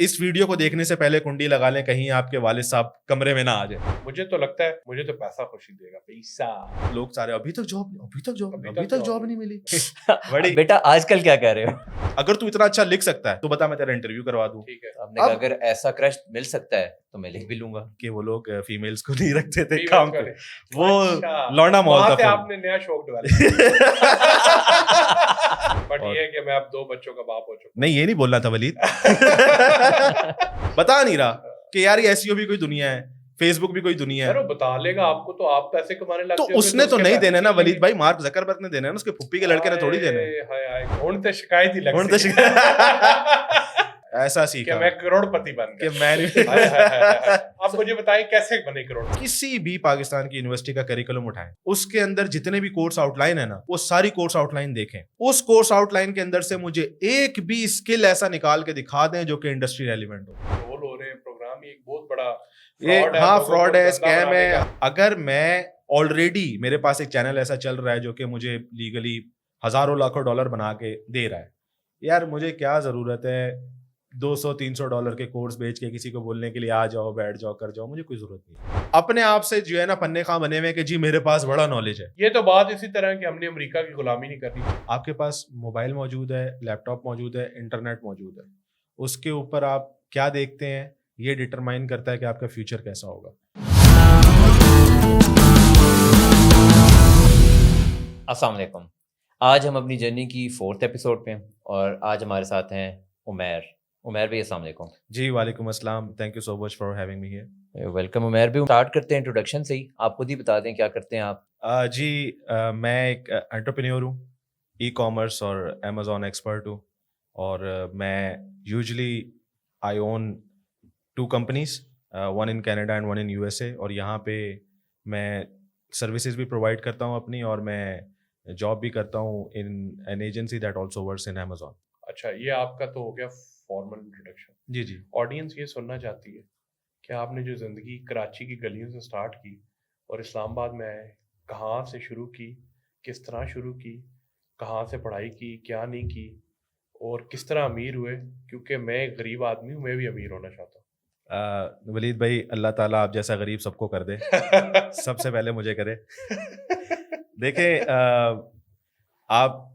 इस वीडियो को देखने से पहले कुंडी लगा लें, कहीं आपके वालिद साहब कमरे में ना आ जाए। मुझे तो लगता है मुझे तो पैसा खुशी देगा, पैसा। लोग सारे अभी तक जॉब नहीं मिली। बड़ी बेटा आजकल क्या कह रहे हो? अगर तू इतना अच्छा लिख सकता है तो बता, मैं तेरा इंटरव्यू करवा दूं। ठीक है। आपने कहा अगर ऐसा क्रश मिल सकता है तो मैं लिख भी लूंगा। कि वो लोग फीमेल्स को नहीं रखते थे Females काम का पे, नहीं। वो अच्छा, लौंडा मॉल वहाँ था से फिर। आपने नया शौक डेवलप बट ये है कि मैं अब 2 बच्चों का बाप हो चुका नहीं, ये नहीं बोलना था वलीद। बता नहीं रहा कि यार ये SEO भी कोई दुनिया है, फेसबुक भी कोई दुनिया हूँ। है। बता लेगा आपको तो आप पैसे कमाने लग तो जाओगे, उसने तो उसके नहीं पैसे देने ना मिलेंगे। वलीद भाई, मार्क जकरबर्ग ने देने ना, उसके फुप्पी के लड़के ने थोड़ी देने। हाय हाय कौन ते शिकायत ही लग कौन ते सी। ऐसा कि सीखा मैं करोड़पति बन कि गया। मैं हाय, हाय, हाय, हाय। आप मुझे बताएं कैसे बने करोड़पति। किसी भी पाकिस्तान की यूनिवर्सिटी का करिकुलम उठाएं, उसके अंदर जितने भी कोर्स आउटलाइन है ना, वो सारी कोर्स आउटलाइन देखें। उस कोर्स आउटलाइन के अंदर से मुझे एक भी स्किल ऐसा निकाल के दिखा दें जो कि इंडस्ट्री रेलिवेंट हो। रोल हो रहे हैं प्रोग्राम, एक बहुत बड़ा ये fraud है, हाँ लोगों को फ्रॉड है, धंधा स्कैम बनाने है। का। अगर मैं ऑलरेडी मेरे पास एक चैनल ऐसा चल रहा है जो कि मुझे लीगली हजारों लाखों डॉलर बना के दे रहा है, यार मुझे क्या जरूरत है $200-300 के कोर्स बेच के किसी को बोलने के लिए आ जाओ, बैठ जाओ, कर जाओ। मुझे कोई जरूरत नहीं। अपने आप से जो है ना पन्ने खां बने हुए कि जी मेरे पास बड़ा नॉलेज है। ये तो बात इसी तरह कि हमने अमेरिका की गुलामी नहीं करनी। आपके पास मोबाइल मौजूद है, लैपटॉप मौजूद है, इंटरनेट मौजूद है, उसके ऊपर आप क्या देखते हैं ये डिटरमाइन करता है कि आपका फ्यूचर कैसा होगा। अस्सलाम वालेकुम। आज हम अपनी जर्नी की 4th एपिसोड पे हैं और आज हमारे साथ हैं उमैर भाई। अस्सलाम वालेकुम। जी वालेकुम अस्सलाम, thank you so much for having me here. Welcome Umair भाई। स्टार्ट करते हैं इंट्रोडक्शन से ही, आप खुद ही बता दें क्या करते हैं आप। मैं एक एंटरप्रेन्योर हूँ, ई-कॉमर्स और अमेज़ॉन एक्सपर्ट हूँ, और मैं usually I own 2 companies, one in Canada and one in USA, और यहाँ पे मैं सर्विसेज भी प्रोवाइड करता हूँ अपनी, और मैं जॉब भी करता हूँ in an agency that also works in Amazon. अच्छा, ये आपका तो हो गया फॉर्मल इंट्रोडक्शन। जी जी। ऑडियंस ये सुनना चाहती है कि आपने जो ज़िंदगी कराची की गलियों से स्टार्ट की और इस्लामाबाद में आए, कहाँ से शुरू की, किस तरह शुरू की, कहाँ से पढ़ाई की, क्या नहीं की, और किस तरह अमीर हुए। क्योंकि मैं एक गरीब आदमी हूँ, मैं भी अमीर होना चाहता वलीद भाई, अल्लाह ताला आप जैसा गरीब सबको कर दे। हूँ। सबसे पहले मुझे करे। देखें, आप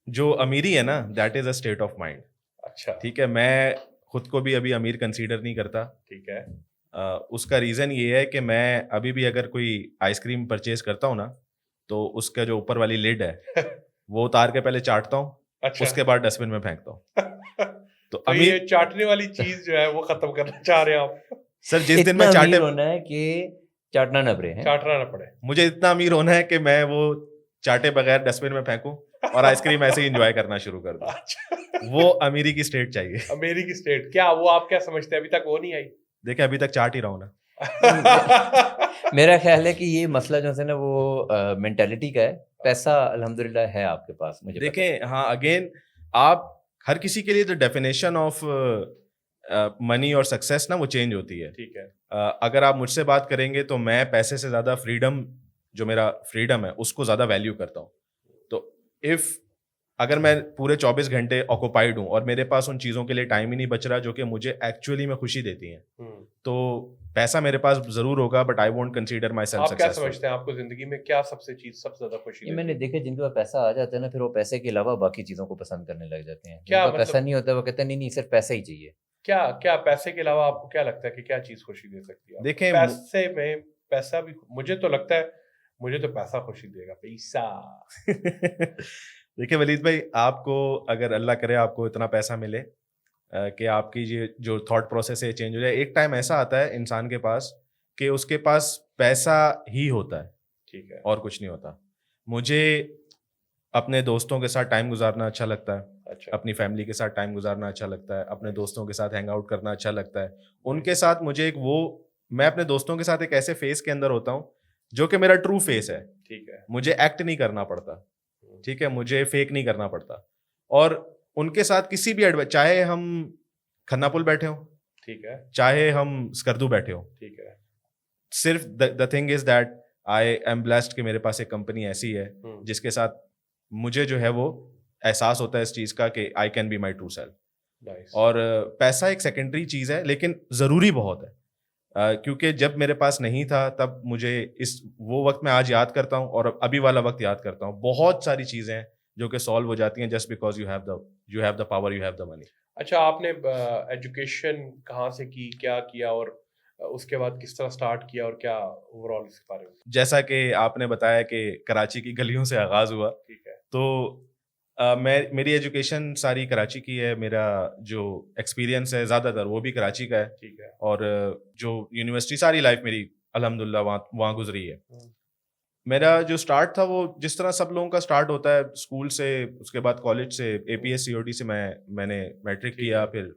जो अमीरी है ना, that is a state of mind. अच्छा, ठीक है, मैं खुद को भी अभी अमीर कंसीडर नहीं करता। ठीक है। उसका रीज़न ये है कि मैं अभी भी अगर कोई आइसक्रीम परचेज करता हूँ ना, तो उसका जो ऊपर वाली लिड है वो उतार के पहले चाटता हूँ, अच्छा। उसके बाद डस्टबिन में फेंकता हूँ। तो तो ये चाटने वाली चीज जो है वो खत्म करना चाह रहे हैं आप। सर जिस दिन इतना मैं अमीर होना है कि चाटना न पड़े हैं। चाटना ना पड़े। मुझे इतना अमीर होना है कि मैं वो चाटे बगैर डस्टबिन में फेंकूं और आइसक्रीम ऐसे ही एंजॉय करना शुरू कर दूं। अच्छा, वो अमीरी की स्टेट चाहिए। अमेरी की स्टेट क्या, वो आप क्या समझते हैं, अभी तक वो नहीं आई? देखिए अभी तक चाट ही रहा हूं ना। मेरा ख्याल है कि ये मसला जो है ना वो मेंटालिटी का है। पैसा अल्हम्दुलिल्लाह है आपके पास, मुझे पता है। देखें, हाँ अगेन, आप हर किसी के लिए द डेफिनेशन ऑफ मनी और सक्सेस ना वो चेंज होती है। ठीक है। अगर आप मुझसे बात करेंगे तो मैं पैसे से ज़्यादा फ्रीडम, जो मेरा फ्रीडम है उसको ज़्यादा वैल्यू करता हूँ। तो इफ़ अगर मैं पूरे 24 घंटे ऑक्यूपाइड हूँ और मेरे पास उन चीज़ों के लिए टाइम ही नहीं बच रहा जो कि मुझे एक्चुअली में खुशी देती हैं, तो पैसा मेरे पास ज़रूर होगा, but I won't consider my self आप क्या सक्सेसफुल। समझते हैं, आपको जिंदगी में क्या सबसे ज्यादा खुशी ये देती मैंने है? देखा जिनके पास पैसा आ जाता है ना, फिर वो पैसे के अलावा बाकी चीजों को पसंद करने लग जाते हैं। क्या जिनके पास पैसा मतलब? नहीं होता वो कहते हैं नहीं नहीं सिर्फ पैसा ही चाहिए। क्या क्या पैसे के अलावा आपको क्या लगता है कि क्या चीज खुशी दे सकती है? देखें, पैसे में पैसा भी, मुझे तो लगता है मुझे तो पैसा खुशी देगा, पैसा। देखिए वलीद भाई, आपको अगर अल्लाह करे आपको इतना पैसा मिले कि आपकी ये जो थॉट प्रोसेस है चेंज हो जाए। एक टाइम ऐसा आता है इंसान के पास कि उसके पास पैसा ही होता है, ठीक है। और कुछ नहीं होता। मुझे अपने दोस्तों के साथ टाइम गुजारना अच्छा लगता है, अच्छा, अपनी फैमिली के साथ टाइम गुजारना अच्छा लगता है, अपने दोस्तों के साथ हैंग आउट करना अच्छा लगता है। उनके साथ मुझे मैं अपने दोस्तों के साथ एक ऐसे फेस के अंदर होता हूँ जो कि मेरा ट्रू फेस है। ठीक है। मुझे एक्ट नहीं करना पड़ता, ठीक है, मुझे फेक नहीं करना पड़ता। और उनके साथ किसी भी चाहे हम खन्ना पुल बैठे हों, ठीक है। चाहे हम स्कर्दू बैठे हों, ठीक है। सिर्फ the thing is that I am blessed कि मेरे पास एक कंपनी ऐसी है जिसके साथ मुझे जो है वो एहसास होता है इस चीज़ का कि I can be my true self. Nice. और पैसा एक सेकेंडरी चीज़ है, लेकिन ज़रूरी बहुत है। क्योंकि जब मेरे पास नहीं था तब मुझे वो वक्त मैं आज याद करता हूँ और अभी वाला वक्त याद करता हूँ। बहुत सारी चीज़ें हैं जो कि सॉल्व हो जाती हैं just because you have the power, you have the money. अच्छा, आपने एजुकेशन कहाँ से की, क्या किया, और उसके बाद किस तरह स्टार्ट किया, और क्या ओवरऑल इसके बारे में? जैसा कि आपने बताया कि कराची की गलियों से आगाज़ हुआ, ठीक है। तो मेरी एजुकेशन सारी कराची की है। मेरा जो एक्सपीरियंस है ज़्यादातर वो भी कराची का है, ठीक है। और जो यूनिवर्सिटी सारी लाइफ मेरी अल्हम्दुलिल्लाह वहाँ गुजरी है। हम्म, मेरा जो स्टार्ट था वो जिस तरह सब लोगों का स्टार्ट होता है, स्कूल से, उसके बाद कॉलेज से, एपीएस सीओटी से मैंने मैट्रिक ठीक किया, है। फिर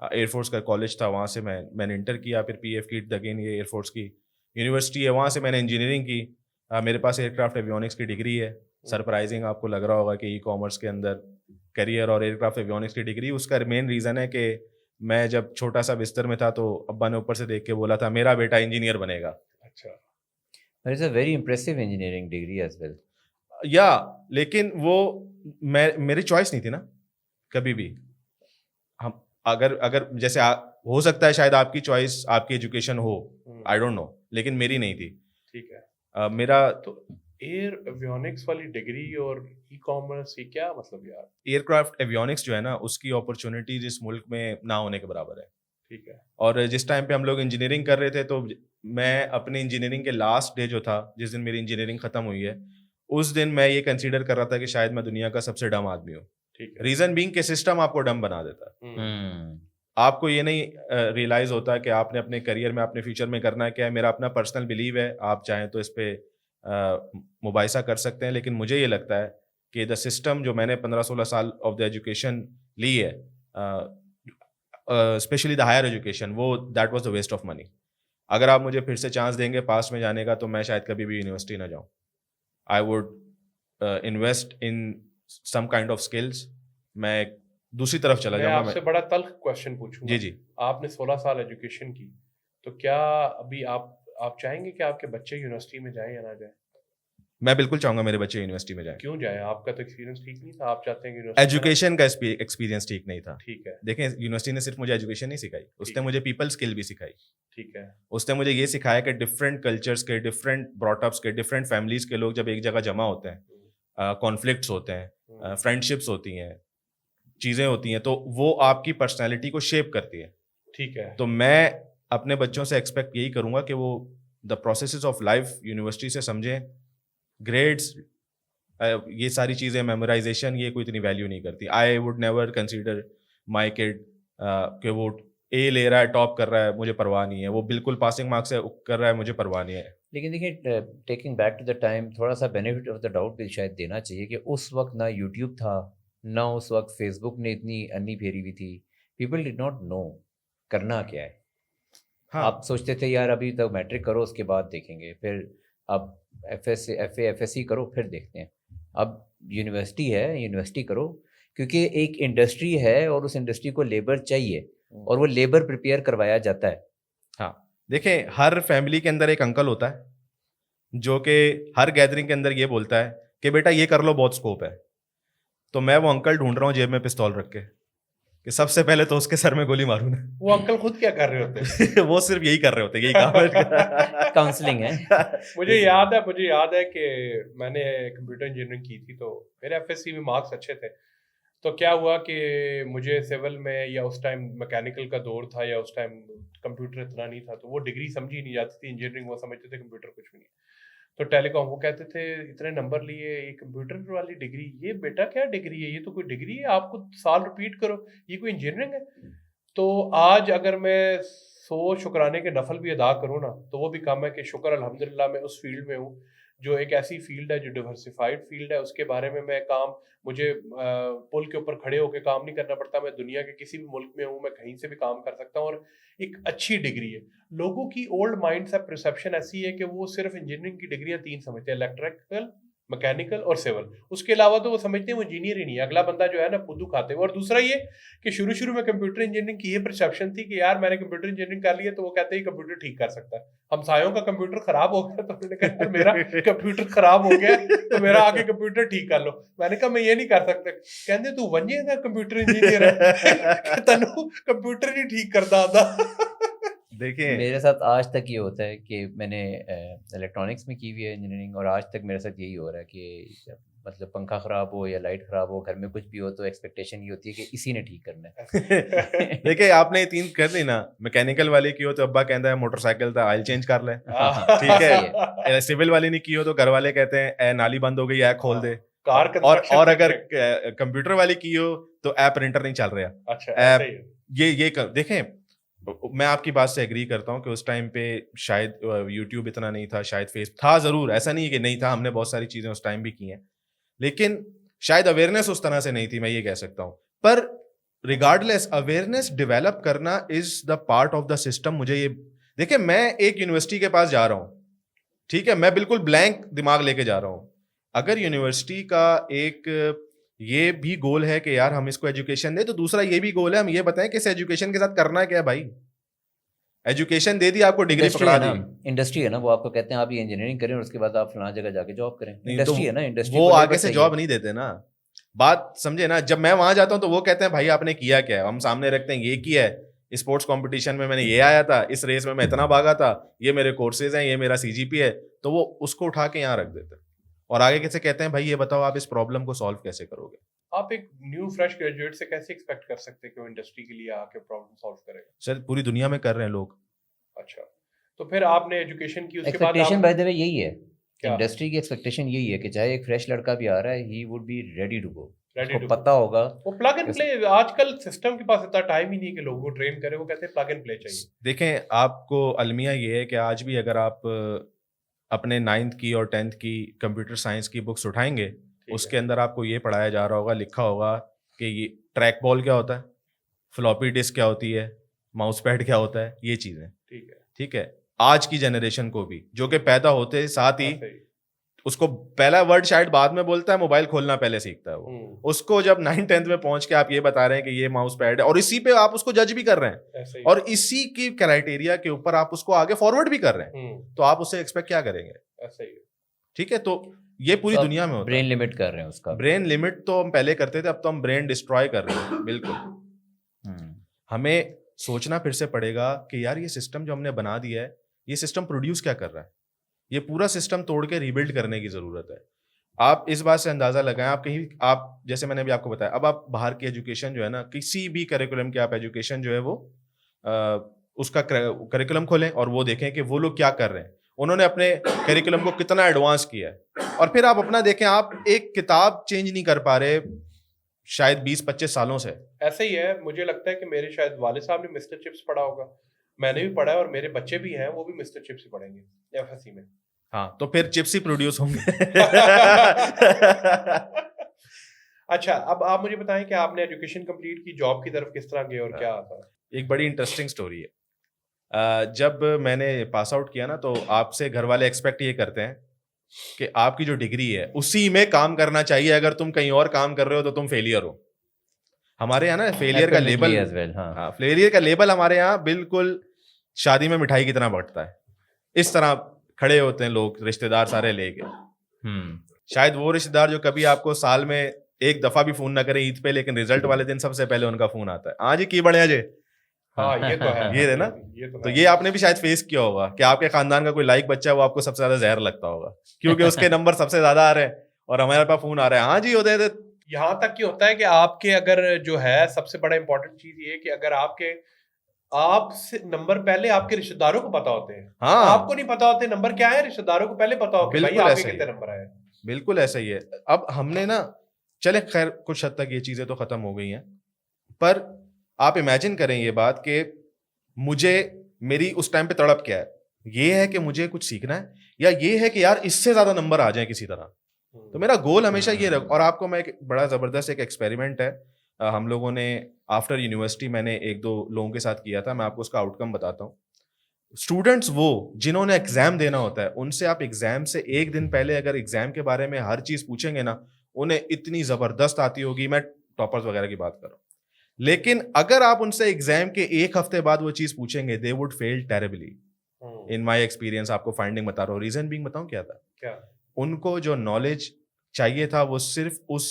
एयरफोर्स का कॉलेज था, वहाँ से मैंने इंटर किया, फिर पीएफ किट अगेन, ये एयरफोर्स की यूनिवर्सिटी है, वहाँ से मैंने इंजीनियरिंग की। मेरे पास एयरक्राफ्ट एवियोनिक्स की डिग्री है। सरप्राइजिंग आपको लग रहा होगा कि ई कॉमर्स के अंदर करियर और एयरक्राफ्ट एवियोनिक्स की डिग्री। उसका मेन रीज़न है कि मैं जब छोटा सा बिस्तर में था तो अब्बा ने ऊपर से देख के बोला था, मेरा बेटा इंजीनियर बनेगा। अच्छा। But it's a very impressive engineering degree as well. या लेकिन वो मेरी चॉइस नहीं थी ना कभी भी। हम अगर अगर जैसे हो सकता है शायद आपकी चॉइस आपकी एजुकेशन हो, आई डोंट नो, लेकिन मेरी नहीं थी। ठीक है। मेरा तो एयर एवियोनिक्स वाली डिग्री और ई कॉमर्स, ये क्या मतलब यार? एयरक्राफ्ट एवियोनिक्स जो है ना, उसकी अपॉर्चुनिटीज इस मुल्क में ना होने के बराबर है। ठीक है। और जिस टाइम पे हम लोग इंजीनियरिंग कर रहे थे, तो मैं अपनी इंजीनियरिंग के लास्ट डे जो था, जिस दिन मेरी इंजीनियरिंग खत्म हुई है, उस दिन मैं ये कंसीडर कर रहा था कि शायद मैं दुनिया का सबसे डम आदमी हूँ। ठीक है। रीजन बीइंग कि सिस्टम आपको डम बना देता है। Hmm. आपको ये नहीं रियलाइज होता कि आपने अपने करियर में, अपने फ्यूचर में करना क्या है। मेरा अपना पर्सनल बिलीव है, आप चाहें तो इस पे मुबाइसा कर सकते हैं, लेकिन मुझे ये लगता है कि द सिस्टम जो मैंने 15-16 साल ऑफ द एजुकेशन ली है, स्पेशली द हायर एजुकेशन, वो that was the waste of money. अगर आप मुझे फिर से चांस देंगे पास्ट में जाने का, तो मैं शायद कभी भी यूनिवर्सिटी ना जाऊँ। I would invest in some kind of skills. मैं दूसरी तरफ चला मैं जाऊंगा। आपसे बड़ा तल्ख क्वेश्चन पूछूंगा। जी जी। आपने 16 साल एजुकेशन की, तो क्या अभी आप चाहेंगे कि आपके बच्चे यूनिवर्सिटी में जाएं या ना जाएं? मैं बिल्कुल चाहूंगा मेरे बच्चे यूनिवर्सिटी में जाएं। क्यों जाएं? आपका तो एक्सपीरियंस ठीक नहीं था, आप चाहते हैं कि यूनिवर्सिटी में एजुकेशन का एक्सपीरियंस ठीक नहीं था। ठीक है। देखें, यूनिवर्सिटी ने सिर्फ मुझे एजुकेशन नहीं सिखाई, ठीक उसने है। मुझे पीपल स्किल भी सिखाई। ठीक है। उसने मुझे ये सिखाया कि डिफरेंट कल्चर्स के, डिफरेंट ब्रॉटअप्स के, डिफरेंट फैमिलीज के लोग जब एक जगह जमा होते हैं, कॉन्फ्लिक्ट्स होते हैं, फ्रेंडशिप्स होती हैं, चीज़ें होती हैं, तो वो आपकी पर्सनैलिटी को शेप करती है। ठीक है। तो मैं अपने बच्चों से एक्सपेक्ट यही करूंगा कि वो the processes of life university से समझें। ग्रेड्स, ये सारी चीज़ें, मेमोराइजेशन, ये कोई इतनी वैल्यू नहीं करती। I would never consider my kid कि वो ए ले रहा है, टॉप कर रहा है, मुझे परवाह नहीं है। वो बिल्कुल पासिंग मार्क्स से कर रहा है, मुझे परवाह नहीं है। लेकिन देखिए, taking back to the time, थोड़ा सा बेनिफिट ऑफ द डाउट भी शायद देना चाहिए कि उस वक्त ना यूट्यूब था, ना उस वक्त फेसबुक ने इतनी अन्नी फेरी हुई थी। पीपल डिड नॉट नो करना क्या है। हाँ, आप सोचते थे यार अभी तो मैट्रिक करो, उसके बाद देखेंगे, फिर अब एफ एस सी करो, फिर देखते हैं। अब यूनिवर्सिटी है, यूनिवर्सिटी करो, क्योंकि एक इंडस्ट्री है और उस इंडस्ट्री को लेबर चाहिए, और वो लेबर प्रिपेयर करवाया जाता है। हाँ, देखें, हर फैमिली के अंदर एक अंकल होता है जो कि हर गैदरिंग के अंदर ये बोलता है कि बेटा ये कर लो, बहुत स्कोप है। तो मैं वो अंकल ढूंढ रहा हूँ जेब में पिस्तौल रख के कि सबसे पहले तो उसके सर में गोली मारूं ना। वो अंकल खुद क्या कर रहे होते? वो सिर्फ यही कर रहे होते, यही काम है। काउंसलिंग है। मुझे याद है कि मैंने कंप्यूटर इंजीनियरिंग की थी, तो मेरे एफएससी में मार्क्स अच्छे थे। तो क्या हुआ कि मुझे सिविल में, या उस टाइम मैकेनिकल का दौर था, या उस टाइम कंप्यूटर इतना नहीं था, तो वो डिग्री समझी नहीं जाती थी। इंजीनियरिंग वो समझते थे कंप्यूटर कुछ भी नहीं। तो टेलीकॉम, वो कहते थे इतने नंबर लिए, ये कंप्यूटर वाली डिग्री, ये बेटा क्या डिग्री है, ये तो कोई डिग्री है, आपको साल रिपीट करो, ये कोई इंजीनियरिंग है? तो आज अगर मैं 100 शुक्राने के नफल भी अदा करूँ ना, तो वो भी कम है कि शुक्र अल्हम्दुलिल्लाह मैं उस फील्ड में हूँ, जो एक ऐसी फील्ड है जो डिवर्सिफाइड फील्ड है। उसके बारे में मैं काम, मुझे पुल के ऊपर खड़े होकर काम नहीं करना पड़ता। मैं दुनिया के किसी भी मुल्क में हूँ, मैं कहीं से भी काम कर सकता हूँ, और एक अच्छी डिग्री है। लोगों की ओल्ड माइंड से परसेप्शन ऐसी है कि वो सिर्फ इंजीनियरिंग की डिग्रियां 3 समझते हैं, इलेक्ट्रिकल, मैकेनिकल और सिविल, उसके अलावा तो वो समझते हैं वो इंजीनियर ही नहीं है, अगला बंदा जो है ना फुद्दू खाते हैं। और दूसरा ये कि शुरू में कंप्यूटर इंजीनियरिंग की ये परसेप्शन थी कि यार मैंने कंप्यूटर इंजीनियरिंग कर लिया तो वो कहते हैं कंप्यूटर ठीक कर सकता है। हमसायों का कंप्यूटर खराब हो गया तो उन्होंने कहा यार मेरा कंप्यूटर खराब हो गया तो मेरा आगे कंप्यूटर ठीक कर लो। मैंने कहा मैं ये नहीं कर सकता। कहते तू वंजे का कंप्यूटर इंजीनियर है तनु कंप्यूटर नहीं ठीक करता आता। देखिए मेरे साथ आज तक ये होता है कि मैंने इलेक्ट्रॉनिक्स में की हुई है इंजीनियरिंग, और आज तक मेरे साथ यही हो रहा है कि मतलब पंखा ख़राब हो या लाइट ख़राब हो, घर में कुछ भी हो तो एक्सपेक्टेशन ये होती है कि इसी ने ठीक करना है। देखिए आपने ये 3 कर दी ना, मैकेनिकल वाली की हो तो अब्बा कहता है मोटरसाइकिल था ऑयल चेंज कर ले, ठीक है। सिविल वाली नहीं की हो तो घर वाले कहते हैं ए नाली बंद हो गई है खोल दे। कार और कंस्ट्रक्शन अगर कंप्यूटर वाली की हो तो ऐप प्रिंटर नहीं चल रहा। अच्छा ऐप ऐसे ही है। ये देखें, मैं आपकी बात से एग्री करता हूँ कि उस टाइम पे शायद यूट्यूब इतना नहीं था, शायद फेस था ज़रूर, ऐसा नहीं है कि नहीं था, हमने बहुत सारी चीज़ें उस टाइम भी की हैं, लेकिन शायद अवेयरनेस उस तरह से नहीं थी, मैं ये कह सकता हूँ। पर रिगार्डलेस अवेयरनेस डेवलप करना is the part of the system. मुझे ये देखिए, मैं एक यूनिवर्सिटी के पास जा रहा हूँ, ठीक है, मैं बिल्कुल ब्लैंक दिमाग लेके जा रहा हूँ। अगर यूनिवर्सिटी का एक ये भी गोल है कि यार हम इसको एजुकेशन दे, तो दूसरा ये भी गोल है हम ये बताएं कि इस एजुकेशन के साथ करना क्या है भाई। एजुकेशन दे दी, आपको डिग्री इंडस्ट्री पकड़ा है ना, दी, इंडस्ट्री है ना, वो आपको कहते हैं आप ये इंजीनियरिंग करें और उसके बाद आप फलां जगह जाके जॉब करें। नहीं तो इंडस्ट्री है ना, इंडस्ट्री वो को आगे लेबर से चाहिए। जॉब नहीं देते ना, बात समझे ना। जब मैं वहां जाता हूं तो वो कहते हैं भाई आपने किया क्या है, हम सामने रखते हैं ये किया है, स्पोर्ट्स कंपटीशन में मैंने ये आया था, इस रेस में मैं इतना भागा था, ये मेरे कोर्सेज हैं, ये मेरा सीजीपी है, तो वो उसको उठा के यहाँ रख देते हैं और आगे कैसे कहते हैं भाई ये बताओ आप इस प्रॉब्लम को सॉल्व कैसे करोगे। आप एक न्यू फ्रेश ग्रेजुएट से कैसे एक्सपेक्ट कर सकते हैं कि वो इंडस्ट्री के लिए आके प्रॉब्लम सॉल्व करेगा? सर पूरी दुनिया में कर रहे हैं लोग। अच्छा, तो फिर आपने एजुकेशन की, उसके बाद एक्सपेक्टेशन आप बाय द वे यही है, क्या? इंडस्ट्री की एक्सपेक्टेशन यही है कि चाहे एक फ्रेश लड़का भी आ रहा है, he would be ready to go. Ready उसको to पता होगा वो प्लग एंड प्ले, आजकल सिस्टम के पास इतना टाइम ही नहीं है कि लोगों को ट्रेन करे, वो कहते हैं प्लग एंड प्ले चाहिए। देखें, आपको अलमिया ये है कि आज भी अगर आप अपने 9th की और 10th की कंप्यूटर साइंस की बुक्स उठाएंगे, उसके अंदर आपको ये पढ़ाया जा रहा होगा, लिखा होगा कि ये ट्रैक बॉल क्या होता है, फ्लॉपी डिस्क क्या होती है, माउस पैड क्या होता है, ये चीज़ें। ठीक है, ठीक है, आज की जनरेशन को भी जो कि पैदा होते साथ ही ऐसे ही। उसको पहला वर्ड शायद बाद में बोलता है, मोबाइल खोलना पहले सीखता है वो। उसको जब 9th-10th में पहुंच के आप ये बता रहे हैं कि ये माउस पैड है और इसी पे आप उसको जज भी कर रहे हैं ऐसे ही। और इसी की क्राइटेरिया के ऊपर आप उसको आगे फॉरवर्ड भी कर रहे हैं, तो आप उससे एक्सपेक्ट क्या करेंगे? ऐसे ही। ठीक है, तो ये पूरी दुनिया में होता है। ब्रेन लिमिट कर रहे हैं उसका। ब्रेन लिमिट तो हम पहले करते थे, अब तो हम ब्रेन डिस्ट्रॉय कर रहे हैं। बिल्कुल हमें सोचना फिर से पड़ेगा कि यार ये सिस्टम जो हमने बना दिया है, ये सिस्टम प्रोड्यूस क्या कर रहा है, ये पूरा सिस्टम तोड़ के रीबिल्ड करने की जरूरत है। आप इस बात से अंदाजा लगाएं, आप कहीं आप जैसे मैंने भी आपको बताया, अब आप बाहर की एजुकेशन जो है ना, किसी भी करिकुलम की आप एजुकेशन जो है वो उसका करिकुलम खोलें और वो देखें कि वो लोग क्या कर रहे हैं, उन्होंने अपने करिकुलम को कितना एडवांस किया है, और फिर आप अपना देखें। आप एक किताब चेंज नहीं कर पा रहे शायद 20-25 सालों से। ऐसे ही है, मुझे लगता है कि मेरे शायद वाले साहब ने मिस्टर चिप्स पढ़ा होगा, मैंने भी पढ़ा है और मेरे बच्चे भी हैं, वो भी मिस्टर चिप्स ही पढ़ेंगे एफएससी में। हाँ, तो फिर चिप्स ही प्रोड्यूस होंगे। अच्छा, अब आप मुझे बताएं कि आपने एजुकेशन कंप्लीट की, जॉब की तरफ किस तरह गए और क्या आता है? एक बड़ी इंटरेस्टिंग स्टोरी है। जब मैंने पास आउट किया ना, तो आपसे घर वाले एक्सपेक्ट ये करते हैं कि आपकी जो डिग्री है उसी में काम करना चाहिए, अगर तुम कहीं और काम कर रहे हो तो तुम फेलियर हो। हमारे यहाँ ना फेलियर का लेबल, हाँ, फेलियर का लेबल हमारे यहाँ बिल्कुल शादी में मिठाई की तरह बढ़ता है। इस तरह खड़े होते हैं लोग, रिश्तेदार सारे लेके। शायद वो रिश्तेदार जो कभी आपको साल में एक दफा भी फोन ना करे ईद पे, लेकिन रिजल्ट वाले दिन सबसे पहले उनका फोन आता है, हाँ जी की बढ़िया जे। हाँ, ये तो है। ये है ना, तो ये आपने भी शायद फेस किया होगा कि आपके खानदान का कोई लाइक बच्चा है, वो आपको सबसे ज्यादा जहर लगता होगा क्योंकि उसके नंबर सबसे ज्यादा आ रहे हैं और हमारे पास फोन आ रहा है, हाँ जी होते थे। यहाँ तक कि होता है कि आपके अगर जो है सबसे बड़ा इंपॉर्टेंट चीज ये है कि अगर आपके आपसे नंबर पहले आपके रिश्तेदारों को पता होते हैं, हाँ, आपको नहीं पता होते नंबर क्या है, रिश्तेदारों को पहले पता हो कि भाई आपके कितने नंबर आए। बिल्कुल ऐसा ही है। अब हमने ना, चले खैर कुछ हद तक ये चीजें तो खत्म हो गई हैं, पर आप इमेजिन करें ये बात कि मुझे मेरी उस टाइम पे तड़प क्या है, ये है कि मुझे कुछ सीखना है या ये है कि यार इससे ज्यादा नंबर आ जाए किसी तरह। तो मेरा गोल हमेशा ये रहा। और आपको मैं एक बड़ा जबरदस्त एक एक्सपेरिमेंट है, हम लोगों ने आफ्टर यूनिवर्सिटी मैंने 1-2 लोगों के साथ किया था, मैं आपको उसका आउटकम बताता हूँ। स्टूडेंट्स वो जिन्होंने एग्जाम देना होता है, उनसे आप एग्जाम से एक दिन पहले अगर एग्जाम के बारे में हर चीज पूछेंगे ना, उन्हें इतनी जबरदस्त आती होगी, मैं टॉपर्स वगैरह की बात कर रहा हूँ। लेकिन अगर आप उनसे एग्जाम के एक हफ्ते बाद वो चीज पूछेंगे, they would fail terribly. In my experience आपको फाइंडिंग बता रहा हूँ। रीजन बीइंग बताऊं क्या था? क्या? उनको जो नॉलेज चाहिए था वो सिर्फ उस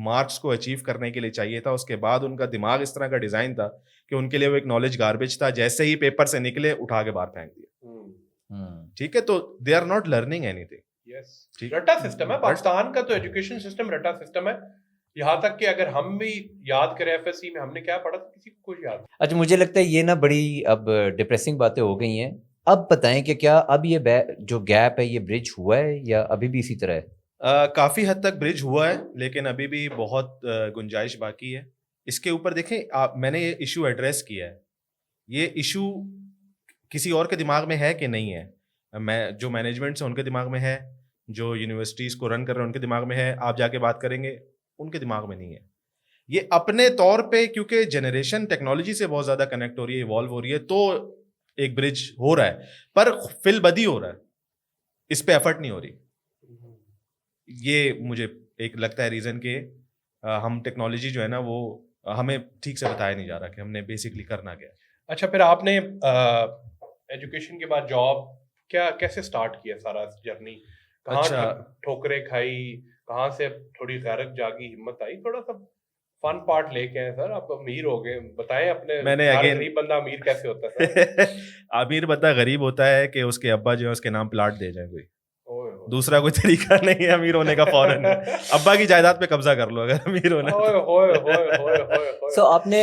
मार्क्स को अचीव करने के लिए चाहिए था। उसके बाद उनका दिमाग इस तरह का डिजाइन था कि उनके लिए वो एक नॉलेज गार्बेज था, जैसे ही पेपर से निकले उठा के बाहर फेंक दिया। ठीक है, तो they are not learning anything. Yes, ठीक। रट्टा सिस्टम है पाकिस्तान का, तो एजुकेशन सिस्टम रट्टा सिस्टम है। यहाँ तक कि अगर हम भी याद करें एफएससी में हमने क्या पढ़ा था, किसी को कुछ याद। अच्छा, मुझे लगता है ये ना बड़ी अब डिप्रेसिंग बातें हो गई हैं। अब बताएं कि क्या अब ये जो गैप है ये ब्रिज हुआ है या अभी भी इसी तरह है? काफी हद तक ब्रिज हुआ है, लेकिन अभी भी बहुत गुंजाइश बाकी है। इसके ऊपर देखें, मैंने ये इशू एड्रेस किया है। ये इशू किसी और के दिमाग में है कि नहीं है? मैं जो मैनेजमेंट है उनके दिमाग में है, जो यूनिवर्सिटीज को रन कर रहे हैं उनके दिमाग में है, आप जाके बात करेंगे उनके दिमाग में नहीं है। ये अपने तौर पे, क्योंकि जनरेशन टेक्नोलॉजी से बहुत ज्यादा कनेक्ट हो रही है, इवॉल्व हो रही है, तो एक ब्रिज हो रहा है, पर फिल बदी हो रहा है, इस पे एफर्ट नहीं हो रही। ये मुझे एक लगता है रीजन के हम टेक्नोलॉजी जो है ना वो हमें ठीक से बताया नहीं जा रहा कि हमने बेसिकली करना क्या है। अच्छा, फिर आपने एजुकेशन के बाद जॉब कैसे स्टार्ट किया सारा जर्नी? कहाँ अच्छा। ठोकरें खाई, कहाँ से थोड़ी गैरत जागी, हिम्मत आई? थोड़ा सा फन पार्ट लेके आए सर, आप अमीर हो गए, बताएं अपने। मैंने हर again- गरीब बंदा अमीर कैसे होता है सर? अमीर बंदा गरीब होता है कि उसके अब्बा जो है उसके नाम प्लाट दे जाए कोई, ओए होए। दूसरा कोई तरीका नहीं है अमीर होने का फौरन। अब्बा की जायदाद पे कब्जा कर लो अगर अमीर होना है ओए तो। होए होए होए होए होए। सो आपने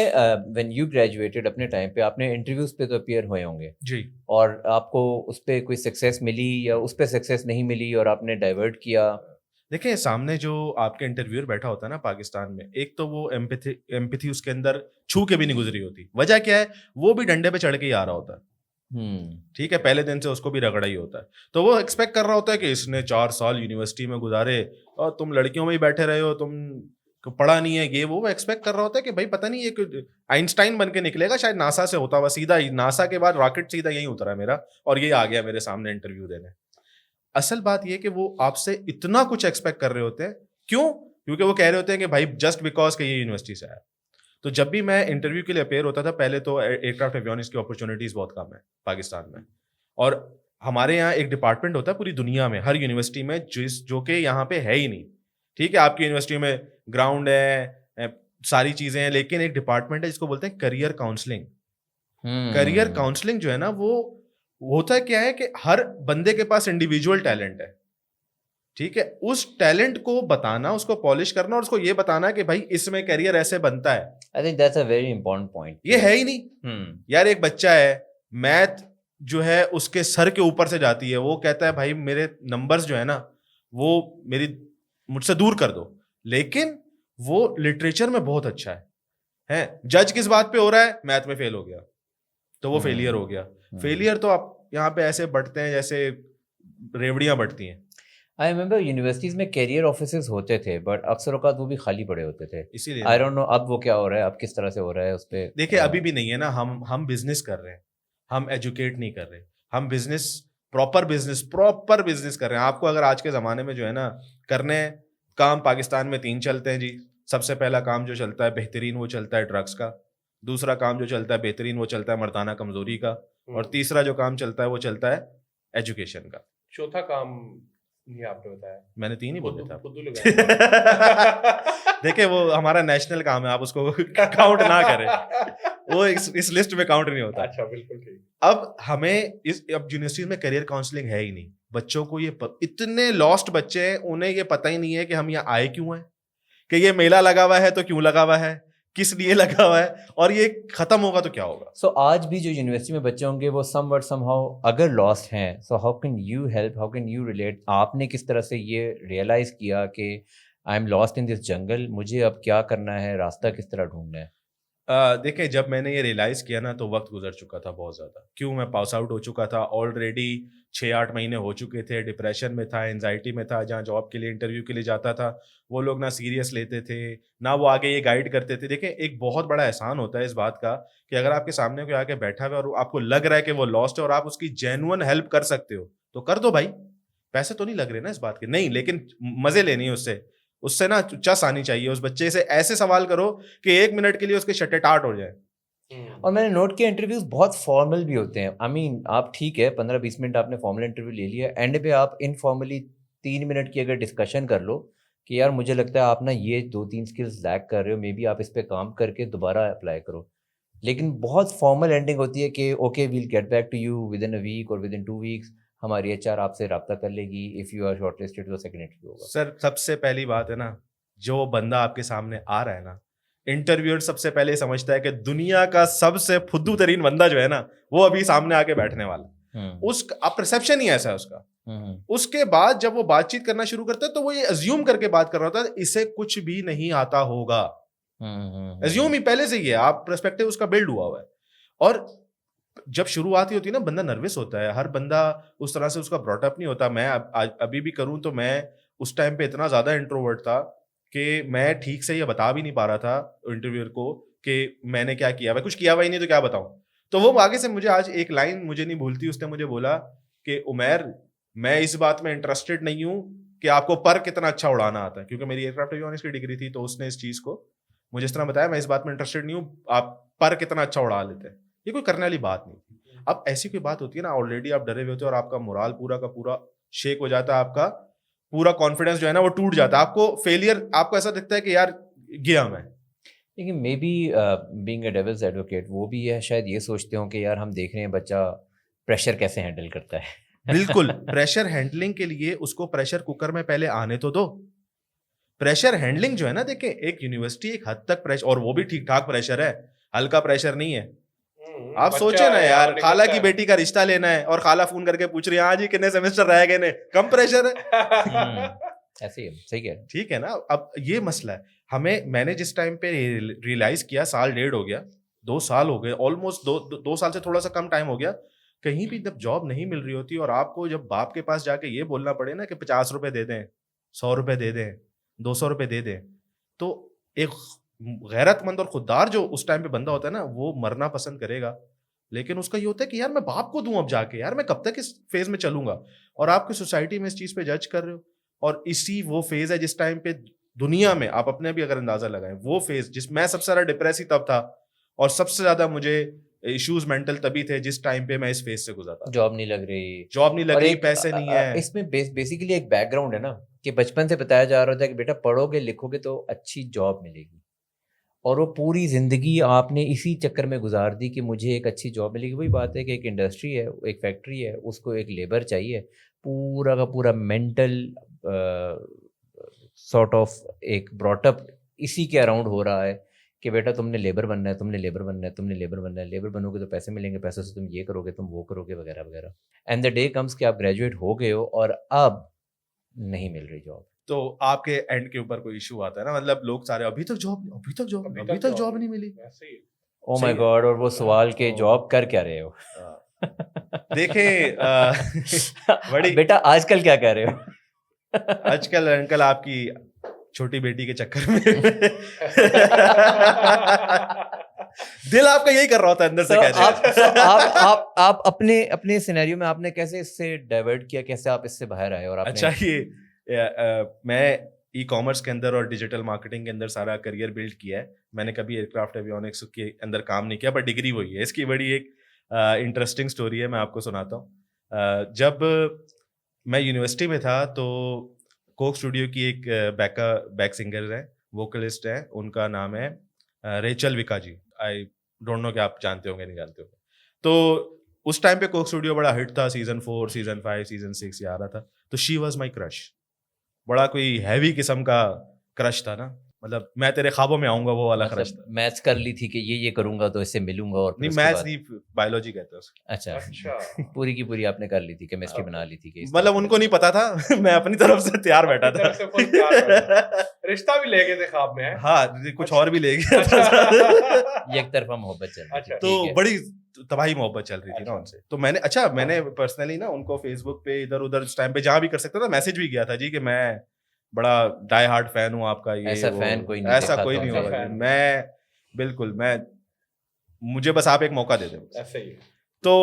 व्हेन यू ग्रेजुएटेड अपने टाइम पे आपने इंटरव्यूज पे तो अपीयर हुए होंगे, जी। और आपको उस पे कोई सक्सेस मिली या उस पे सक्सेस नहीं मिली और आपने डाइवर्ट किया? देखिए, सामने जो आपके इंटरव्यूअर बैठा होता है ना पाकिस्तान में, एक तो वो एम्पैथी उसके अंदर छू के भी नहीं गुजरी होती। वजह क्या है? वो भी डंडे पे चढ़ के ही आ रहा होता है। ठीक है, पहले दिन से उसको भी रगड़ा ही होता है, तो वो एक्सपेक्ट कर रहा होता है कि इसने 4 साल यूनिवर्सिटी में गुजारे और तुम लड़कियों में ही बैठे रहे हो, तुम पढ़ा नहीं है, ये वो एक्सपेक्ट कर रहा होता है कि भाई पता नहीं ये आइंस्टाइन बन के निकलेगा, शायद नासा से होता हुआ, सीधा नासा के बाद रॉकेट सीधा यही उतरा मेरा और ये आ गया मेरे सामने इंटरव्यू देने। असल बात ये कि वो आपसे इतना कुछ एक्सपेक्ट कर रहे होते हैं। क्यों? क्योंकि वो कह रहे होते हैं कि भाई जस्ट बिकॉज के ये यूनिवर्सिटी से आया। तो जब भी मैं इंटरव्यू के लिए अपेयर होता था, पहले तो एयरक्राफ्ट एवियोनिक्स की अपॉर्चुनिटीज बहुत कम है पाकिस्तान में, और हमारे यहाँ एक डिपार्टमेंट होता है पूरी दुनिया में हर यूनिवर्सिटी में जो कि यहाँ पे है ही नहीं। ठीक है, आपकी यूनिवर्सिटी में ग्राउंड है, सारी चीजें हैं, लेकिन एक डिपार्टमेंट है जिसको बोलते हैं करियर काउंसलिंग। करियर काउंसलिंग जो है ना, वो होता है क्या है कि हर बंदे के पास इंडिविजुअल टैलेंट है। ठीक है, उस टैलेंट को बताना, उसको पॉलिश करना और उसको ये बताना कि भाई इसमें करियर ऐसे बनता है। I think that's a very important point. ये है ही नहीं। यार, एक बच्चा है, मैथ जो है उसके सर के ऊपर से जाती है, वो कहता है भाई मेरे नंबर्स जो है ना वो मुझसे दूर कर दो, लेकिन वो लिटरेचर में बहुत अच्छा है। जज किस बात पे हो रहा है? मैथ में फेल हो गया तो वो फेलियर हो गया। फेलियर तो आप यहाँ पे ऐसे बढ़ते हैं जैसे रेवड़ियां बढ़ती हैं। आई रिमेंबर यूनिवर्सिटीज में कैरियर ऑफिसेज होते थे, बट अक्सर औकात वो भी खाली पड़े होते थे। इसीलिए आई डोंट नो अब वो क्या हो रहा है, अब किस तरह से हो रहा है उस पे। देखिए, अभी भी नहीं है ना। हम बिजनेस कर रहे हैं, हम एजुकेट नहीं कर रहे। हम प्रॉपर बिजनेस कर रहे हैं। आपको अगर आज के ज़माने में जो है ना करने काम, पाकिस्तान में 3 चलते हैं जी। सबसे पहला काम जो चलता है बेहतरीन, वो चलता है ड्रग्स का। दूसरा काम जो चलता है बेहतरीन, वो चलता है मर्दाना कमजोरी का। और तीसरा जो काम चलता है वो चलता है एजुकेशन का। चौथा काम नहीं आपने बताया। मैंने 3 ही बोले थे। खुद लगा। देखिए, वो हमारा नेशनल काम है, आप उसको काउंट ना करें, वो इस लिस्ट में काउंट नहीं होता। अच्छा, बिल्कुल ठीक। अब हमें अब यूनिवर्सिटी में करियर काउंसलिंग है ही नहीं। बच्चों को ये इतने लॉस्ट बच्चे हैं, उन्हें ये पता ही नहीं है कि हम यहाँ आए क्यों हैं, कि ये मेला लगा हुआ है तो क्यों लगा हुआ है, किस लिए लगा हुआ है, और ये खत्म होगा तो क्या होगा। सो आज भी जो यूनिवर्सिटी में बच्चे होंगे वो समवट समहाउ अगर लॉस्ट हैं, so how can you help, how can you relate? आपने किस तरह से ये रियलाइज किया कि I am lost in this jungle, मुझे अब क्या करना है, रास्ता किस तरह ढूंढना है? देखिए, जब मैंने ये रियलाइज़ किया ना तो वक्त गुजर चुका था बहुत ज़्यादा। क्यों, मैं पास आउट हो चुका था ऑलरेडी, 6-8 महीने हो चुके थे, डिप्रेशन में था, एंजाइटी में था। जहाँ जॉब के लिए इंटरव्यू के लिए जाता था, वो लोग ना सीरियस लेते थे, ना वो आगे ये गाइड करते थे। देखिए, एक बहुत बड़ा एहसान होता है इस बात का कि अगर आपके सामने कोई आके बैठा हुआ है और आपको लग रहा है कि वो लॉस्ट है और आप उसकी जेन्युइन हेल्प कर सकते हो, तो कर दो भाई। पैसे तो नहीं लग रहे ना इस बात के, नहीं, लेकिन मज़े लेनी है उससे। उससे ना चस आनी चाहिए। उस बच्चे से ऐसे सवाल करो कि 1 मिनट के लिए उसके शट्टे-टाट हो जाए। और मैंने नोट किया इंटरव्यूज बहुत फॉर्मल भी होते हैं। आई मीन आप ठीक है 15-20 मिनट आपने फॉर्मल इंटरव्यू ले लिया, एंड पे आप इनफॉर्मली 3 मिनट की अगर डिस्कशन कर लो कि यार मुझे लगता है आप ना ये 2-3 स्किल्स लैक कर रहे हो, मे बी आप इस पे काम करके दोबारा अप्लाई करो। लेकिन बहुत फॉर्मल एंडिंग होती है कि okay we'll get back to you within a week और विद इन 2 वीक्स, हमारी एचआर आपसे रब्ता कर लेगी, इफ़ यू आर शॉर्टलिस्टेड तो सेकंड इंटरव्यू होगा। सर, सबसे पहली बात है ना, जो बंदा आपके सामने आ रहा है ना, इंटरव्यूअर सबसे पहले समझता है कि दुनिया का सबसे फुद्दू तरीन बंदा जो है ना, वो अभी सामने आके बैठने वाला है। उसका परसेप्शन ही ऐसा है उसका। उसके बाद जब वो बातचीत करना शुरू करता है तो वो ये अज्यूम करके बात कर रहा होता है, इसे कुछ भी नहीं आता होगा। अज्यूम ही पहले से ही है, आप पर्सपेक्टिव उसका बिल्ड हुआ है। और जब शुरुआत ही होती है ना, बंदा नर्वस होता है। हर बंदा उस तरह से उसका ब्रॉटअप नहीं होता। मैं अभी भी करूं तो मैं उस टाइम पे इतना ज्यादा इंट्रोवर्ट था कि मैं ठीक से ये बता भी नहीं पा रहा था इंटरव्यूअर को कि मैंने क्या किया। मैं कुछ किया हुआ ही नहीं तो क्या बताऊं। तो वो आगे से मुझे आज एक लाइन मुझे नहीं भूलती, उसने मुझे बोला कि उमैर, मैं इस बात में इंटरेस्टेड नहीं हूं कि आपको पर कितना अच्छा उड़ाना आता है, क्योंकि मेरी एयरक्राफ्ट एवियोनिक्स की डिग्री थी। तो उसने इस चीज को मुझे इस तरह बताया, मैं इस बात में इंटरेस्टेड नहीं हूं आप पर कितना अच्छा उड़ा लेते हैं। ये कोई करने वाली बात नहीं थी। अब ऐसी कोई बात होती है ना, ऑलरेडी आप डरे हुए होते हो और आपका मोराल पूरा का पूरा शेक हो जाता है, आपका पूरा कॉन्फिडेंस जो है ना वो टूट जाता है। आपको फेलियर, आपको ऐसा दिखता है कि यार गया मैं। लेकिन may be being a devil's advocate, वो भी है शायद ये सोचते हो कि यार हम देख रहे हैं बच्चा प्रेशर कैसे हैंडल करता है। बिल्कुल, प्रेशर हैंडलिंग के लिए उसको प्रेशर कुकर में पहले आने तो दो। प्रेशर हैंडलिंग जो है ना, देखिए एक यूनिवर्सिटी एक हद तक प्रेशर, और वो भी ठीक ठाक प्रेशर है, हल्का प्रेशर नहीं है। आप सोचे ना यार, खाला की बेटी का रिश्ता लेना है और खाला फोन करके पूछ रही है हाँ जी कितने सेमेस्टर रह गए ने, कम प्रेशर है। ऐसे ही है, सही है। ठीक है ना। अब ये मसला है हमें, मैंने जिस टाइम पे रियलाइज किया, 1.5 साल हो गया, 2 साल हो गए, ऑलमोस्ट 2 साल से थोड़ा सा कम टाइम हो गया, कहीं भी जब जॉब नहीं मिल रही होती और आपको जब बाप के पास जाके ये बोलना पड़े ना कि 50 रुपए दे दें, 100 रुपए दे दें, 200 रुपए दे दें, तो एक गैरतमंद और खुददार जो उस टाइम पे बंदा होता है ना, वो मरना पसंद करेगा। लेकिन उसका ये होता है कि यार मैं बाप को दूं अब जाके, यार मैं कब तक इस फेज में चलूंगा। और आपकी सोसाइटी में इस चीज पे जज कर रहे हो, और इसी वो फेज है जिस टाइम पे दुनिया में आप अपने भी अगर अंदाजा लगाएं, वो फेज जिस मैं सबसे ज्यादा डिप्रेस ही तब था और सबसे ज्यादा मुझे इश्यूज मेंटल तभी थे जिस टाइम पे मैं इस फेज से गुजरता। जॉब नहीं लग रही, जॉब नहीं लग और रही, एक पैसे नहीं है। इसमें बेसिकली एक बैकग्राउंड है ना कि बचपन से बताया जा रहा था कि बेटा पढ़ोगे लिखोगे तो अच्छी जॉब मिलेगी, और वो पूरी ज़िंदगी आपने इसी चक्कर में गुजार दी कि मुझे एक अच्छी जॉब मिलेगी। वही बात है कि एक इंडस्ट्री है, एक फैक्ट्री है, उसको एक लेबर चाहिए, पूरा का पूरा मेंटल सॉर्ट ऑफ एक ब्रॉटअप इसी के अराउंड हो रहा है कि बेटा तुमने लेबर बनना है, तुमने लेबर बनना है, तुमने लेबर बनना है, लेबर बनोगे तो पैसे मिलेंगे, पैसों से तुम ये करोगे, तुम वो करोगे, वगैरह वगैरह। एंड द डे कम्स कि आप ग्रेजुएट हो गए हो और अब नहीं मिल रही जॉब, तो आपके एंड के ऊपर कोई इशू आता है ना, मतलब लोग सारे अभी तक जॉब नहीं मिली। ओ सही माय है। गॉड। और वो सवाल के तो- जॉब कर क्या रहे हो? देखें, बड़ी बेटा आजकल क्या कर रहे हो? आजकल अंकल आपकी छोटी बेटी के चक्कर में दिल आपका यही कर रहा होता है अंदर से, आप अपने सिनेरियो में आपने कैसे इससे डाइवर्ट किया, कैसे आप इससे बाहर आए? और आपने अच्छा, ये मैं ई कॉमर्स के अंदर और डिजिटल मार्केटिंग के अंदर सारा करियर बिल्ड किया है। मैंने कभी एयरक्राफ्ट एवियोनिक्स के अंदर काम नहीं किया, पर डिग्री वही है। इसकी बड़ी एक इंटरेस्टिंग स्टोरी है, मैं आपको सुनाता हूँ। जब मैं यूनिवर्सिटी में था तो कोक स्टूडियो की एक बैक सिंगर है, वोकलिस्ट है, उनका नाम है रेचल विका जी। आई डोंट नो कि आप जानते होंगे नहीं जानते होंगे। तो उस टाइम पे कोक स्टूडियो बड़ा हिट था, सीजन 4, सीजन 5, सीजन 6 ये आ रहा था। तो शी वॉज माई क्रश, बड़ा कोई हैवी किस्म का क्रश था ना। मतलब मैं तेरे ख्वाबों में आऊंगा वो वाला क्रश था। मतलब मैथ्स कर ली थी कि ये करूंगा तो इससे मिलूंगा, और फिर नहीं उसके मैथ्स बाद- नहीं, बायोलॉजी कहते हैं उसको। अच्छा अच्छा पूरी की पूरी आपने कर ली थी, केमिस्ट्री बना ली थी कि इस मतलब तरह उनको नहीं पता था मैं अपनी तरफ से तैयार बैठा अपनी तरफ से full तैयार बैठा। रिश्ता भी ले गए थे ख्वाब में है? हाँ कुछ और भी ले गया था से एक तरफा मोहब्बत चल रही थी, अच्छा। तो ठीक है। बड़ी तबाही मोहब्बत चल रही थी ना अच्छा। उनसे। तो मैंने पर्सनली ना उनको फेसबुक पे इधर उधर उस टाइम पे जहां भी कर सकता था मैसेज भी किया था जी कि मैं बड़ा डाई हार्ड फैन हूँ आपका, ये ऐसा वो। फैन कोई नहीं ऐसा देखा कोई तो नहीं ऐसा होगा जी। फैन। मैं बिल्कुल मुझे बस आप एक मौका दे दो। ऐसे ही तो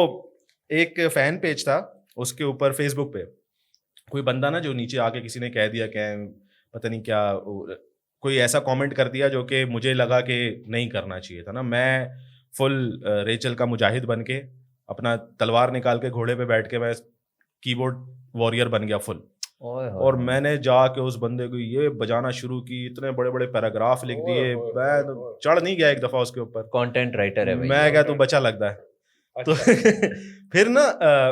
एक फैन पेज था उसके ऊपर फेसबुक पे, कोई बंदा ना जो नीचे आके किसी ने कह दिया क्या पता नहीं क्या, कोई ऐसा कमेंट कर दिया जो कि मुझे लगा कि नहीं करना चाहिए था ना। मैं फुल रेचल का मुजाहिद बन के अपना तलवार निकाल के घोड़े पे बैठ के मैं कीबोर्ड वॉरियर बन गया फुल। ओए होए और होए। मैंने जाके उस बंदे को ये बजाना शुरू की, इतने बड़े बड़े पैराग्राफ लिख ओए, दिए। ओए, मैं ओए, तो ओए। चढ़ नहीं गया एक दफा उसके ऊपर। कंटेंट राइटर है भाई। मैं क्या तू बचा लगता है। तो अच्छा फिर ना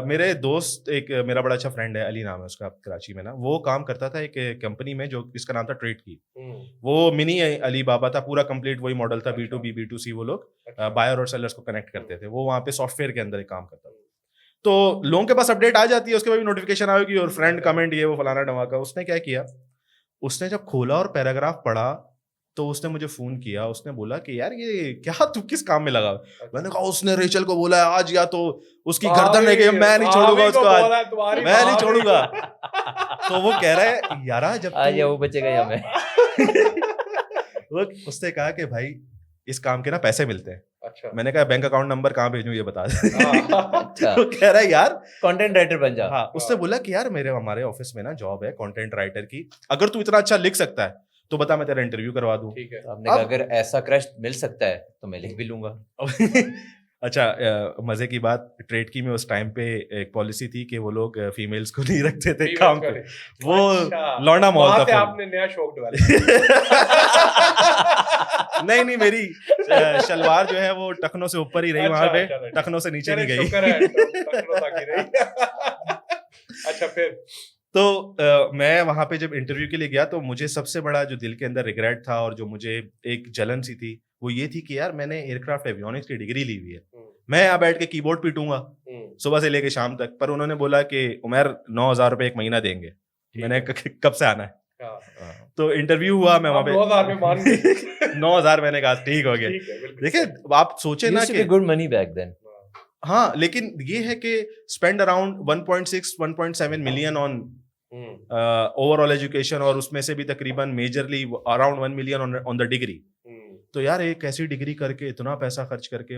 मेरे दोस्त, एक मेरा बड़ा अच्छा फ्रेंड है, अली नाम है उसका, कराची में ना वो काम करता था एक कंपनी में जो इसका नाम था ट्रेड की। वो मिनी अली बाबा था, पूरा कंप्लीट वही मॉडल था, अच्छा। B2B B2C। वो लोग अच्छा। बायर और सेलर्स को कनेक्ट करते थे। वो वहाँ पे सॉफ्टवेयर के अंदर एक काम करता था। तो लोगों के पास अपडेट आ जाती है, उसके बाद भी नोटिफिकेशन आएगी और फ्रेंड कमेंट ये वो फलाना धमाका। उसने क्या किया, उसने जब खोला और पैराग्राफ पढ़ा तो उसने मुझे फोन किया। उसने बोला कि यार ये क्या, तू किस काम में लगा? मैंने कहा उसने रेचल को बोला है आज या तो उसकी गर्दन लेके, मैं नहीं छोड़ूंगा उसको आज, मैं नहीं छोड़ूंगा। तो वो कह रहा है यारा जब आज या वो बचेगा या मैं। वो उसने कहा कि भाई इस काम के ना पैसे मिलते हैं। अच्छा मैंने कहा बैंक अकाउंट नंबर कहाँ भेजूं ये बता दे। अच्छा। तो कह रहा है यार कंटेंट राइटर बन जा। हाँ, उसने बोला कि यार हमारे ऑफिस में ना जॉब है कंटेंट राइटर की, अगर तू इतना अच्छा लिख सकता है तो बता, मैं तेरा इंटरव्यू करवा दूं। ठीक है तो आपने कहा अब- अगर ऐसा क्रश मिल सकता है तो मैं लिख भी लूंगा। अच्छा मजे की बात, ट्रेड की में उस टाइम पे एक पॉलिसी थी कि वो लोग फीमेल्स को नहीं रखते थे Females काम को पे। नहीं। वो अच्छा, लौंडा मॉल वहाँ था से full। आपने नया शौक डेवलप नहीं मेरी शलवार जो है वो टखनों से ऊपर ही रही वहां पे, चलो, टखनों से नीचे नहीं शुक्र है गई। टखनों तक ही रही। अच्छा फिर तो मैं वहां पे जब इंटरव्यू के लिए गया तो मुझे सबसे बड़ा जो दिल के अंदर रिग्रेट था और जो मुझे एक जलन सी थी वो ये थी कि यार मैंने एयरक्राफ्ट एवियोनिक्स की डिग्री ली हुई है, मैं यहाँ बैठ के कीबोर्ड पीटूंगा सुबह से लेके शाम तक। पर उन्होंने बोला कि उमर 9,000 रुपए एक महीना देंगे। मैंने कब से आना है? हाँ। तो इंटरव्यू हुआ, मैं वहां आप पे 9,000 में मान गए। 9,000 मैंने कहा ठीक हो गया। ठीक है बिल्कुल देखिए सही। आप सोचे ना कि गुड मनी बैक देन। हाँ, लेकिन ये है कि spend around 1.6-1.7 million on overall education, और उसमें से भी तकरीबन majorly around 1 million on the degree. तो यार एक ऐसी डिग्री करके इतना पैसा खर्च करके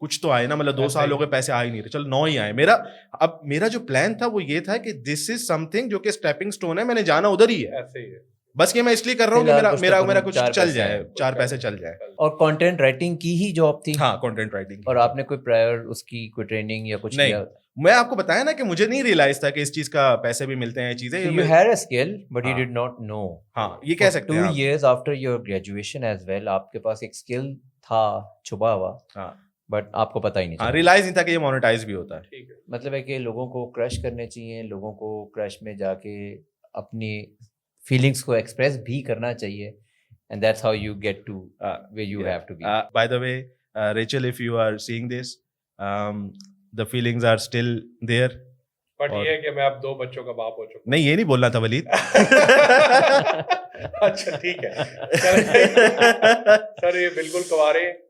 कुछ तो आए ना, मतलब 2 ऐसा साल ही। हो गए पैसे आ ही नहीं रहे, चलो 9 ही आए। मेरा जो प्लान था वो ये था कि दिस इज समथिंग जो कि स्टेपिंग स्टोन है, मैंने जाना उधर ही है। ऐसे ही है। बस ये मैं इसलिए कर रहा हूँ कि फिलहाल मेरा कुछ तो मेरा करूं, मेरा कुछ चार चल पैसे जाए, आए। 4 पैसे चल जाए। और कंटेंट राइटिंग की ही जॉब थी। हाँ, कंटेंट राइटिंग। और आपने कोई प्रायर उसकी कोई ट्रेनिंग या कुछ नहीं, किया? मैं आपको बताया ना कि मुझे नहीं रियलाइज था कि इस चीज का पैसे भी मिलते हैं, चीजें। So you had a skill but you हाँ। did not know. हाँ, ये कह सकते हैं 2 आप। years after your graduation as well, आपके पास एक स्किल था छुपा हुआ, हाँ बट आपको पता ही नहीं हाँ, चला। रियलाइज नहीं था कि ये मोनेटाइज भी होता है। ठीक है। मतलब है कि लोगों को क्रश करने चाहिए, लोगों को क्रश में जाके अपनी फीलिंग्स को एक्सप्रेस भी करना चाहिए, and that's how you get to where you have to be. By the way, Rachel, if you are seeing this, the feelings are still there. But और- ये है कि मैं अब 2 बच्चों का बाप हो चुका नहीं, ये नहीं बोलना था वलीद। हूँ। अच्छा ठीक है। सर ये बिल्कुल कवारे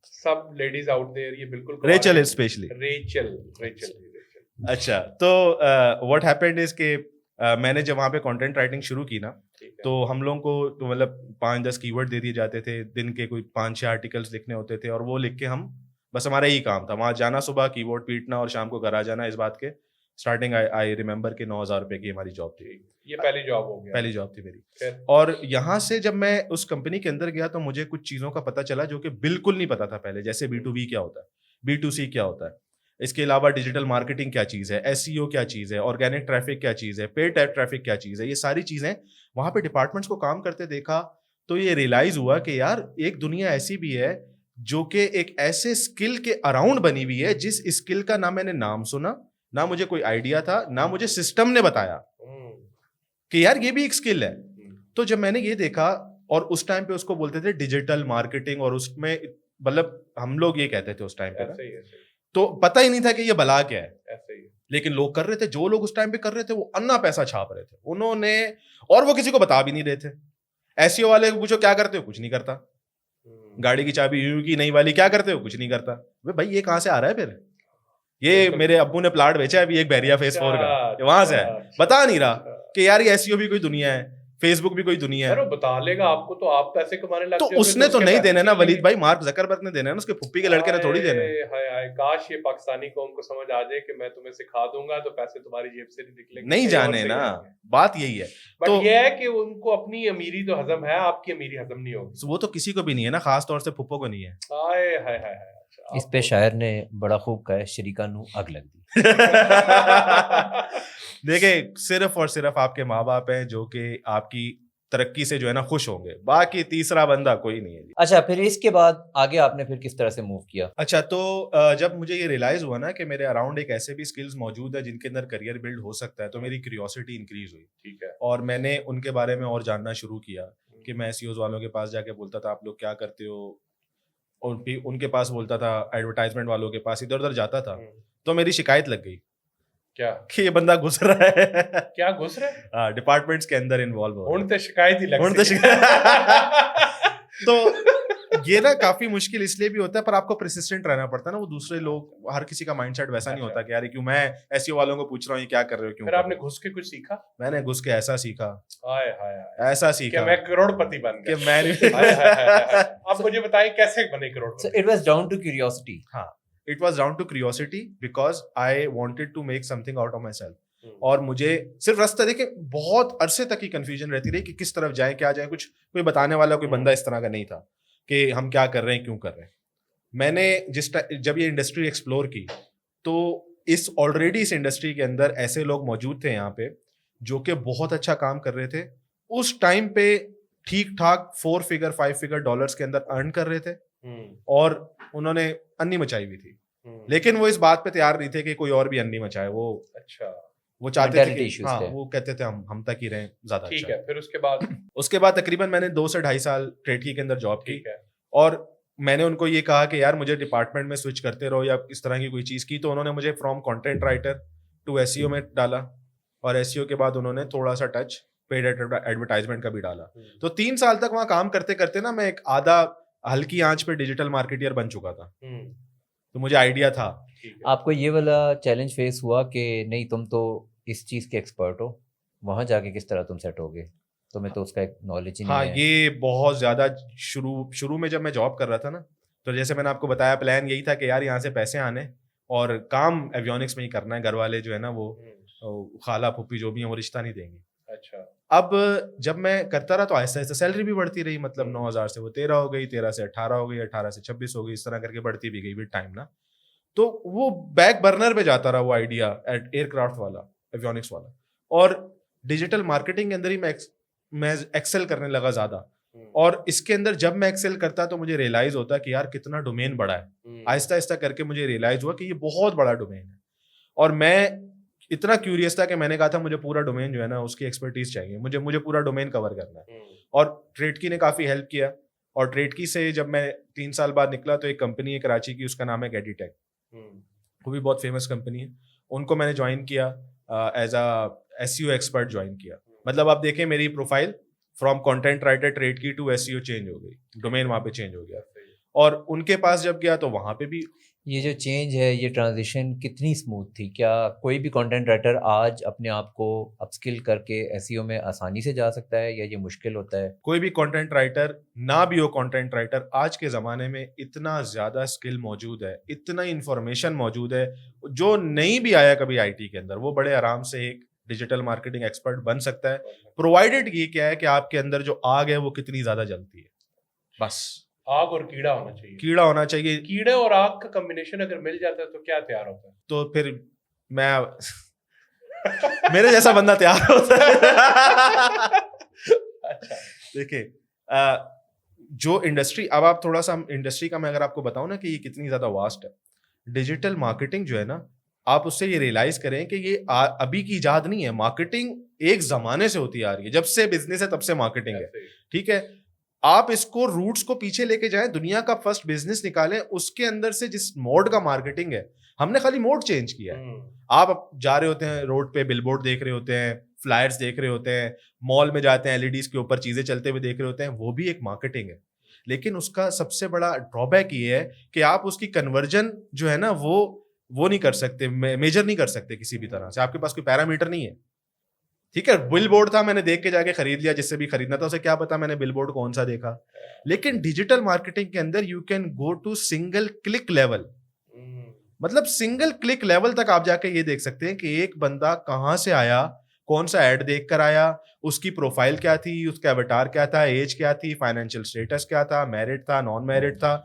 सब लेडीज आउट देयर, ये बिल्कुल कवारे रेचल हैं। स्पेशली। रेचल। अच्छा, तो व्हाट हैपेंड इज के मैंने जब वहाँ पे कंटेंट राइटिंग शुरू की ना, ठीक है। तो हम लोगों को तो मतलब 5-10 कीवर्ड दे दिए जाते थे, दिन के कोई 5-6 आर्टिकल्स लिखने होते थे, और वो लिख के हम बस, हमारा यही काम था वहाँ जाना, सुबह कीबोर्ड पीटना और शाम को घर आ जाना। इस बात के स्टार्टिंग आई रिमेंबर के 9,000 रुपए की हमारी जॉब थी, ये पहली जॉब हो गया। पहली जॉब थी मेरी। फिर? और यहाँ से जब मैं उस कंपनी के अंदर गया तो मुझे कुछ चीज़ों का पता चला जो कि बिल्कुल नहीं पता था पहले, जैसे B2B क्या होता है, B2C क्या होता है, इसके अलावा डिजिटल मार्केटिंग क्या चीज़ है, SEO क्या चीज़ है, ऑर्गेनिक ट्रैफिक क्या चीज़ है, पेड ट्रैफिक क्या चीज़ है। ये सारी चीज़ें वहाँ पे डिपार्टमेंट्स को काम करते देखा तो ये रियलाइज हुआ कि यार एक दुनिया ऐसी भी है जो कि एक ऐसे स्किल के अराउंड बनी हुई है जिस स्किल का ना मैंने नाम सुना, ना मुझे कोई आइडिया था, ना मुझे सिस्टम ने बताया कि यार ये भी एक स्किल है। तो जब मैंने ये देखा और उस टाइम पे उसको बोलते थे डिजिटल मार्केटिंग, और उसमें मतलब हम लोग ये कहते थे उस टाइम पे ना, ऐसे ही ऐसे ही तो पता ही नहीं था कि ये भला क्या है, ऐसे ही। लेकिन लोग कर रहे थे। जो लोग उस टाइम पे कर रहे थे वो अन्ना पैसा छाप रहे थे उन्होंने, और वो किसी को बता भी नहीं रहे थे। एसईओ वाले को पूछो क्या करते हो, कुछ नहीं करता। गाड़ी की चाबी यूं की नई वाली, क्या करते हो, कुछ नहीं करता। वे भाई ये कहाँ से आ रहा है फिर, ये तो मेरे अब्बू ने प्लाट बेचा है अभी एक बैरिया फेस 4 का, अच्छा, वहां से है। अच्छा, बता नहीं रहा अच्छा। कि यार ये एसईओ भी कोई दुनिया है, फेसबुक भी कोई दुनिया यार है। वो बता लेगा आपको तो आप पैसे कमाने तो लगते हो, उसने तो उसके नहीं पैसे देने ना चलेंगे। वलीद भाई, मार्क जकरबर्ग ने देने ना, उसके फुप्पी के लड़के ने थोड़ी देने। हाय हाय, काश ये पाकिस्तानी कौम को समझ आ जाए कि मैं तुम्हें सिखा दूंगा तो पैसे तुम्हारी जेब से नहीं निकलेंगे, नहीं कहीं और जाने से ही ना, आएंगे। बात यही है। बट तो ये है कि उनको अपनी अमीरी तो हजम है, आपकी अमीरी हजम नहीं होगी। वो तो किसी को भी नहीं है ना, खास तौर से फुप्पो को नहीं है। हाय हाय हाय हाय, अच्छा, इस पे शायर ने बड़ा खूब कहा है, शरीका नू आग लग दी। देखिए सिर्फ और सिर्फ आपके माँ बाप हैं जो कि आपकी तरक्की से जो है ना खुश होंगे, बाकी तीसरा बंदा कोई नहीं है जी। अच्छा, फिर इसके बाद आगे आपने फिर किस तरह से मूव किया? अच्छा, तो जब मुझे ये रियलाइज हुआ ना कि मेरे अराउंड एक ऐसे भी स्किल्स मौजूद है जिनके अंदर करियर बिल्ड हो सकता है, तो मेरी क्यूरियोसिटी इंक्रीज हुई। ठीक है। और मैंने उनके बारे में और जानना शुरू किया कि मैं एसईओ वालों के पास जाके बोलता था आप लोग क्या करते हो, और भी उनके पास बोलता था, एडवर्टाइजमेंट वालों के पास इधर उधर जाता था। तो मेरी शिकायत लग गई क्या कि ये बंदा घुस रहा है क्या घुस रहे? हाँ, डिपार्टमेंट्स के अंदर इन्वॉल्व हो रहा है। ਹੁਣ ਤੇ शिकायत ही लग ਹੁਣ ਤੇ तो ये ना काफी मुश्किल इसलिए भी होता है, पर आपको प्रेसिस्टेंट रहना पड़ता है ना। वो दूसरे लोग, हर किसी का माइंडसेट वैसा नहीं होता कि यार क्यों मैं एसईओ वालों को पूछ रहा हूँ ये क्या कर रहे हो, क्यों फिर कर आपने रहे हो? घुस के कुछ सीखा? मैंने घुस के ऐसा सीखा, हाय हाय हाय, ऐसा कि सीखा मैं करोड़पति बन कि गया। मैं हाय हाय हाय हाय। आप मुझे बताएं कैसे बने So करोड़पति? it was down to curiosity. हाँ, it was down to curiosity because I wanted to make something out of myself. और मुझे सिर्फ रास्ता देखिए, बहुत अरसे तक की कंफ्यूजन रहती रही कि किस तरफ जाए, क्या जाए। कुछ कोई बताने वाला कोई बंदा इस तरह का नहीं था कि हम क्या कर रहे हैं, क्यों कर रहे हैं। मैंने जब ये इंडस्ट्री एक्सप्लोर की, तो ऑलरेडी इस इंडस्ट्री के अंदर ऐसे लोग मौजूद थे यहाँ पे जो कि बहुत अच्छा काम कर रहे थे। उस टाइम पे ठीक ठाक 4 फिगर 5 फिगर डॉलर्स के अंदर अर्न कर रहे थे, और उन्होंने अन्नी मचाई हुई थी। लेकिन वो इस बात पे तैयार नहीं थे कि कोई और भी अन्नी मचाए। वो अच्छा, वो चाहते थे Mentality कि issues हाँ, थे। वो कहते थे हम तक ही रहें, ज्यादा ठीक अच्छा है। फिर उसके बाद? उसके बाद तकरीबन मैंने 2 से 2.5 साल ट्रेडकी के अंदर जॉब की, ठीक है। और मैंने उनको ये कहा कि यार मुझे डिपार्टमेंट में स्विच करते रहो या इस तरह की कोई चीज की। तो उन्होंने मुझे from content writer to SEO में डाला, और एसईओ के बाद उन्होंने थोड़ा सा टच पेड एडवर्टाइजमेंट का भी डाला। तो 3 साल तक वहां काम करते करते ना मैं एक आधा हल्की आंच पे डिजिटल मार्केटियर बन चुका था। तो मुझे आइडिया था। ठीक है। आपको ये वाला चैलेंज फेस हुआ कि नहीं तुम तो इस चीज़ के एक्सपर्ट हो, वहाँ जाके किस तरह तुम सेट होगे? तुम्हें तो उसका एक नॉलेज ही नहीं हाँ, है। ये बहुत ज्यादा शुरू में जब मैं जॉब कर रहा था ना, तो जैसे मैंने आपको बताया, प्लान यही था कि यार यहाँ से पैसे आने और काम एवियोनिक्स में ही करना है। घर वाले जो है ना, वो खाला फूफी जो भी है वो रिश्ता नहीं देंगे। अच्छा। अब जब मैं करता रहा तो आहिस्ता आहिस्ता सैलरी भी बढ़ती रही, मतलब 9,000 से वो 13 हो गई, 13 से 18 हो गई, 18 से 26 हो गई, इस तरह करके बढ़ती भी गई विद टाइम ना। तो वो बैक बर्नर पे जाता रहा वो आइडिया, एयरक्राफ्ट वाला, एवियोनिक्स वाला। और डिजिटल मार्केटिंग के अंदर ही मैं एक्सेल करने लगा ज्यादा। और इसके अंदर जब मैं एक्सेल करता तो मुझे रियलाइज होता कि यार कितना डोमेन बड़ा है। आहिस्ता आहिस्ता करके मुझे रियलाइज हुआ कि ये बहुत बड़ा डोमेन है, और मैं इतना क्यूरियस था कि मैंने कहा था मुझे पूरा डोमेन जो है ना उसकी एक्सपर्टीज चाहिए, मुझे पूरा डोमेन कवर करना है। और ट्रेडकी ने काफी हेल्प किया, और ट्रेडकी से जब मैं 3 साल बाद निकला तो एक कंपनी है कराची की, उसका नाम है गेडीटेक, वो भी बहुत फेमस कंपनी है। उनको मैंने ज्वाइन किया as a SEO expert join किया। मतलब आप देखें मेरी प्रोफाइल फ्रॉम कंटेंट राइटर ट्रेडकी टू एसईओ चेंज हो गई, डोमेन वहां पे चेंज हो गया। और उनके पास जब गया तो वहां पे भी ये जो चेंज है, ये ट्रांजिशन कितनी स्मूथ थी? क्या कोई भी कंटेंट राइटर आज अपने आप को अपस्किल करके एसईओ में आसानी से जा सकता है, या ये मुश्किल होता है? कोई भी कंटेंट राइटर ना भी हो कंटेंट राइटर, आज के ज़माने में इतना ज़्यादा स्किल मौजूद है, इतना इंफॉर्मेशन मौजूद है, जो नहीं भी आया कभी आईटी के अंदर वो बड़े आराम से एक डिजिटल मार्केटिंग एक्सपर्ट बन सकता है, प्रोवाइडेड ये क्या है कि आपके अंदर जो आग है वो कितनी ज़्यादा जलती है। बस आग और कीड़ा होना चाहिए। कीड़ा होना चाहिए। कीड़े और आग का कॉम्बिनेशन अगर मिल जाता है तो क्या तैयार होता है? तो फिर मैं मेरे जैसा बंदा तैयार होता है। अच्छा। देखिए, जो इंडस्ट्री, अब आप थोड़ा सा इंडस्ट्री का मैं अगर आपको बताऊं ना कि ये कितनी ज्यादा वास्ट है, डिजिटल मार्केटिंग जो है ना, आप उससे ये रियलाइज करें कि ये अभी की इजाद नहीं है। मार्केटिंग एक जमाने से होती आ रही है, जब से बिजनेस है तब से मार्केटिंग है, ठीक है। आप इसको रूट्स को पीछे लेके जाएं, दुनिया का फर्स्ट बिजनेस निकालें, उसके अंदर से जिस मोड का मार्केटिंग है, हमने खाली मोड चेंज किया है। आप जा रहे होते हैं रोड पे, बिलबोर्ड देख रहे होते हैं, फ्लायर्स देख रहे होते हैं, मॉल में जाते हैं, एलईडीज के ऊपर चीजें चलते हुए देख रहे होते हैं, वो भी एक मार्केटिंग है। लेकिन उसका सबसे बड़ा ड्रॉबैक ये है कि आप उसकी कन्वर्जन जो है ना वो नहीं कर सकते, मेजर नहीं कर सकते किसी भी तरह से, आपके पास कोई पैरामीटर नहीं है। ठीक है, बिल बोर्ड था, मैंने देख के जाके खरीद लिया, जिससे भी खरीदना था उसे क्या पता मैंने बिल बोर्ड कौन सा देखा। लेकिन डिजिटल मार्केटिंग के अंदर you can go to single click level, मतलब सिंगल क्लिक लेवल तक आप जाके ये देख सकते हैं कि एक बंदा कहां से आया, कौन सा एड देख कर आया, उसकी प्रोफाइल क्या थी, उसका अवतार क्या था, एज क्या थी, फाइनेंशियल स्टेटस क्या था, मैरिड था, नॉन मैरिड था,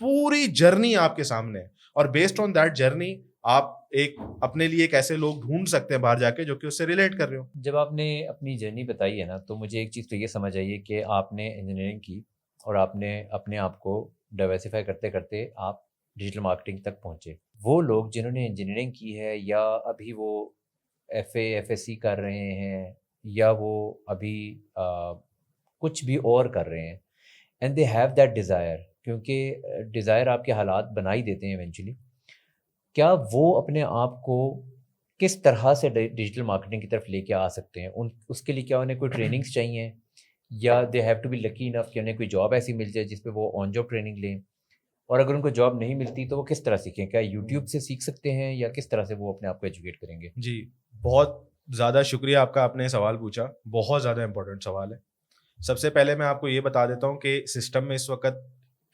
पूरी जर्नी आपके सामने है। और बेस्ड ऑन दैट जर्नी आप एक अपने लिए एक ऐसे लोग ढूंढ सकते हैं बाहर जाके जो कि उससे रिलेट कर रहे हो। जब आपने अपनी जर्नी बताई है ना, तो मुझे एक चीज़ तो ये समझ आई है कि आपने इंजीनियरिंग की और आपने अपने आप को डाइवर्सिफाई करते करते आप डिजिटल मार्केटिंग तक पहुँचे। वो लोग जिन्होंने इंजीनियरिंग की है या अभी वो FA/FSC कर रहे हैं या वो अभी कुछ भी और कर रहे हैं, and they have that desire, क्योंकि डिज़ायर आपके हालात बना ही देते हैं इवेंचुअली, क्या वो अपने आप को किस तरह से डिजिटल मार्केटिंग की तरफ लेके आ सकते हैं? उसके लिए क्या उन्हें कोई ट्रेनिंग्स चाहिए, या they have to be lucky enough कि उन्हें कोई जॉब ऐसी मिल जाए जिस पे वो ऑन जॉब ट्रेनिंग लें? और अगर उनको जॉब नहीं मिलती तो वो किस तरह सीखें? क्या यूट्यूब से सीख सकते हैं, या किस तरह से वो अपने आप को एजुकेट करेंगे? जी, बहुत ज़्यादा शुक्रिया आपका, आपने सवाल पूछा, बहुत ज़्यादा इंपॉर्टेंट सवाल है। सबसे पहले मैं आपको ये बता देता हूँ कि सिस्टम में इस वक्त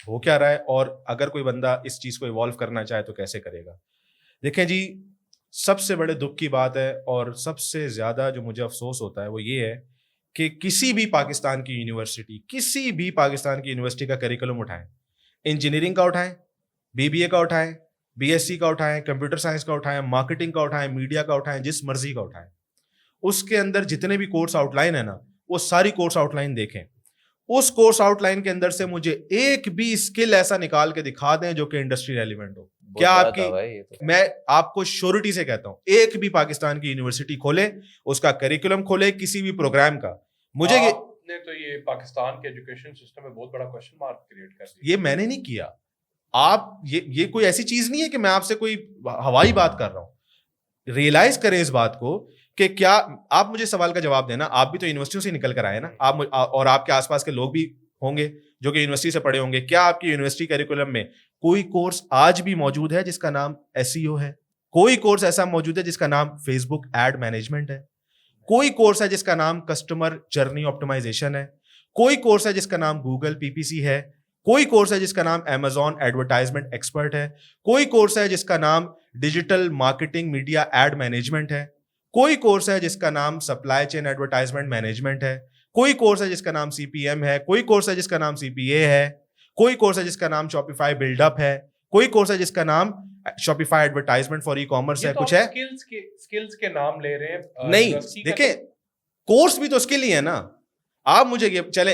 हो क्या रहा है, और अगर कोई बंदा इस चीज़ को इवॉल्व करना चाहे तो कैसे करेगा। देखें जी, सबसे बड़े दुख की बात है और सबसे ज़्यादा जो मुझे अफसोस होता है वो ये है कि किसी भी पाकिस्तान की यूनिवर्सिटी का करिकुलम उठाएं, इंजीनियरिंग का उठाएं, BBA का उठाएं, BSc का उठाएं, कंप्यूटर साइंस का उठाएं, मार्केटिंग का उठाएं, मीडिया का उठाएं, जिस मर्जी का उठाएं, उसके अंदर जितने भी कोर्स आउटलाइन है ना, वो सारी कोर्स आउटलाइन देखें। उस कोर्स आउटलाइन के अंदर से मुझे एक भी स्किल ऐसा निकाल के दिखा दें जो कि इंडस्ट्री रेलिवेंट हो। क्या आपकी, मैं आपको श्योरिटी से कहता हूं, एक भी पाकिस्तान की यूनिवर्सिटी खोले, उसका करिकुलम खोले किसी भी प्रोग्राम का, मुझे आपने तो ये पाकिस्तान के एजुकेशन सिस्टम में बहुत बड़ा क्वेश्चन मार्क क्रिएट कर दिया। ये मैंने नहीं किया, आप ये कोई ऐसी चीज नहीं है कि मैं आपसे कोई हवाई बात कर रहा हूं। रियलाइज करें इस बात को कि क्या, आप मुझे सवाल का जवाब देना, आप भी तो यूनिवर्सिटियों से निकल कर आए ना, आप और आपके आसपास के लोग भी होंगे जो कि यूनिवर्सिटी से पढ़े होंगे। क्या आपकी यूनिवर्सिटी करिकुलम में कोई कोर्स आज भी मौजूद है जिसका नाम SEO है? कोई कोर्स ऐसा मौजूद है जिसका नाम फेसबुक एड मैनेजमेंट है? कोई कोर्स है जिसका नाम कस्टमर जर्नी ऑप्टिमाइजेशन है? कोई कोर्स है जिसका नाम गूगल PPC है? कोई कोर्स है जिसका नाम Amazon एडवर्टाइजमेंट एक्सपर्ट है? कोई कोर्स है जिसका नाम digital marketing media and management है? कोई कोर्स है जिसका नाम सप्लाई चेन एडवर्टाइजमेंट मैनेजमेंट है? कोई कोर्स है जिसका नाम CPM है? कोई कोर्स है जिसका नाम CPA है? कोई कोर्स है जिसका नाम शॉपिफाई बिल्डअप है? कोई कोर्स है जिसका नाम शॉपिफाई एडवर्टाइजमेंट फॉर ई-कॉमर्स है? कुछ है? स्किल्स के नाम ले रहे हैं। नहीं, देखिए, कोर्स भी तो स्किल ही है ना। आप मुझे ये चले,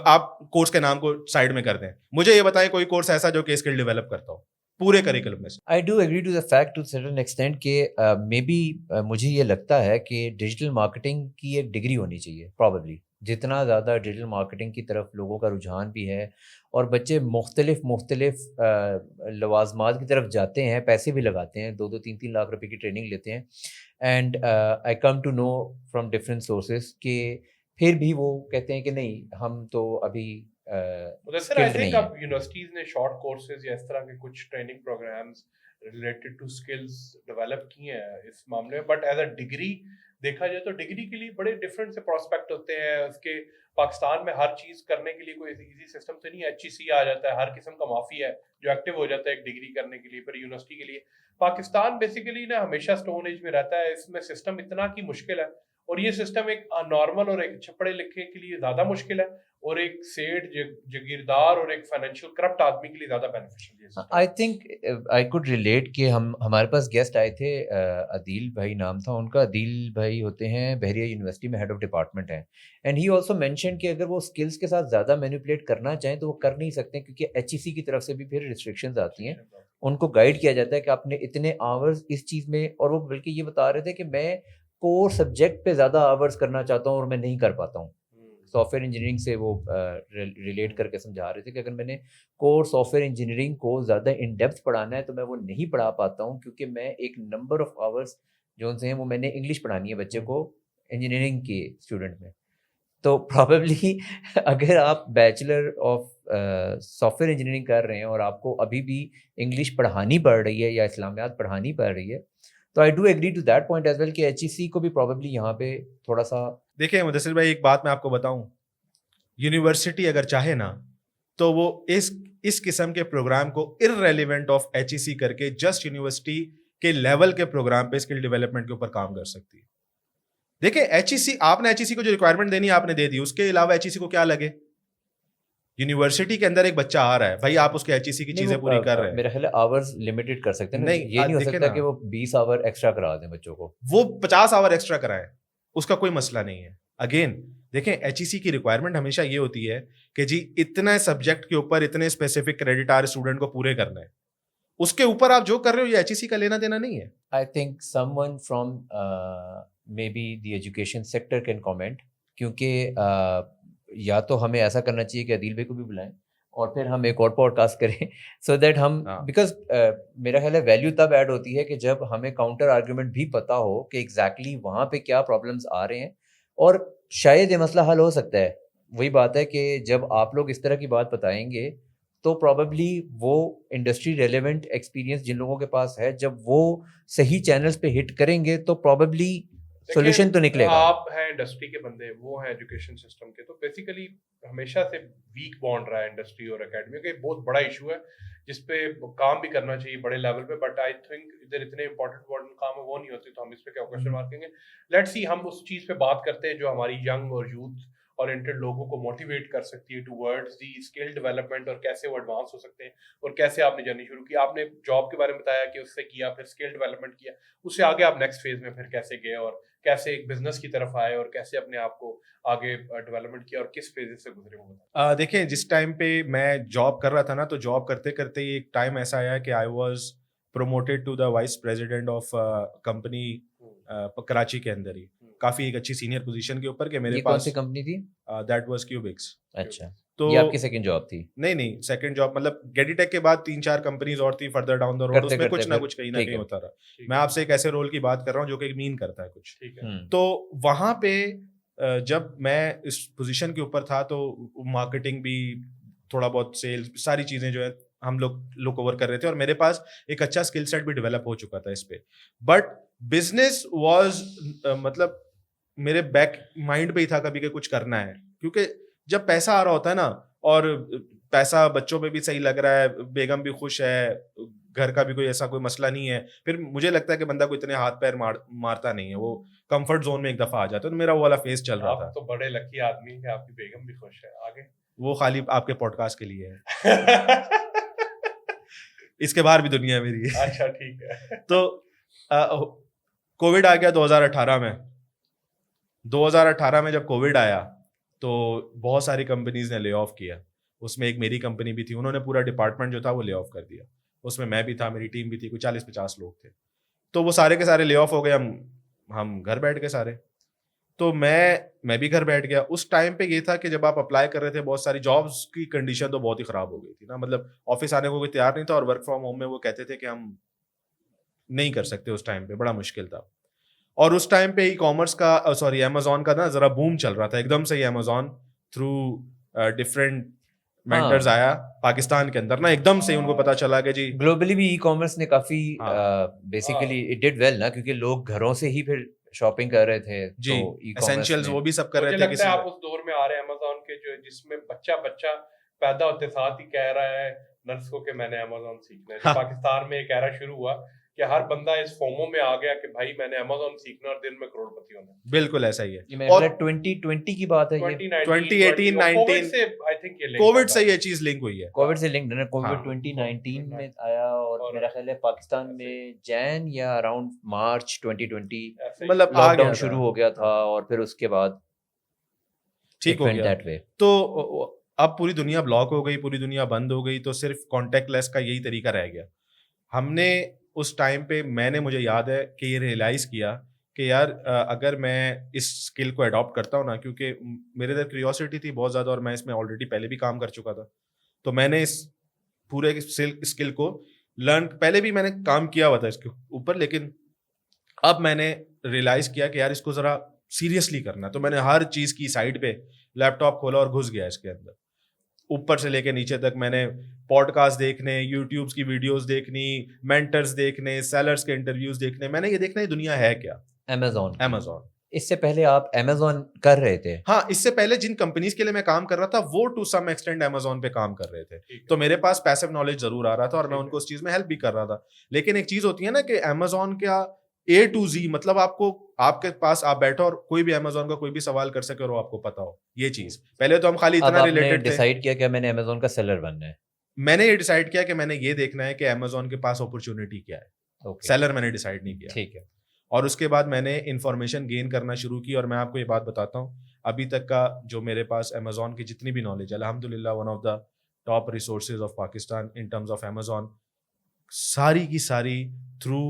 आप कोर्स के नाम को साइड में कर दें, मुझे ये बताएं कोई कोर्स ऐसा जो कि स्किल डेवलप करता हो पूरे करिकुलम में से। I do agree to the fact to certain extent के मे बी मुझे ये लगता है कि डिजिटल मार्केटिंग की एक डिग्री होनी चाहिए प्रॉबेबली। जितना ज़्यादा डिजिटल मार्केटिंग की तरफ लोगों का रुझान भी है और बच्चे मुख्तलिफ लवाजमात की तरफ जाते हैं, पैसे भी लगाते हैं, 2-2 3-3 लाख रुपए की ट्रेनिंग लेते हैं, and I come to know from different sources कि फिर भी वो कहते हैं कि नहीं, हम तो अभी आई थिंक अब यूनिवर्सिटीज ने शॉर्ट कोर्सेज या इस तरह के कुछ training programmes related to skills develop किए हैं इस मामले में। बट एज अ डिग्री देखा जाए तो डिग्री के लिए बड़े डिफरेंट से प्रोस्पेक्ट होते हैं उसके। पाकिस्तान में हर चीज करने के लिए कोई इजी सिस्टम तो नहीं है। HEC आ जाता है, हर किस्म का माफी है जो एक्टिव हो जाता है एक डिग्री करने के लिए। पर यूनिवर्सिटी के लिए पाकिस्तान बेसिकली ना हमेशा स्टोन एज में रहता है। इसमें सिस्टम इतना की मुश्किल है, और ये सिस्टम एक नॉर्मल और एक पढ़े लिखे के लिए ज्यादा मुश्किल है, और एक सेठ जागीरदार और एक फाइनेंशियल करप्ट आदमी के लिए ज्यादा बेनिफिशियल है। I think I could relate कि हमारे पास गेस्ट आए थे, अदील भाई नाम था उनका। अदील भाई होते हैं बहरिया यूनिवर्सिटी में हेड ऑफ डिपार्टमेंट है, एंड ही आल्सो मेंशन कि अगर वो स्किल्स के साथ ज़्यादा मैनिपुलेट करना चाहें तो वो कर नहीं सकते, क्योंकि HEC की तरफ से भी फिर रिस्ट्रिक्शंस आती हैं। उनको गाइड किया जाता है कि आपने इतने आवर्स इस चीज़ में, और वो बल्कि ये बता रहे थे कि मैं कोर सब्जेक्ट पे ज़्यादा आवर्स करना चाहता हूँ और मैं नहीं कर पाता हूँ। सॉफ्टवेयर इंजीनियरिंग से वो रिलेट करके समझा रहे थे कि अगर मैंने कोर सॉफ्टवेयर इंजीनियरिंग को ज़्यादा इन डेप्थ पढ़ाना है तो मैं वो नहीं पढ़ा पाता हूँ, क्योंकि मैं एक नंबर ऑफ आवर्स जो उनसे हैं वो मैंने इंग्लिश पढ़ानी है बच्चे को इंजीनियरिंग के स्टूडेंट में। तो प्रॉबेबली अगर आप बैचलर ऑफ सॉफ्टवेयर इंजीनियरिंग कर रहे हैं और आपको अभी भी इंग्लिश पढ़ानी पड़ रही है या इस्लामियात पढ़ानी पड़ रही है, तो I do agree to that point as well कि HEC को भी प्रॉबेबली यहाँ पे थोड़ा सा। देखिए मुदस्सिर भाई, एक बात मैं आपको बताऊं, यूनिवर्सिटी अगर चाहे ना तो वो इस किस्म के प्रोग्राम को इररेलेवेंट ऑफ HEC करके जस्ट यूनिवर्सिटी के लेवल के प्रोग्राम पे स्किल डेवलपमेंट के ऊपर काम कर सकती है। देखिए HEC, आपने HEC को जो रिक्वायरमेंट देनी है आपने दे दी, उसके अलावा HEC को क्या लगे? यूनिवर्सिटी के अंदर एक बच्चा आ रहा है भाई, आप उसके HEC की चीजें पूरी कर रहे हैं। मेरा ख्याल है आवर्स लिमिटेड कर सकते हैं ना, नहीं, ये नहीं हो देखे सकता ना। कि वो 20 आवर एक्स्ट्रा करा दें बच्चों को, वो 50 आवर एक्स्ट्रा कराएं, उसका कोई मसला नहीं है। अगेन देखें, HEC की रिक्वायरमेंट हमेशा ये होती है कि जी इतने सब्जेक्ट के ऊपर इतने स्पेसिफिक क्रेडिट आर स्टूडेंट को पूरे करना है, उसके ऊपर आप जो कर रहे हो ये HEC का लेना देना नहीं है। I think someone from may be the education sector can comment, क्योंकि या तो हमें ऐसा करना चाहिए कि अदील भाई को भी बुलाएं और फिर हम एक और पॉडकास्ट करें सो दैट हम, बिकॉज मेरा ख्याल है वैल्यू तब ऐड होती है कि जब हमें काउंटर आर्ग्यूमेंट भी पता हो कि एग्जैक्टली वहाँ पे क्या प्रॉब्लम्स आ रहे हैं, और शायद ये मसला हल हो सकता है। वही बात है कि जब आप लोग इस तरह की बात बताएंगे तो प्रॉबेबली वो इंडस्ट्री रेलेवेंट एक्सपीरियंस जिन लोगों के पास है, जब वो सही चैनल्स पे हिट करेंगे तो प्रॉबेबली सॉल्यूशन तो निकलेगा। आप हैं इंडस्ट्री के बंदे, वो हैं एजुकेशन सिस्टम के, तो बेसिकली हमेशा से वीक बॉन्ड रहा है इंडस्ट्री और एकेडमी का। बहुत बड़ा इशू है जिस पे काम भी करना चाहिए बड़े लेवल पे, बट आई थिंक इधर इतने इंपॉर्टेंट काम है वो नहीं होते, तो हम इस पे क्या क्वेश्चन मार्क करेंगे। लेट्स सी, हम उस चीज पे बात करते हैं जो हमारी यंग और यूथ ओरिएंटेड लोगों को मोटिवेट कर सकती है टूवर्ड्स दी स्किल डेवलपमेंट, और कैसे वो एडवांस हो सकते हैं, और कैसे आपने जर्नी शुरू की। आपने जॉब के बारे में बताया कि उससे किया, फिर स्किल डेवलपमेंट किया, उससे आगे आप नेक्स्ट फेज में फिर कैसे गए और कैसे एक बिजनेस की तरफ आए और कैसे अपने आप को आगे डेवलपमेंट किया और किस फेज से गुजरे वो बताएं। देखिए, जिस टाइम पे मैं जॉब कर रहा था ना, तो जॉब करते करते ही एक टाइम ऐसा आया कि I was promoted to the vice president of company Karachi के अंदर ही, काफी एक अच्छी सीनियर पोजीशन के ऊपर, कि मेरे ये कौन पास सी कंपनी थी? That was Cubix. अच्छा, तो ये आपकी सेकंड जॉब थी? नहीं, सेकंड जॉब मतलब गेडीटेक के बाद 3-4 कंपनीज और थी फर्दर डाउन द रोड, करते उसमें कुछ करते ना फिर कुछ कहीं ना ठीक कहीं है। होता रहा। मैं आपसे एक ऐसे रोल की बात कर रहा हूँ जो कि मीन करता है कुछ। ठीक है। तो वहां पे जब मैं इस पोजीशन के ऊपर था तो मार्केटिंग भी, थोड़ा बहुत सेल्स, सारी चीजें जो है हम लोग लुक ओवर कर रहे थे, और मेरे पास एक अच्छा स्किल सेट भी डेवलप हो चुका था इस पे। बट बिजनेस वाज मतलब मेरे बैक माइंड पे ही था कभी कि कुछ करना है, क्योंकि जब पैसा आ रहा होता है ना, और पैसा बच्चों पे भी सही लग रहा है, बेगम भी खुश है, घर का भी कोई ऐसा कोई मसला नहीं है, फिर मुझे लगता है कि बंदा को इतने हाथ पैर मारता नहीं है, वो कंफर्ट जोन में एक दफा आ जाता है। तो मेरा वो वाला फेज चल रहा आप था। तो बड़े लकी आदमी हैं कि आपकी बेगम भी खुश है। आगे वो खाली आपके पॉडकास्ट के लिए है इसके बाहर भी दुनिया मेरी है। अच्छा, ठीक है। तो कोविड आ गया 2018 में। 2018 में जब कोविड आया तो बहुत सारी कंपनीज ने ले ऑफ किया, उसमें एक मेरी कंपनी भी थी, उन्होंने पूरा डिपार्टमेंट जो था वो ले ऑफ कर दिया। उसमें मैं भी था, मेरी टीम भी थी, कोई 40-50 लोग थे। तो वो सारे के सारे ले ऑफ हो गए, हम घर बैठ गए सारे। तो मैं भी घर बैठ गया। उस टाइम पे ये था कि जब आप अप्लाई कर रहे थे, बहुत सारी जॉब्स की कंडीशन तो बहुत ही खराब हो गई थी ना, मतलब ऑफिस आने को कोई तैयार नहीं था, और वर्क फ्रॉम होम में वो कहते थे कि हम नहीं कर सकते। उस टाइम पे बड़ा मुश्किल था। और उस टाइम पे ई कॉमर्स का, सॉरी अमेजोन का ना जरा बूम चल रहा था एकदम से ही। अमेजोन थ्रू डिफरेंट मेंटर्स आया पाकिस्तान के अंदर ना, एकदम से उनको पता चला कि जी ग्लोबली भी ई कॉमर्स ने काफी बेसिकली हाँ। इट डिड वेल ना, क्योंकि लोग घरों से ही फिर शॉपिंग कर रहे थे। जी तो ई-कॉमर्स एसेंशियल्स ने वो भी सब कर मुझे रहे थे। लगता है आप उस दौर में आ रहे हैं अमेज़न के, जो जिसमें बच्चा पैदा होते साथ ही कह रहा है नर्स को कि मैंने अमेज़न सीखना है। हाँ। पाकिस्तान में एक एरा शुरू हुआ कि हर बंदा इस फोमो में आ गया कि भाई मैंने अमेज़न सीखना और दिन में करोड़पति होना है। बिल्कुल ऐसा ही है। ये मेरे 2020 की बात है, ये 2018, 19 कोविड से आई थिंक ये कोविड से ये चीज लिंक हुई है। कोविड से लिंक्ड है ना। कोविड हाँ। 2019 में आया, और मेरा ख्याल है पाकिस्तान में जैन या अराउंड मार्च 2020 मतलब आ गया लॉकडाउन था। शुरू हो गया था, और फिर उसके बाद ठीक हो गया। That way. तो अब पूरी दुनिया ब्लॉक हो गई, पूरी दुनिया बंद हो गई, तो सिर्फ कॉन्टेक्टलेस का यही तरीका रह गया। हमने उस टाइम पे, मुझे याद है कि ये रियलाइज किया कि यार अगर मैं इस स्किल को अडॉप्ट करता हूँ ना, क्योंकि मेरे अंदर क्यूरियोसिटी थी बहुत ज़्यादा और मैं इसमें ऑलरेडी पहले भी काम कर चुका था, तो मैंने इस पूरे स्किल को लर्न, पहले भी मैंने काम किया हुआ था इसके ऊपर, लेकिन अब मैंने रियलाइज किया कि यार इसको ज़रा सीरियसली करना है। तो मैंने हर चीज़ की साइड पे लैपटॉप खोला और घुस गया इसके अंदर, ऊपर से लेके नीचे तक। मैंने पॉडकास्ट देखने, यूट्यूब्स की वीडियोस देखनी, मेंटर्स देखने, सेलर्स के इंटरव्यूज देखने, मैंने ये देखना ये दुनिया है क्या। अमेजोन इससे पहले आप अमेजोन कर रहे थे? हाँ, इससे पहले जिन कंपनीज के लिए मैं काम कर रहा था वो टू सम एक्सटेंड अमेजोन पे काम कर रहे थे, तो मेरे पास पैसिव नॉलेज जरूर आ रहा था और मैं उनको उस चीज में हेल्प भी कर रहा था। लेकिन एक चीज होती है ना कि अमेजोन का A to Z, मतलब आपको, आपके पास आप बैठो और कोई भी अमेजोन का कोई भी सवाल कर सके और वो आपको पता हो, ये चीज। पहले तो हम खाली अब इतना आपने रिलेटेड थे। डिसाइड किया कि मैंने अमेजोन का सेलर बनना है? मैंने ये डिसाइड किया कि मैंने ये देखना है कि अमेजोन के पास अपॉर्चुनिटी क्या है। ओके, सेलर मैंने डिसाइड नहीं किया। ठीक है। और उसके बाद मैंने इंफॉर्मेशन गेन करना शुरू की, और मैं आपको ये बात बताता हूँ, अभी तक का जो मेरे पास अमेजोन की जितनी भी नॉलेज है, अल्हम्दुलिल्लाह one of the top resources of Pakistan in terms of Amazon, सारी की सारी थ्रू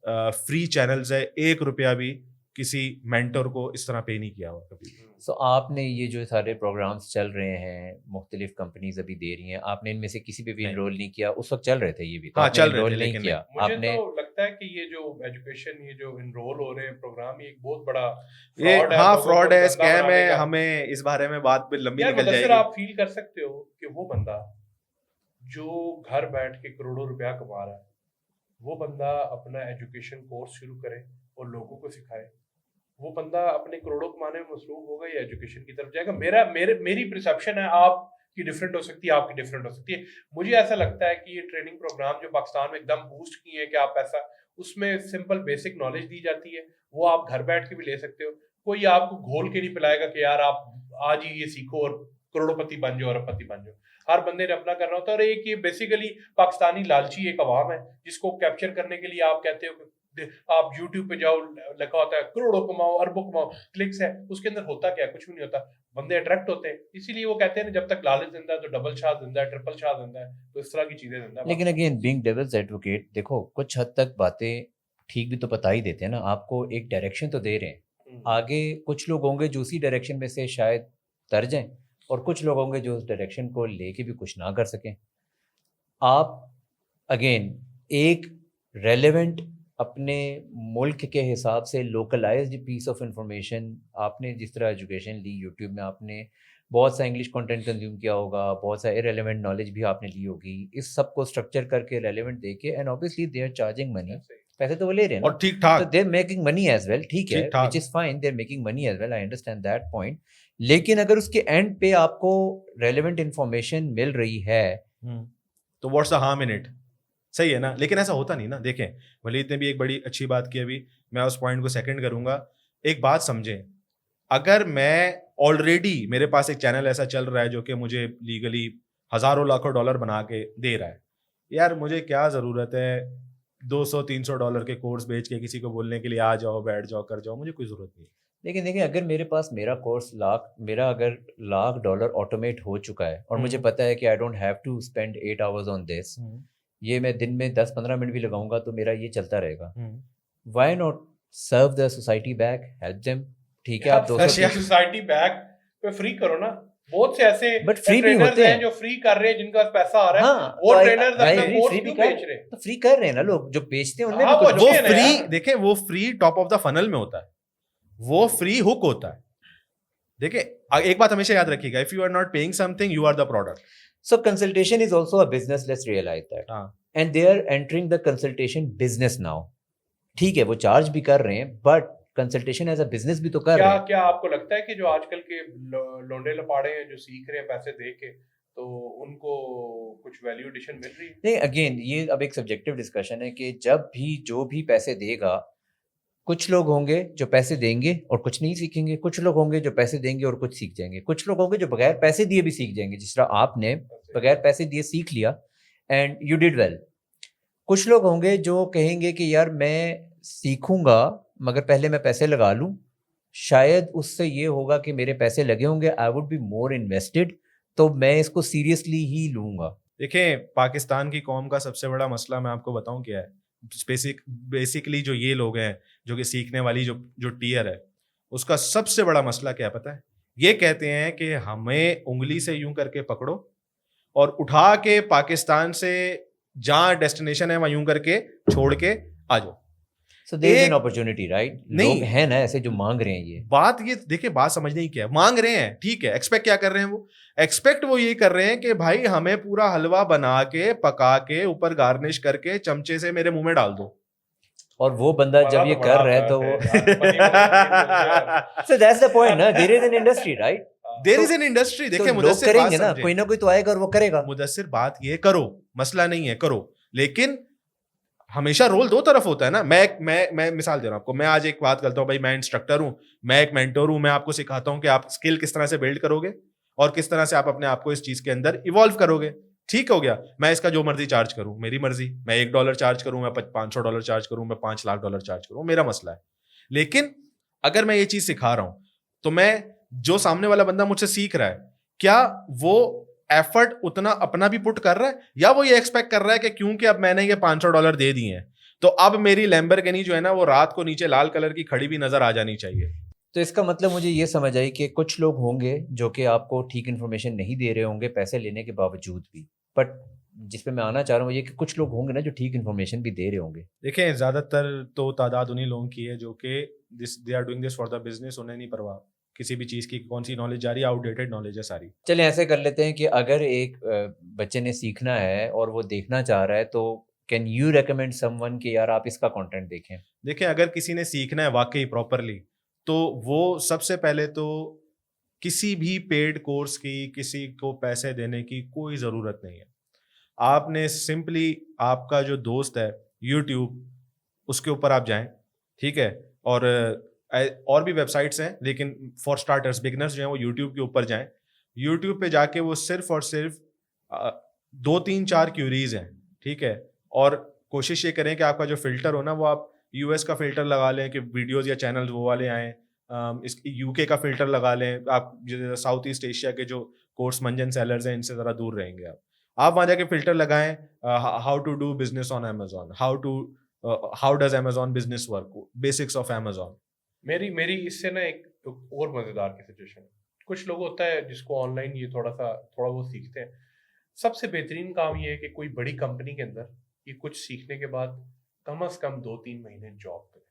फ्री चैनल्स है। 1 रुपया भी किसी मेंटर को इस तरह पे नहीं किया हुआ कभी। सो आपने ये जो सारे प्रोग्राम्स चल रहे हैं, मुख्तलिफ कंपनीज अभी दे रही हैं, आपने इनमें से किसी पे भी नहीं। इनरोल नहीं किया? उस वक्त चल रहे थे ये भी, तो हाँ, आपने चल रहे enroll थे, नहीं लेकिन किया मुझे आपने? तो लगता है कि ये जो एजुकेशन, ये जो इनरोल हो रहे हैं प्रोग्राम, ये एक बहुत बड़ा ये फ्रॉड है। हाँ, लोगों को फ्रॉड है, धंधा स्कैम बनाने है। का। हमें इस बारे में बात भी लंबी यार निकल मुदस्सिर, जाएगी। आप फील कर सकते हो कि वो बंदा जो घर बैठ के करोड़ों रुपया कमा रहा है, वो बंदा अपना एजुकेशन कोर्स शुरू करे और लोगों को सिखाए, वो बंदा अपने करोड़ों कमाने में मसरूफ होगा या एजुकेशन की तरफ जाएगा? मेरी परसेप्शन है, आपकी डिफरेंट हो सकती है, आपकी डिफरेंट हो सकती है। मुझे ऐसा लगता है कि ये ट्रेनिंग प्रोग्राम जो पाकिस्तान में एकदम बूस्ट किए हैं कि आप ऐसा, उसमें सिंपल बेसिक नॉलेज दी जाती है, वो आप घर बैठ के भी ले सकते हो। कोई आपको घोल के नहीं पिलाएगा कि यार आप आज ही ये सीखो और करोड़पति बन जाओ, अरबपति बन जाओ। हर बंदे ने अपना करना होता है। और एक ये बेसिकली पाकिस्तानी लालची एक अवाम है जिसको कैप्चर करने के लिए आप कहते हो कि आप YouTube पे जाओ, लिखा होता है करोड़ों कमाओ, अरबों कमाओ, क्लिक्स है, उसके अंदर होता क्या है? कुछ भी नहीं होता। बंदे अट्रैक्ट होते हैं, इसीलिए वो कहते हैं ना, जब तक लालच जिंदा है तो डबल शाह जिंदा है, ट्रिपल शाह जिंदा है, तो इस तरह की चीजें जिंदा है। लेकिन अगेन बीइंग डेविल्स एडवोकेट, देखो कुछ हद तक बातें ठीक भी तो बता ही देते हैं ना, आपको एक डायरेक्शन तो दे रहे हैं। आगे कुछ लोग होंगे जो उसी डायरेक्शन में से शायद तर जाएं, और कुछ लोग होंगे जो उस डायरेक्शन को लेके भी कुछ ना कर सकें। आप अगेन एक रेलेवेंट, अपने मुल्क के हिसाब से लोकलाइज्ड पीस ऑफ इंफॉर्मेशन, आपने जिस तरह एजुकेशन ली यूट्यूब में, आपने बहुत सा इंग्लिश कंटेंट कंज्यूम किया होगा, बहुत सा इरेलेवेंट नॉलेज भी आपने ली होगी, इस सब को स्ट्रक्चर करके रेलेवेंट देके, and obviously they are charging money, पैसे तो वो ले रहे हैं और ना, ठीक तो ठाक, they are making money as well, ठीक है, ठीक-ठाक। Which is fine, they are making money as well, I understand that point. लेकिन अगर उसके एंड पे आपको रेलेवेंट इंफॉर्मेशन मिल रही है, तो what's the harm in it? सही है ना? लेकिन ऐसा होता नहीं ना। देखें, वलीद ने भी एक बड़ी अच्छी बात की अभी, मैं उस पॉइंट को सेकंड करूंगा। एक बात समझें, अगर मैं ऑलरेडी, मेरे पास एक चैनल ऐसा चल रहा है जो कि मुझे लीगली हजारों लाखों डॉलर बना के दे रहा है, यार मुझे क्या ज़रूरत है $200-300 के कोर्स बेच के किसी को बोलने के लिए आ जाओ, बैठ जाओ, कर जाओ? मुझे कोई ज़रूरत नहीं। लेकिन देखिए, अगर मेरे पास मेरा कोर्स मेरा अगर $1,00,000 ऑटोमेट हो चुका है, और मुझे पता है कि I don't have to spend 8 hours on this, ये मैं दिन में 10-15 मिनट भी लगाऊंगा तो मेरा ये चलता रहेगा, why not serve the society back, help them? ठीक है, आप 200 सोसाइटी बैक पे फ्री करो ना। बहुत से ऐसे बट फ्री भी ट्रेनर्स होते हैं हैं जो फ्री कर रहे हैं, जिनका पैसा आ रहा है। हाँ, वो तो ट्रेनर्स अपना कोर्स फ्री भी क्यों कर बेच रहे हैं? तो फ्री कर रहे हैं ना लोग, जो बेचते हैं उनमें हाँ, भी कुछ वो अच्छे हैं ना फ्री, यार। देखें, वो free top of the funnel में होता है, वो फ्री हुक होता है। देखिए, एक बात हमेशा याद रखिएगा, if you are not paying something, you are the product. So consultation is also a business, let's realize that. हाँ, And they are entering the consultation business now. ठीक है, वो चार्ज भी कर रहे हैं, but consultation as a business भी तो कर रहे हैं। क्या आपको लगता है कि जो आजकल के लोंडे लपाड़े हैं जो सीख रहे हैं पैसे दे के, तो उनको कुछ वैल्यू एडिशन मिल रही है? नहीं, अगेन ये अब एक सब्जेक्टिव डिस्कशन है कि जब भी जो भी पैसे देगा, कुछ लोग होंगे जो पैसे देंगे और कुछ नहीं सीखेंगे, कुछ लोग होंगे जो पैसे देंगे और कुछ सीख जाएंगे, कुछ लोग होंगे जो बगैर पैसे दिए भी सीख जाएंगे, जिस तरह आपने बगैर पैसे दिए सीख लिया एंड यू डिड वेल। कुछ लोग होंगे जो कहेंगे कि यार मैं सीखूंगा मगर पहले मैं पैसे लगा लूं, शायद उससे ये होगा कि मेरे पैसे लगे होंगे, I would be more invested, तो मैं इसको सीरियसली ही लूंगा। देखें, पाकिस्तान की कौम का सबसे बड़ा मसला मैं आपको बताऊं क्या है? बेसिकली जो ये लोग हैं जो कि सीखने वाली जो टीयर है, उसका सबसे बड़ा मसला क्या पता है? ये कहते हैं कि हमें उंगली से यूं करके पकड़ो और उठा के पाकिस्तान से जहां डेस्टिनेशन है वहां यूं करके छोड़ के आ जाओ। सो देयर इज एक- एन अपॉर्चुनिटी, राइट? नहीं। लोग हैं ना ऐसे जो मांग रहे हैं ये। बात ये देखिए, बात समझने की क्या है, मांग रहे हैं ठीक है, एक्सपेक्ट क्या कर रहे हैं वो? एक्सपेक्ट वो ये कर रहे हैं कि भाई हमें पूरा हलवा बना के पका के ऊपर गार्निश करके चमचे से मेरे मुंह में डाल दो। और वो बंदा वाला जब ये तो कर बड़ा रहा है तो बात वो है यार, funny moment so that's the point ना, there is an industry, right? There is an industry. तो देखिए लोग मुदस्सिर बात करेंगे ना, समझे। कोई ना कोई तो आएगा और वो करेगा। मुदस्सिर बात ये करो, मसला नहीं है, करो, लेकिन हमेशा रोल दो तरफ होता है ना। मैं मिसाल दे रहा हूं आपको। मैं आज एक बात करता हूं भाई, मैं इंस्ट्रक्टर हूं, मैं एक मेंटोर हूं, मैं आपको सिखाता हूं कि आप स्किल किस तरह से बिल्ड करोगे और किस तरह से आप अपने आप को इस चीज के अंदर इवॉल्व करोगे। ठीक हो गया, मैं इसका जो मर्जी चार्ज करूं, मेरी मर्जी, मैं $1 चार्ज करूं, मैं $500 चार्ज करूं, मैं $5 लाख चार्ज करूं, मेरा मसला है। लेकिन अगर मैं ये चीज सिखा रहा हूं तो मैं, जो सामने वाला बंदा मुझसे सीख रहा है, क्या वो एफर्ट उतना अपना भी पुट कर रहा है, या वो ये एक्सपेक्ट कर रहा है कि क्योंकि अब मैंने ये $500 दे दिए हैं तो अब मेरी लैम्बोर्गिनी जो है ना वो रात को नीचे लाल कलर की खड़ी भी नजर आ जानी चाहिए। तो इसका मतलब मुझे ये समझ आई कि कुछ लोग होंगे जो कि आपको ठीक इन्फॉर्मेशन नहीं दे रहे होंगे पैसे लेने के बावजूद भी, बट जिस पे मैं आना चाह रहा हूँ ये कि कुछ लोग होंगे ना जो ठीक इन्फॉर्मेशन भी दे रहे होंगे। देखें, ज्यादातर तो तादाद उन्हीं लोगों की है जो कि they are doing this for the business, उन्हें नहीं परवाह किसी भी चीज की कौन सी नॉलेज जा रही है, आउटडेटेड नॉलेज है सारी। चलें ऐसे कर लेते हैं कि अगर एक बच्चे ने सीखना है और वो देखना चाह रहा है, तो कैन यू रेकमेंड समवन कि यार आप इसका कंटेंट देखें? देखें, अगर किसी ने सीखना है वाकई प्रॉपरली, तो वो सबसे पहले तो किसी भी पेड कोर्स की, किसी को पैसे देने की कोई ज़रूरत नहीं है। आपने सिंपली, आपका जो दोस्त है यूट्यूब, उसके ऊपर आप जाएं, ठीक है, और भी वेबसाइट्स हैं, लेकिन फॉर स्टार्टर्स, बिगनर्स जो हैं वो यूट्यूब के ऊपर जाएं। यूट्यूब पे जाके वो सिर्फ और सिर्फ 2-3-4 क्यूरीज हैं, ठीक है, और कोशिश ये करें कि आपका जो फिल्टर हो ना वो आप यूएस का फिल्टर लगा लें कि वीडियोस या चैनल्स वो वाले आएँ। इस यूके का फिल्टर लगा लें आप, साउथ ईस्ट एशिया के जो कोर्स मंजन सेलर्स हैं इनसे ज़रा दूर रहेंगे आप वहाँ जाके फिल्टर लगाएं, how to do business on Amazon, how does Amazon business work, basics of Amazon. मेरी इससे ना एक और मजेदार की सिचुएशन है। कुछ लोग होता है जिसको ऑनलाइन ये थोड़ा वो सीखते हैं। सबसे बेहतरीन काम ये है कि कोई बड़ी कंपनी के अंदर ये कुछ सीखने के बाद कम से कम 2-3 महीने जॉब करें।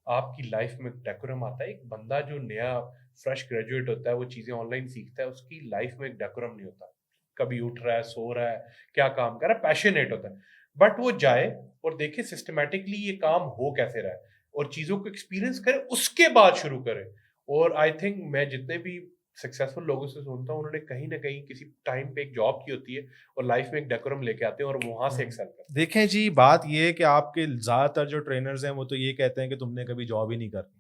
आपकी लाइफ में डेकोरम आता है। एक बंदा जो नया फ्रेश ग्रेजुएट होता है वो चीजें ऑनलाइन सीखता है, उसकी लाइफ में एक डेकोरम नहीं होता। कभी उठ रहा है, सो रहा है, क्या काम कर रहा है, पैशनेट होता है, बट वो जाए और देखे सिस्टमेटिकली ये काम हो कैसे रहा है और चीजों को एक्सपीरियंस करे, उसके बाद शुरू करे। और आई थिंक मैं जितने भी सक्सेसफुल लोगों से सुनता हूँ उन्होंने कहीं ना कहीं किसी टाइम पे एक जॉब की होती है और लाइफ में एक डेकोरम लेके आते हैं और वहां से एक्सेल करते हैं। देखें जी, बात ये है कि आपके ज्यादातर जो ट्रेनर्स हैं वो तो ये कहते हैं कि तुमने कभी जॉब ही नहीं करनी।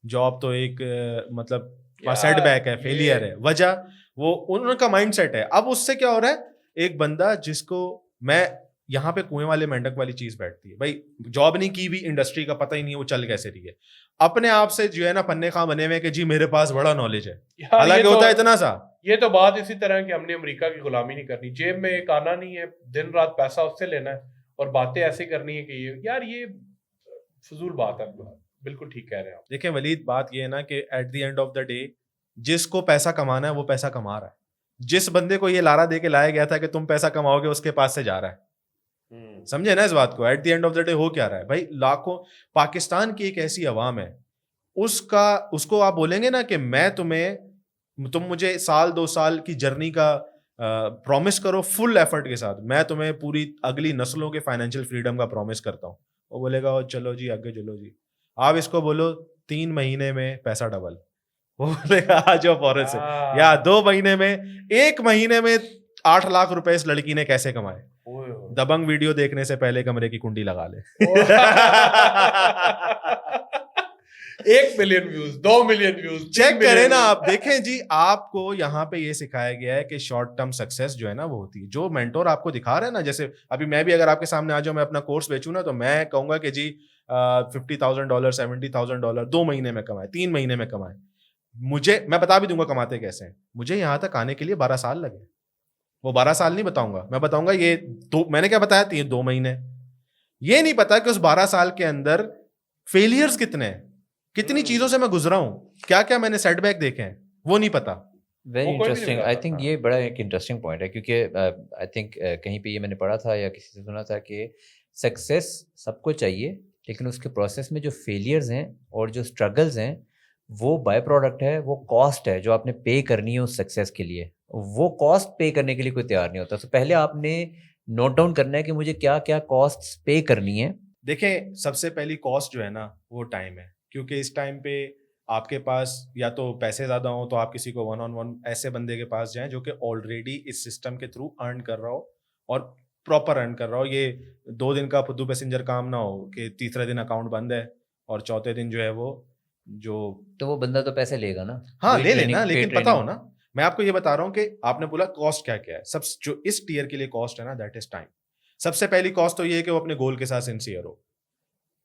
जॉब तो एक मतलब सेटबैक है, फेलियर है। वजह वो उनका माइंडसेट है। अब उससे क्या हो रहा है, एक बंदा जिसको, मैं यहाँ पे कुएं वाले मेंढक वाली चीज बैठती है भाई, जॉब नहीं की भी, इंडस्ट्री का पता ही नहीं है वो चल कैसे रही है, अपने आप से जो है ना पन्ने खां बने हुए कि जी मेरे पास बड़ा नॉलेज है, हालांकि होता है इतना सा। ये तो बात इसी तरह कि हमने अमेरिका की गुलामी नहीं करनी, जेब में एक आना नहीं है, दिन रात पैसा उससे लेना है और बातें ऐसे करनी है कि ये फजूल बात है। बिल्कुल ठीक कह रहे हैं आप। देखें वलीद, बात ये है ना कि at the end of the day जिसको पैसा कमाना है वो पैसा कमा रहा है। जिस बंदे को ये लारा दे के लाया गया था कि तुम पैसा कमाओगे उसके पास से जा रहा है। समझे ना इस बात को? At the end of the day हो क्या रहा है भाई, लाखों, पाकिस्तान की एक ऐसी अवाम है, उसको आप बोलेंगे ना कि तुम मुझे 1-2 साल की जर्नी का प्रॉमिस करो फुल एफर्ट के साथ, मैं तुम्हें पूरी अगली नस्लों के फाइनेंशियल फ्रीडम का प्रॉमिस करता हूँ, वो बोलेगा ओ चलो जी आगे चलो जी। आप इसको बोलो 3 महीने में पैसा डबल, वो बोलेगा आ जाओ फौरन से, या 2 महीने में, 1 महीने में 8 लाख रुपए इस लड़की ने कैसे कमाए। दबंग वीडियो देखने से पहले कमरे की कुंडी लगा ले। 1 million views, 2 million views, check करें ना आप। देखें जी, आपको यहाँ पे ये सिखाया गया है कि शॉर्ट टर्म सक्सेस जो है ना वो होती है। जो मेंटोर आपको दिखा रहा है ना, जैसे अभी मैं भी अगर आपके सामने आ जाऊं, मैं अपना कोर्स बेचूं ना, तो मैं कहूंगा कि जी $50,000 $70,000 2 महीने में कमाए, 3 महीने में कमाए। मैं बता भी दूंगा कमाते कैसे हैं। मुझे यहाँ तक आने के लिए 12 साल लगे। वो 12 साल नहीं बताऊंगा, मैं बताऊंगा ये मैंने क्या बताया, 2 महीने। ये नहीं पता कि उस 12 साल के अंदर फेलियर्स कितने हैं, कितनी चीजों से मैं गुजरा हूं, क्या क्या मैंने सेटबैक देखे हैं, वो नहीं पता। वेरी वो कोई भी नहीं इंटरेस्टिंग, आई बताता। थिंक हाँ। ये बड़ा एक इंटरेस्टिंग पॉइंट है, क्योंकि आई थिंक कहीं पे ये मैंने पढ़ा था या किसी से सुना था कि सक्सेस सबको चाहिए, लेकिन उसके प्रोसेस में जो फेलियर्स हैं और जो स्ट्रगल्स हैं वो बाय प्रोडक्ट है, वो कॉस्ट है जो आपने पे करनी है उस सक्सेस के लिए। वो कॉस्ट पे करने के लिए कोई तैयार नहीं होता, तो पहले आपने नोट डाउन करना है कि मुझे क्या क्या कॉस्ट पे करनी है। देखें, सबसे पहली कॉस्ट जो है ना वो टाइम है, क्योंकि इस टाइम पे आपके पास या तो पैसे ज्यादा हो तो आप किसी को वन ऑन वन ऐसे बंदे के पास जाएं जो कि ऑलरेडी इस सिस्टम के थ्रू अर्न कर रहा हो और प्रॉपर अर्न कर रहा हो। ये 2 दिन का फुद्दू पैसेंजर काम ना हो कि तीसरे दिन अकाउंट बंद है और चौथे दिन जो है वो जो तो वो बंदा तो पैसे लेगा ना, हाँ वही ले ट्रेनिंग लेना, पे लेकिन पता ट्रेनिंग। हो ना, मैं आपको ये बता रहा हूँ कि आपने बोला कॉस्ट क्या क्या है। सब जो इस टीयर के लिए कॉस्ट है ना, दैट इज टाइम। सबसे पहली कॉस्ट तो ये है कि वो अपने गोल के साथ सिंसियर हो।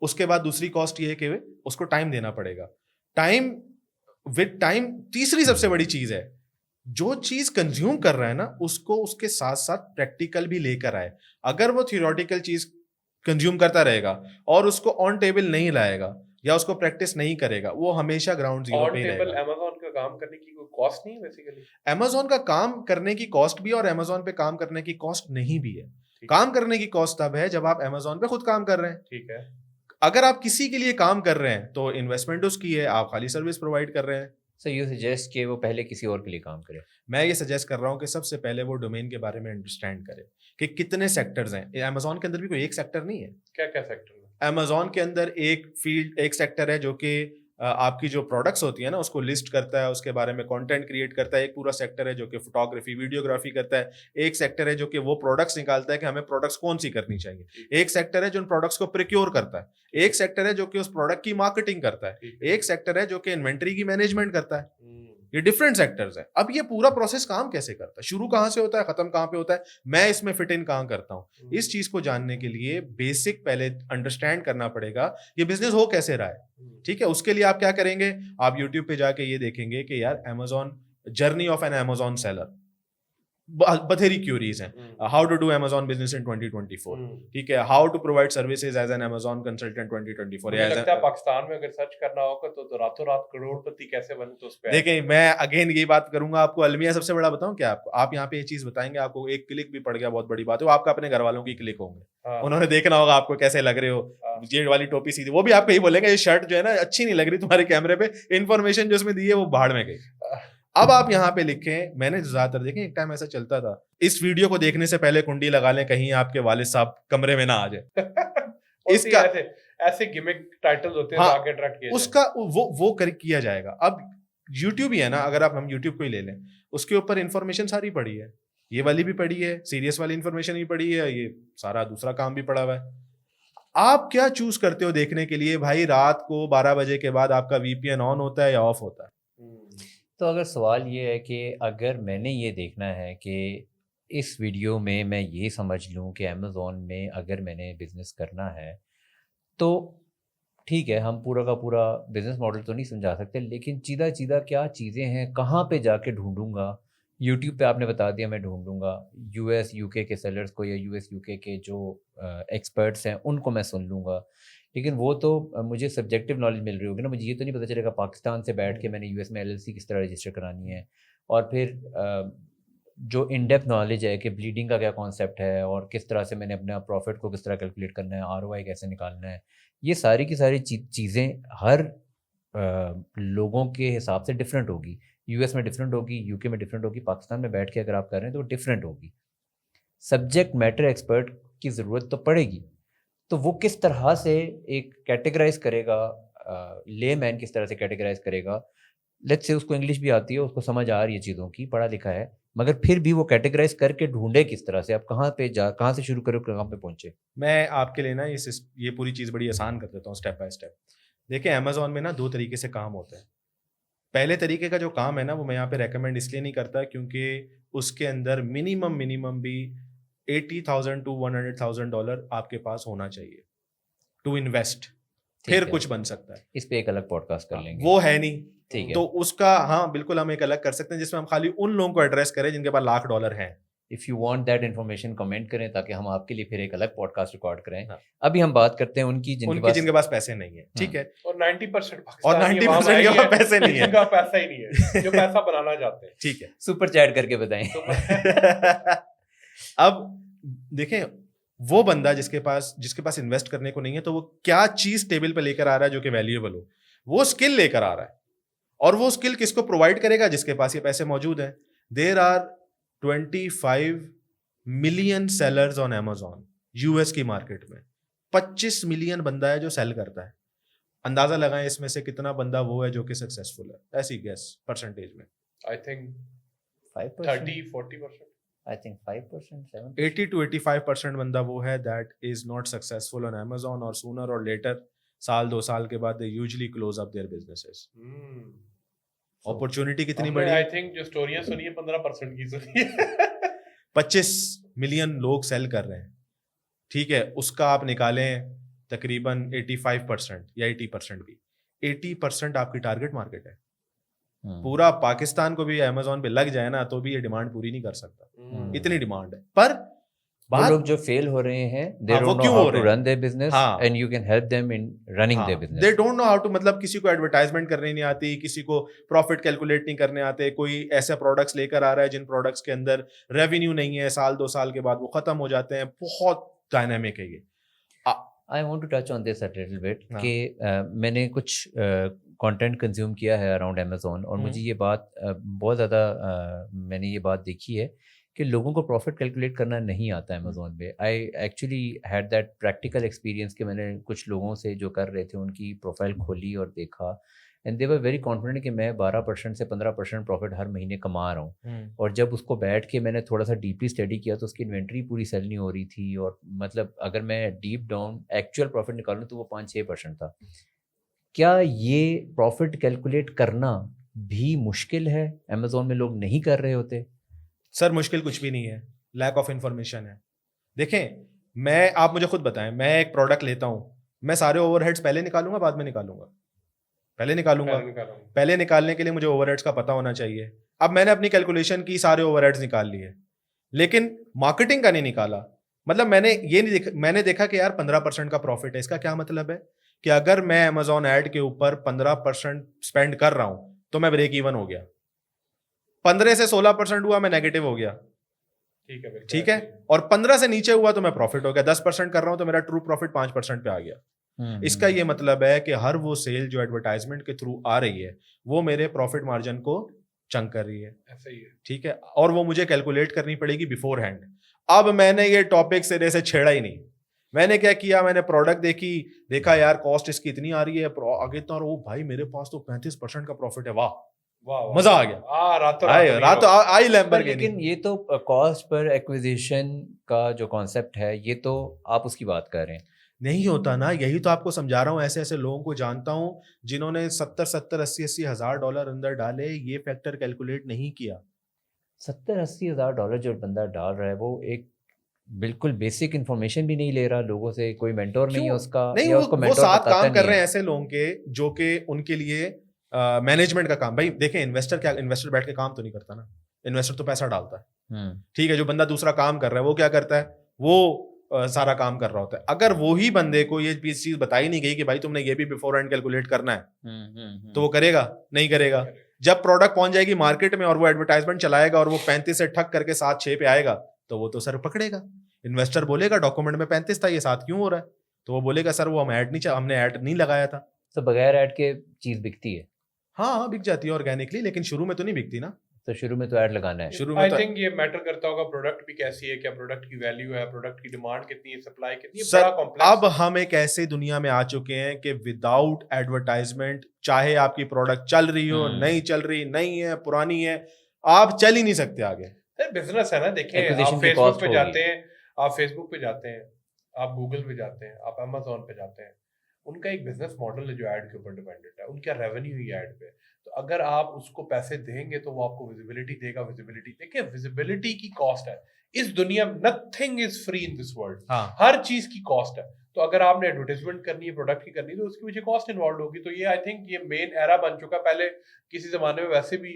उसके बाद दूसरी कॉस्ट ये है कि उसको टाइम देना पड़ेगा। टाइम विद टाइम तीसरी सबसे बड़ी चीज है, जो चीज कंज्यूम कर रहा है ना उसको उसके साथ साथ प्रैक्टिकल भी लेकर आए। अगर वो थियोरेटिकल चीज कंज्यूम करता रहेगा और उसको ऑन टेबल नहीं लाएगा या उसको प्रैक्टिस नहीं करेगा, वो हमेशा ग्राउंड जीरो ऑन पे ही टेबल रहेगा। अमेजोन का काम करने की कोई कॉस्ट नहीं है बेसिकली। अमेजोन का काम करने की कॉस्ट भी है और अमेजोन पे काम करने की कॉस्ट नहीं भी है। ठीक काम करने की कॉस्ट तब है जब आप अमेजोन पे खुद काम कर रहे हैं। ठीक है। अगर आप किसी के लिए काम कर रहे हैं तो इन्वेस्टमेंट उसकी है, आप खाली सर्विस प्रोवाइड कर रहे हैं। सो यू सजेस्ट कि वो पहले किसी और के लिए काम करे। मैं ये सजेस्ट कर रहा हूँ कि सबसे पहले वो डोमेन के बारे में अंडरस्टैंड करे कि कितने सेक्टर्स हैं। अमेजोन के अंदर भी कोई एक सेक्टर नहीं है। क्या क्या सेक्टर में? अमेजोन के अंदर एक फील्ड, एक सेक्टर है जो कि आपकी जो प्रोडक्ट्स होती है ना उसको लिस्ट करता है, उसके बारे में कंटेंट क्रिएट करता है। एक पूरा सेक्टर है जो कि फोटोग्राफी वीडियोग्राफी करता है। एक सेक्टर है जो कि वो प्रोडक्ट्स निकालता है कि हमें प्रोडक्ट्स कौन सी करनी चाहिए। एक सेक्टर है जो उन प्रोडक्ट्स को प्रिक्योर करता है। एक सेक्टर है जो कि उस प्रोडक्ट की मार्केटिंग करता है। ठीक है। एक सेक्टर है जो कि इन्वेंटरी की मैनेजमेंट करता है। हम्म, ये डिफरेंट सेक्टर्स है। अब ये पूरा प्रोसेस काम कैसे करता है, शुरू कहां से होता है, खत्म कहां पे होता है, मैं इसमें फिट इन कहां करता हूं, इस चीज को जानने के लिए बेसिक पहले अंडरस्टैंड करना पड़ेगा ये बिजनेस हो कैसे रहा है। ठीक है, उसके लिए आप क्या करेंगे, आप यूट्यूब पे जाके ये देखेंगे कि यार Amazon journey of an Amazon seller, बथेरी क्यूरीज हैं। How to do Amazon business in 2024, ठीक है, how to provide services as an Amazon consultant 2024। मुझे लगता है पाकिस्तान में अगर सर्च करना होगा तो रातों रात करोड़पति कैसे बने तो उस पे देखिए, मैं अगेन ये बात करूंगा आपको। अलमिया सबसे बड़ा बताऊं क्या आपको, आप यहाँ पे ये चीज बताएंगे, आपको एक क्लिक भी पड़ गया बहुत बड़ी बात है, वो आपका अपने घर वालों की क्लिक होंगे। हाँ, उन्होंने देखना होगा आपको कैसे लग रहे हो, हाँ। ये वाली टोपी सीधी, वो भी आपको यही बोलेंगे ये शर्ट जो है ना अच्छी नहीं लग रही तुम्हारे कैमरे पे, इन्फॉर्मेशन जो उसमें दी है वो भाड़ में गई। अब आप यहाँ पे लिखें, मैंने ज्यादातर देखें एक टाइम ऐसा चलता था, इस वीडियो को देखने से पहले कुंडी लगा लें कहीं आपके वालिद साहब कमरे में ना आ जाए। इसका ऐसे गिमिक टाइटल्स होते हैं हाँ, ताकि अट्रैक्ट किया उसका वो किया जाएगा। अब यूट्यूब ही है ना, अगर आप हम यूट्यूब को ही ले लें, उसके ऊपर इंफॉर्मेशन सारी पड़ी है, ये वाली भी पड़ी है, सीरियस वाली इंफॉर्मेशन भी पड़ी है, ये सारा दूसरा काम भी पड़ा हुआ है। आप क्या चूज करते हो देखने के लिए भाई? रात को 12 बजे के बाद आपका वीपीएन ऑन होता है या ऑफ होता है? तो अगर सवाल ये है कि अगर मैंने ये देखना है कि इस वीडियो में मैं ये समझ लूँ कि अमेज़ॉन में अगर मैंने बिज़नेस करना है, तो ठीक है, हम पूरा का पूरा बिज़नेस मॉडल तो नहीं समझा सकते, लेकिन चीज़ा चीज़ा क्या चीज़ें हैं, कहाँ पे जाके ढूंढूंगा। यूट्यूब पे आपने बता दिया, मैं ढूंढूंगा यूएस यूके के सेलर्स को या यूएस यूके के जो एक्सपर्ट्स हैं उनको मैं सुन लूँगा। लेकिन वो तो मुझे सब्जेक्टिव नॉलेज मिल रही होगी ना, मुझे ये तो नहीं पता चलेगा पाकिस्तान से बैठ के मैंने यूएस में एलएलसी किस तरह रजिस्टर करानी है, और फिर जो इन डेप्थ नॉलेज है कि ब्लीडिंग का क्या कॉन्सेप्ट है और किस तरह से मैंने अपना प्रॉफिट को किस तरह कैलकुलेट करना है, आरओआई कैसे निकालना है, ये सारी की सारी चीज़ें हर लोगों के हिसाब से डिफरेंट होगी। यूएस में डिफरेंट होगी, यूके में डिफरेंट होगी, पाकिस्तान में बैठ के अगर आप कर रहे हैं तो वो डिफरेंट होगी। सब्जेक्ट मैटर एक्सपर्ट की ज़रूरत तो पड़ेगी, तो वो किस तरह से एक कैटेगराइज करेगा, ले मैन किस तरह से कैटेगराइज करेगा। लेट्स से उसको इंग्लिश भी आती है, उसको समझ आ रही है चीज़ों की, पढ़ा लिखा है, मगर फिर भी वो कैटेगराइज करके ढूंढे किस तरह से, आप कहाँ से शुरू करो, कहाँ पे पहुंचे। मैं आपके लिए ना ये पूरी चीज़ बड़ी आसान कर देता हूँ स्टेप बाय स्टेप। देखिए, अमेजोन में ना 2 तरीके से काम होते हैं। पहले तरीके का जो काम है ना वो मैं यहाँ पे रेकमेंड इसलिए नहीं करता क्योंकि उसके अंदर मिनिमम भी $80,000 to $100,000 आपके पास होना चाहिए टू इन्वेस्ट, फिर कुछ बन सकता है। इस पे एक अलग पॉडकास्ट कर लेंगे, वो है नहीं, ठीक है। तो उसका हाँ बिल्कुल हम एक अलग कर सकते हैं जिसमें हम खाली उन लोगों को एड्रेस करें जिनके पास $1,00,000 हैं। If you want that information comment करें ताकि हम आपके लिए फिर एक अलग पॉडकास्ट रिकॉर्ड करें। हाँ। अभी हम बात करते हैं उनकी जिनके पास पैसे नहीं है, ठीक है, और 90% और 90% के पास पैसे नहीं है, जिनका पैसा ही नहीं है, जो पैसा बनाना चाहते हैं, ठीक है। सुपर चैट करके बताएं। अब देखें, वो बंदा जिसके पास इन्वेस्ट करने को नहीं है, तो वो क्या चीज टेबल पे लेकर आ रहा है जो कि वैल्यूएबल हो, वो स्किल लेकर आ रहा है, और वो स्किल किसको प्रोवाइड करेगा? जिसके पास ये पैसे मौजूद हैं। There are 25 million sellers on Amazon US की मार्केट में। 25 मिलियन बंदा है जो सेल करता है। अंदाजा लगाएं इसमें से कितना बंदा वो है जो कि सक्सेसफुल है, ऐसी गेस परसेंटेज में। I think 5%, 30-40%। I think 5%, 7%। 80 to 85% बंदा वो है that is not successful on Amazon, और सूनर और लेटर, साल 2 साल के बाद they usually close up their businesses. Opportunity कितनी बड़ी आई है? थिंक जो स्टोरियां सुनी है 15% की सुनी है। 25 मिलियन लोग सेल कर रहे हैं, ठीक है, उसका आप निकालें तकरीबन 85% या 80% भी, 80% आपकी टारगेट मार्केट है। पूरा पाकिस्तान को भी Amazon पे लग जाए ना तो भी ये डिमांड पूरी नहीं कर सकता, इतनी डिमांड है। पर वो बात लोग जो फेल हो रहे हैं, they हाँ, वो don't know क्यों how हो to रहे हैं? run their business, हाँ। and you can help them in running their business. They don't know how to, मतलब किसी को एडवर्टाइजमेंट करनी नहीं आती, किसी को प्रॉफिट कैलकुलेट नहीं करने आते, कोई ऐसे प्रोडक्ट्स लेकर आ रहा है जिन प्रोडक्ट्स के अंदर रेवेन्यू नहीं है, साल 2 साल के बाद वो खत्म हो जाते हैं। बहुत डायनामिक है ये। I want to touch on this a little bit हाँ। कि मैंने कुछ कंटेंट कंज्यूम किया है अराउंड Amazon, और मुझे ये बात बहुत ज़्यादा मैंने ये बात देखी है कि लोगों को प्रॉफिट कैलकुलेट करना नहीं आता Amazon पे। I actually had that practical experience कि मैंने कुछ लोगों से जो कर रहे थे उनकी प्रोफाइल खोली और देखा, and they were very confident कि मैं 12% से 15% प्रॉफिट हर महीने कमा रहा हूँ। और जब उसको बैठ के मैंने थोड़ा सा डीपली स्टडी किया तो उसकी इन्वेंट्री पूरी सेल नहीं हो रही थी, और मतलब अगर मैं डीप डाउन एक्चुअल प्रॉफिट निकालूँ तो वो 5-6% था। क्या ये प्रॉफिट कैलकुलेट करना भी मुश्किल है? Amazon में लोग नहीं कर रहे होते? सर मुश्किल कुछ भी नहीं है, लैक ऑफ इंफॉर्मेशन है। देखें, आप मुझे खुद बताएं, मैं एक प्रोडक्ट लेता हूं, मैं सारे ओवरहेड्स पहले निकालूंगा बाद में निकालूंगा? पहले निकालूंगा। पहले निकालने के लिए मुझे ओवरहेड्स का पता होना चाहिए। अब मैंने अपनी कैलकुलेशन की, सारे ओवरहेड्स निकाल लिए, लेकिन मार्केटिंग का नहीं निकाला। मतलब मैंने देखा कि यार 15% का प्रॉफिट है। इसका क्या मतलब है कि अगर मैं Amazon ऐड के ऊपर 15% स्पेंड कर रहा हूं तो मैं ब्रेक इवन हो गया। 15 से 16% हुआ, मैं नेगेटिव हो गया, ठीक है, और 15 से नीचे हुआ तो मैं प्रॉफिट हो गया। 10% कर रहा हूं तो मेरा ट्रू प्रॉफिट 5% पे आ गया। इसका ये मतलब है कि हर वो सेल जो एडवर्टाइजमेंट के थ्रू आ रही है वो मेरे प्रॉफिट मार्जिन को चंक कर रही है, ऐसा ही है, ठीक है, और वो मुझे कैलकुलेट करनी पड़ेगी बिफोर हैंड। अब मैंने ये टॉपिक सिरे से छेड़ा ही नहीं। मैंने क्या किया, मैंने प्रोडक्ट देखा यार कॉस्ट इसकी इतनी आ रही है, आगे तो ओ भाई मेरे पास तो 35% का प्रॉफिट है, वाह मजा आ गया, रातों आई लैम्बोर्गिनी। लेकिन ये तो कॉस्ट पर एक्विजिशन का जो कॉन्सेप्ट है, ये तो आप उसकी बात कर रहे हैं। नहीं होता ना, यही तो आपको समझा रहा हूँ। ऐसे ऐसे लोगों को जानता हूँ जिन्होंने 70-70, 80-80 हज़ार डॉलर अंदर डाले, ये फैक्टर कैलकुलेट नहीं किया। 70-80 हज़ार डॉलर जो बंदा डाल रहा है वो एक बिल्कुल बेसिक इन्फॉर्मेशन भी नहीं ले रहा लोगों से, कोई मेंटोर नहीं है उसका, नहीं, वो 7 काम कर रहे हैं ऐसे लोगों के जो कि उनके लिए मैनेजमेंट का काम। भाई देखें, इन्वेस्टर बैठ के काम तो नहीं करता ना, इन्वेस्टर तो पैसा डालता है, ठीक है। जो बंदा दूसरा काम कर रहा है वो क्या करता है, वो सारा काम कर रहा होता है। अगर वो ही बंदे को ये चीज बताई नहीं गई कि भाई तुमने ये भी बिफोर हैंड कैलकुलेट करना है, तो वो करेगा नहीं करेगा? जब प्रोडक्ट पहुंच जाएगी मार्केट में और वो एडवर्टाइजमेंट चलाएगा और वो 35 से ठक करके 7-6 पे आएगा तो वो तो सर पकड़ेगा। इन्वेस्टर बोलेगा डॉक्यूमेंट में 35 था, ये 7 क्यों हो रहा है? तो वो बोलेगा सर वो हमने ऐड नहीं लगाया था। तो बगैर ऐड के चीज बिकती है? हाँ, बिक जाती है ऑर्गेनिकली, लेकिन शुरू में तो नहीं बिकती ना। तो शुरू में तो ऐड लगाना है। शुरू में आई थिंक ये मैटर करता होगा, प्रोडक्ट भी कैसी है, क्या प्रोडक्ट की वैल्यू है, प्रोडक्ट की डिमांड कितनी है, सप्लाई कितनी है, सर, बड़ा कॉम्प्लेक्स। अब हम एक ऐसे दुनिया में आ चुके हैं कि विदाउट एडवर्टाइजमेंट, चाहे आपकी प्रोडक्ट चल रही हो, नहीं चल रही, नहीं है, पुरानी है, आप चल ही नहीं सकते आगे। बिजनेस है ना, देखिए आप फेसबुक पे जाते हैं, आप गूगल पे जाते हैं, आप Amazon पे जाते हैं, उनका एक बिजनेस मॉडल है जो ऐड के ऊपर डिपेंडेंट है, उनका रेवेन्यू ही ऐड पे। तो अगर आप उसको पैसे देंगे तो वो आपको विजिबिलिटी देगा। देखिए विजिबिलिटी की कॉस्ट है इस दुनिया में, nothing is free in this world, हर चीज की कॉस्ट है। तो अगर आपने एडवर्टाइजमेंट करनी है, प्रोडक्ट की करनी है, तो उसके पीछे कॉस्ट इन्वॉल्व होगी। तो ये आई थिंक ये मेन एरा बन चुका। पहले किसी जमाने में वैसे भी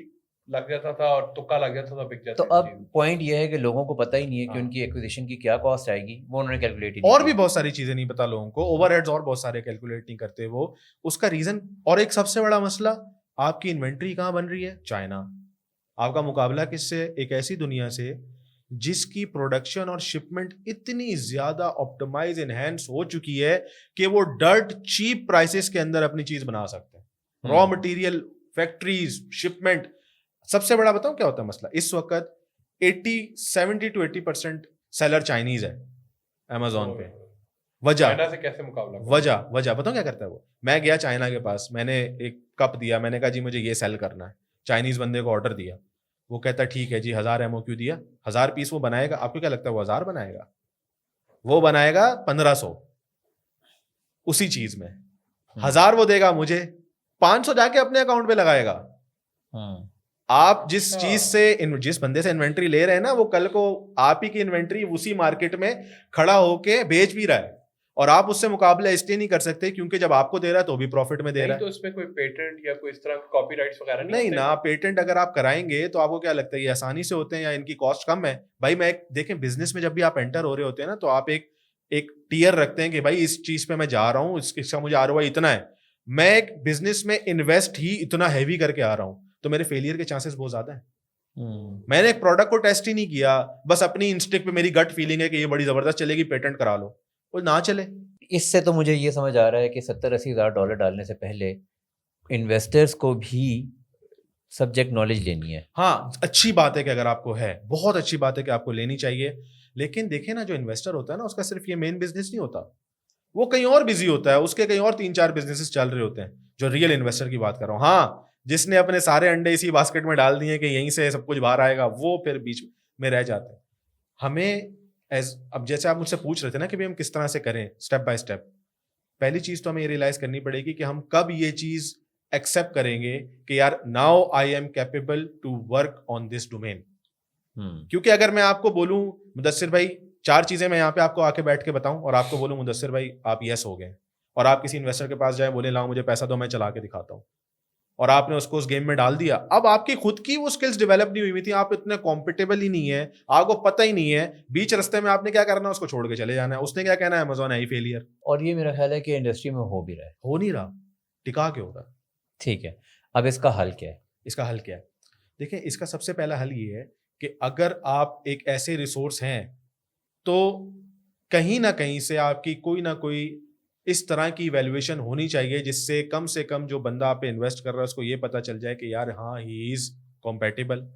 लग जाता था और तुक्का लग जाता था, बिक तो जाती अब थी। पॉइंट ये है कि लोगों को पता ही नहीं है कि हाँ। उनकी एक्विजिशन की क्या कॉस्ट आएगी, वो उन्होंने कैलकुलेट ही नहीं और भी किया। बहुत सारी चीजें नहीं पता लोगों को, ओवरहेड्स और बहुत सारे कैलकुलेट नहीं करते वो। उसका रीजन, और एक सबसे बड़ा मसला, आपकी इन्वेंट्री कहाँ बन रही है? चाइना। आपका मुकाबला किससे? एक ऐसी दुनिया से जिसकी प्रोडक्शन और शिपमेंट इतनी ज्यादा ऑप्टिमाइज एनहेंस हो चुकी है कि वो डर्ट चीप प्राइसेस के अंदर अपनी चीज बना सकते हैं। Raw material, factories, shipment. सबसे बड़ा बताऊं क्या होता है मसला इस वक्त? 70 to 80% सेलर चाइनीज है अमेजोन पे। वजह चाइना से कैसे मुकाबला करें? वजह बताऊं क्या करता है वो? मैं गया चाइना के पास, मैंने एक कप दिया, मैंने कहा जी मुझे ये सेल करना है। चाइनीज बंदे को ऑर्डर दिया, वो कहता ठीक है जी, 1000 MOQ दिया, 1000 पीस वो बनाएगा। आपको क्या लगता है वो 1000 बनाएगा? वो बनाएगा 1500 उसी चीज में। 1000 वो देगा मुझे, 500 जाके अपने अकाउंट पे लगाएगा। आप जिस अच्छा। चीज से जिस बंदे से इन्वेंट्री ले रहे हैं ना, वो कल को आप ही की इन्वेंट्री उसी मार्केट में खड़ा होके बेच भी रहा है, और आप उससे मुकाबला इसलिए नहीं कर सकते क्योंकि जब आपको दे रहा है तो भी प्रॉफिट में दे नहीं रहा तो है। इसमें कोई पेटेंट या कोई इस तरह कॉपीराइट्स वगैरह नहीं नहीं होते? ना, पेटेंट अगर आप कराएंगे तो आपको क्या लगता है ये आसानी से होते हैं या इनकी कॉस्ट कम है? भाई मैं देखें, बिजनेस में जब भी आप एंटर हो रहे होते हैं ना, तो आप एक एक टीयर रखते हैं कि भाई इस चीज पे मैं जा रहा हूँ, इसका मुझे ROI इतना है, मैं एक बिजनेस में इन्वेस्ट ही इतना हैवी करके आ रहा हूँ, तो मेरे फेलियर के चांसेस बहुत ज्यादा है। मैंने एक प्रोडक्ट को टेस्ट ही नहीं किया, बस अपनी इंस्टिंक्ट पे मेरी गट फीलिंग है कि ये बड़ी जबरदस्त चलेगी, पेटेंट करा लो, वो ना चले। इससे तो मुझे ये समझ आ रहा है कि 70-80 हज़ार डॉलर डालने से पहले इन्वेस्टर्स को भी सब्जेक्ट नॉलेज लेनी है। हाँ, अच्छी बात है कि अगर आपको है, बहुत अच्छी बात है कि आपको लेनी चाहिए, लेकिन देखिए ना, जो इन्वेस्टर होता है ना, उसका सिर्फ ये मेन बिजनेस नहीं होता, वो कहीं और बिजी होता है, उसके कहीं और 3-4 बिजनेसेस चल रहे होते हैं। जो रियल इन्वेस्टर की बात कर रहा हूँ, हाँ, जिसने अपने सारे अंडे इसी बास्केट में डाल दिए कि यहीं से सब कुछ बाहर आएगा, वो फिर बीच में रह जाते हैं। हमें अब जैसे आप मुझसे पूछ रहे थे ना कि भाई हम किस तरह से करें स्टेप बाय स्टेप, पहली चीज तो हमें ये रियलाइज करनी पड़ेगी कि हम कब ये चीज एक्सेप्ट करेंगे कि यार now I am capable to work on this domain. क्योंकि अगर मैं आपको बोलूं मुदस्सिर भाई 4 चीजें मैं यहाँ पे आपको आके बैठ के बताऊं, और आपको बोलूं मुदस्सिर भाई आप यस हो गए, और आप किसी इन्वेस्टर के पास जाए, बोले लाओ मुझे पैसा दो, मैं चला के दिखाता हूं, और आपने उसको उस गेम में डाल दिया, अब आपकी खुद की वो स्किल्स डेवलप नहीं हुई थी, आप इतने कॉम्पिटेबल ही नहीं है, आपको पता ही नहीं है, बीच रास्ते में आपने क्या करना है, उसको छोड़ के चले जाना है। उसने क्या कहना है, अमेजोन है ही फेलियर। और ये मेरा ख्याल है कि इंडस्ट्री में हो भी रहा है। हो नहीं रहा, टिका के हो रहा। ठीक है, अब इसका हल क्या है? इसका हल क्या है? देखिए, इसका सबसे पहला हल ये है कि अगर आप एक ऐसे रिसोर्स हैं तो कहीं ना कहीं से आपकी कोई ना कोई इस तरह की वैल्यूएशन होनी चाहिए जिससे कम से कम जो बंदा आप पे इन्वेस्ट कर रहा है उसको ये पता चल जाए कि यार हाँ, ही इज कॉम्पेटिबल,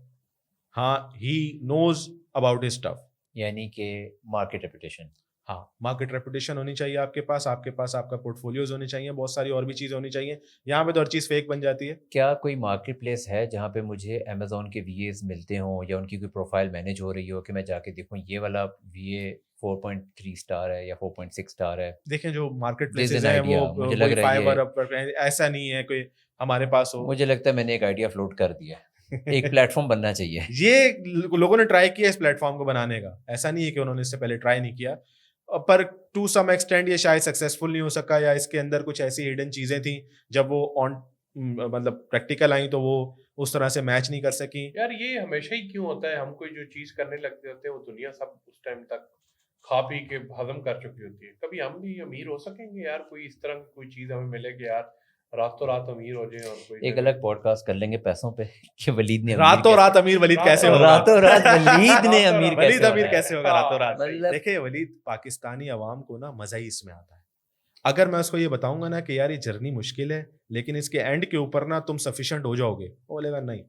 हाँ, he knows about his stuff. यानी कि मार्केट रेपुटेशन। हाँ, मार्केट रेपुटेशन होनी चाहिए आपके पास आपका पोर्टफोलियोज होने चाहिए, बहुत सारी और भी चीजें होनी चाहिए। यहाँ पे तो हर चीज फेक बन जाती है। क्या कोई मार्केट प्लेस है जहाँ पे मुझे अमेजोन के VAs मिलते हों या उनकी कोई प्रोफाइल मैनेज हो रही हो कि मैं जाके देखूँ ये वाला VA 4.3 स्टार है या 4.6 स्टार है? देखें, जो मार्केट There's प्लेसेस an हैं idea, वो मुझे लग कोई रहा है फाइवर, ऐसा नहीं है कोई हमारे पास हो। मुझे लगता है मैंने एक आइडिया फ्लोट कर दिया है। एक प्लेटफॉर्म बनना चाहिए। ये लोगों ने ट्राई किया इस प्लेटफॉर्म को बनाने का, ऐसा नहीं है कि उन्होंने इससे पहले ट्राई नहीं किया, पर टू सम एक्सटेंड ये शायद सक्सेसफुल नहीं हो सका, या इसके अंदर कुछ ऐसी हिडन चीजें थी जब वो ऑन मतलब प्रैक्टिकल आई तो वो उस तरह से मैच नहीं कर सकी। यार ये हमेशा ही क्यों होता है, हम कोई जो चीज करने लगते होते हैं वो दुनिया सब उस टाइम तक खा पी के हजम कर चुकी होती है। कभी हम भी अमीर हो सकेंगे यार, कोई इस तरह की कोई चीज हमें मिले कि यार रातों रात अमीर हो जाए। और कोई एक अलग पॉडकास्ट कर लेंगे पैसों पे कि वलीद ने रातों रात अमीर वलीद कैसे होगा? रातों रात वलीद ने अमीर वलीद कैसे अमीर होना है? कैसे होगा रातों रात? मतलब- देखिए वलीद, पाकिस्तानी अवाम को ना मजा ही इसमें आता है। अगर मैं उसको ये बताऊंगा ना कि यार ये जर्नी मुश्किल है लेकिन इसके एंड के ऊपर ना तुम सफिशिएंट हो जाओगे, वो बोलेगा नहीं,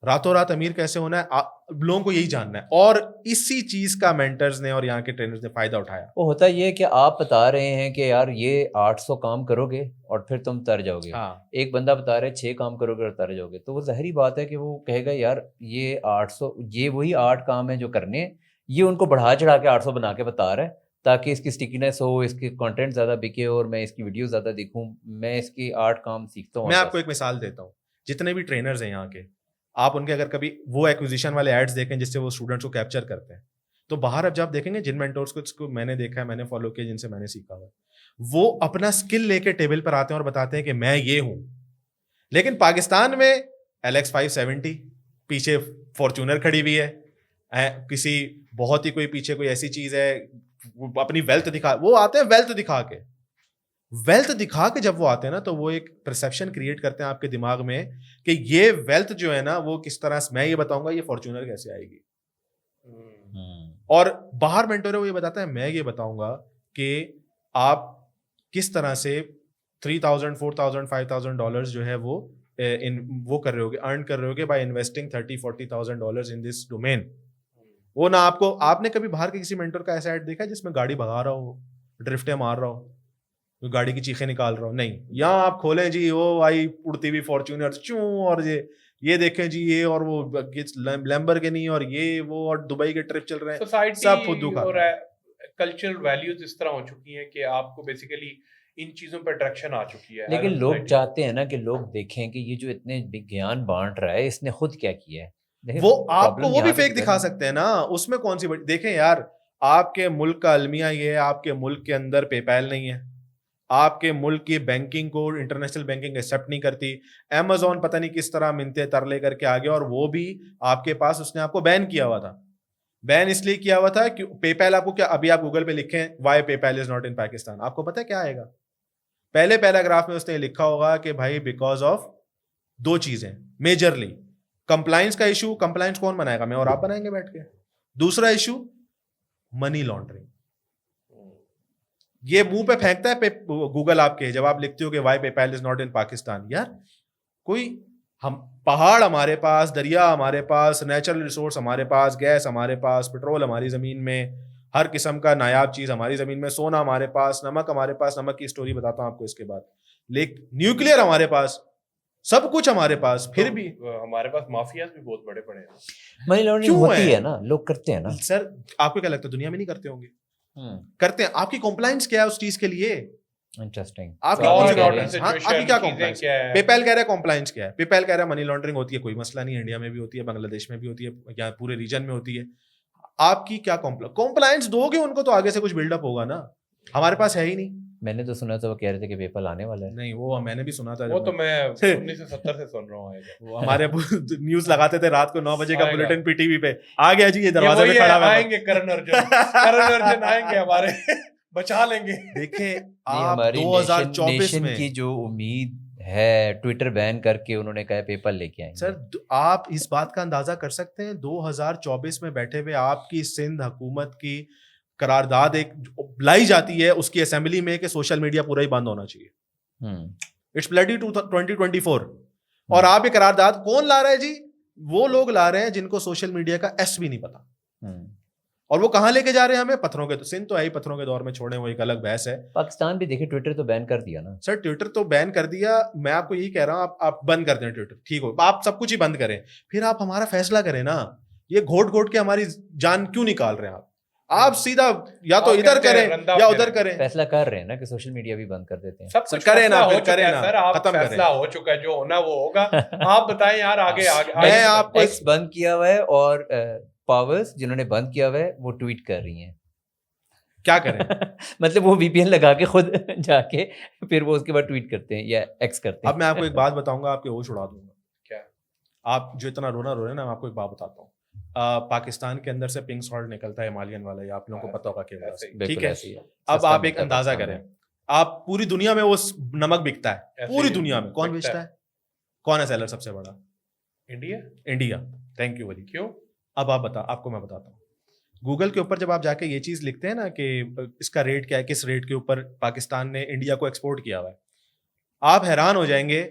रातों रात अमीर कैसे होना है, लोगों को यही जानना है। और इसी चीज का मेंटर्स ने और यहाँ के ट्रेनर्स ने फायदा उठाया। वो होता ये है कि आप बता रहे हैं कि यार ये 800 काम करोगे और फिर तुम तर जाओगे। हाँ, एक बंदा बता रहा है 6 काम करोगे और तर जाओगे, तो वो ज़ाहिरी बात है कि वो कहेगा यार ये 800, ये वही 8 काम है जो करने हैं, ये उनको बढ़ा चढ़ा के 800 बना के बता रहा है ताकि इसकी स्टिकीनेस हो, इसकी कंटेंट ज़्यादा बिके और मैं इसकी वीडियो ज़्यादा देखूं, मैं इसकी 8 काम सीखता हूँ। मैं आपको एक मिसाल देता हूँ, जितने भी ट्रेनर्स हैं यहाँ के, आप उनके अगर कभी वो एक्विजिशन वाले एड्स देखें जिससे वो स्टूडेंट्स को कैप्चर करते हैं, तो बाहर अब जब देखेंगे जिन मेंटोर्स को मैंने देखा है, मैंने फॉलो किया, जिनसे मैंने सीखा हुआ, वो अपना स्किल लेके टेबल पर आते हैं और बताते हैं कि मैं ये हूं। लेकिन पाकिस्तान में LX570, पीछे फॉर्च्यूनर खड़ी हुई है, किसी बहुत ही कोई पीछे कोई ऐसी चीज है, वो अपनी वेल्थ दिखा, वो आते हैं वेल्थ दिखा के जब वो आते हैं ना, तो वो एक परसेप्शन क्रिएट करते हैं आपके दिमाग में कि ये वेल्थ जो है ना वो किस तरह से, मैं ये बताऊंगा ये फॉर्च्यूनर कैसे आएगी, और बाहर मेंटोर वो ये बताता है, मैं ये बताऊंगा कि आप किस तरह से $3,000 $4,000 $5,000 जो है वो वो कर रहे होगे, अर्न कर रहे होगे by investing $30,000 $40,000 in this domain. वो ना आपने कभी बाहर के किसी मेंटोर का ऐसा ऐड देखा है जिसमें गाड़ी भगा रहा हो, ड्रिफ्टें मार रहा हो, गाड़ी की चीखें निकाल रहा हो? नहीं, यहाँ आप खोलें जी वो भाई उड़ती हुई फॉर्च्यूनर चूं, और ये देखें जी ये और वो लैम्बोर्गिनी और ये वो, और दुबई के ट्रिप चल रहे हैं, सब फुद्दू का। और कल्चरल वैल्यूज इस तरह हो चुकी हैं कि आपको बेसिकली इन चीजों पर अट्रैक्शन आ चुकी है। लेकिन लोग चाहते हैं ना कि लोग देखें कि ये जो इतने ज्ञान बांट रहा है इसने खुद क्या किया है। देखिए, वो आपको problem वो भी यहाँ पे फेक दिखा सकते हैं ना, उसमें कौन सी बड़ी, देखें यार आपके मुल्क का अलमिया ये है, आपके मुल्क के अंदर पेपैल नहीं है, आपके मुल्क की बैंकिंग को इंटरनेशनल बैंकिंग एक्सेप्ट नहीं करती, Amazon पता नहीं किस तरह मिनते तरले करके आ गया, और वो भी आपके पास उसने आपको बैन किया हुआ था। बैन इसलिए किया हुआ था कि पेपैल आपको क्या, अभी आप गूगल पे लिखें why PayPal is not in Pakistan, आपको पता है क्या आएगा? पहले पैराग्राफ में उसने लिखा होगा कि भाई बिकॉज ऑफ दो चीजें मेजरली, कंप्लायंस का इशू, कंप्लायंस कौन बनाएगा, मैं और आप बनाएंगे बैठ के। दूसरा इशू मनी लॉन्ड्रिंग, ये मुंह पे फेंकता है गूगल आपके जब आप लिखते हो कि why PayPal is not in Pakistan. यार कोई, हम पहाड़ हमारे पास, दरिया हमारे पास, नेचुरल रिसोर्स हमारे पास, गैस हमारे पास, पेट्रोल हमारी जमीन में, हर किस्म का नायाब चीज हमारी जमीन में, सोना हमारे पास, नमक हमारे पास, नमक की स्टोरी बताता हूं आपको इसके बाद, लेकिन न्यूक्लियर हमारे पास, सब कुछ हमारे पास, फिर भी हमारे पास माफियाज भी बहुत बड़े बड़े हैं। मनी लॉन्ड्रिंग होती है ना, लोग करते हैं ना। सर आपको क्या लगता है दुनिया में नहीं करते होंगे? करते हैं। आपकी कॉम्प्लायंस क्या है उस चीज के लिए? इंटरेस्टिंग। आपकी क्या कॉम्प्लायंस? पेपैल कह रहा है कॉम्प्लायंस क्या है, पेपैल कह रहा है मनी लॉन्ड्रिंग होती है, कोई मसला नहीं, इंडिया में भी होती है, बांग्लादेश में भी होती है, या पूरे रीजन में होती है। आपकी क्या कॉम्प्लायंस दोगे उनको तो आगे से कुछ बिल्डअप होगा ना, हमारे पास है ही नहीं। मैंने तो सुना था वो कह रहे थे कि पेपल आने वाला है। नहीं, वो मैंने भी सुना था, वो तो मैं 1970 से सुन रहा हूँ। वो हमारे न्यूज लगाते थे रात को 9 बजे का बुलेटिन पीटीवी पे, आ गया जी ये दरवाजे पे खड़ा है, आएंगे करण अर्जुन आएंगे हमारे, बचा लेंगे। देखें आप हमारी 2024 नेशन में की जो उम्मीद है, ट्विटर बैन करके उन्होंने कहा पेपल लेके आएंगे। सर आप इस बात का अंदाजा कर सकते हैं 2024 में बैठे हुए आपकी सिंध हुकूमत की करारदाद एक लाई जाती है उसकी असेंबली में कि सोशल मीडिया पूरा ही बंद होना चाहिए, इट्स ब्लडी 2024, और आप ये करारदाद कौन ला रहा है जी? वो लोग ला रहे हैं जिनको सोशल मीडिया का एस भी नहीं पता, और वो कहां लेके जा रहे हैं हमें? पत्थरों के, तो सिंध तो है ही पत्थरों के दौर में, छोड़े, वो एक अलग बहस है। पाकिस्तान भी देखिए ट्विटर तो बैन कर दिया ना। सर ट्विटर तो बैन कर दिया, मैं आपको यही कह रहा हूं आप बंद कर दें ट्विटर, ठीक हो, आप सब कुछ ही बंद करें, फिर आप हमारा फैसला करें ना। ये घोट घोट के हमारी जान क्यों निकाल रहे हैं आप सीधा या तो इधर करें या उधर करें। फैसला कर रहे हैं ना कि सोशल मीडिया भी बंद कर देते हैं। सब कुछ करें ना, हो करें चुका ना, है सर, आप खत्म फैसला हो चुका है, जो होना वो होगा। आप बताएं यार आगे मैं आपको एक्स बंद किया हुआ है और पावर्स जिन्होंने बंद किया हुआ है वो ट्वीट कर रही हैं। क्या करें? मतलब वो वीपीएन लगा के खुद जाके फिर वो उसके बाद ट्वीट करते हैं या एक्स करते हैं। अब मैं आपको एक बात बताऊंगा, आपके होश उड़ा दूंगा। क्या? आप जो इतना रोना रो रहे हैं ना, मैं आपको एक बात बताता हूँ। पाकिस्तान के अंदर से पिंक सॉल्ट निकलता है, हिमालयन वाला, ये आप लोगों को पता होगा क्या, ठीक है? अब आप एक अंदाजा करें, आप पूरी दुनिया में वो नमक बिकता है, पूरी दुनिया में कौन बेचता है? कौन है सेलर सबसे बड़ा? इंडिया। थैंक यू वली। क्यों? अब आप आपको मैं बताता हूँ। गूगल के ऊपर जब आप जाके ये चीज लिखते हैं ना कि इसका रेट क्या है, किस रेट के ऊपर पाकिस्तान ने इंडिया को एक्सपोर्ट किया हुआ है, आप हैरान हो जाएंगे।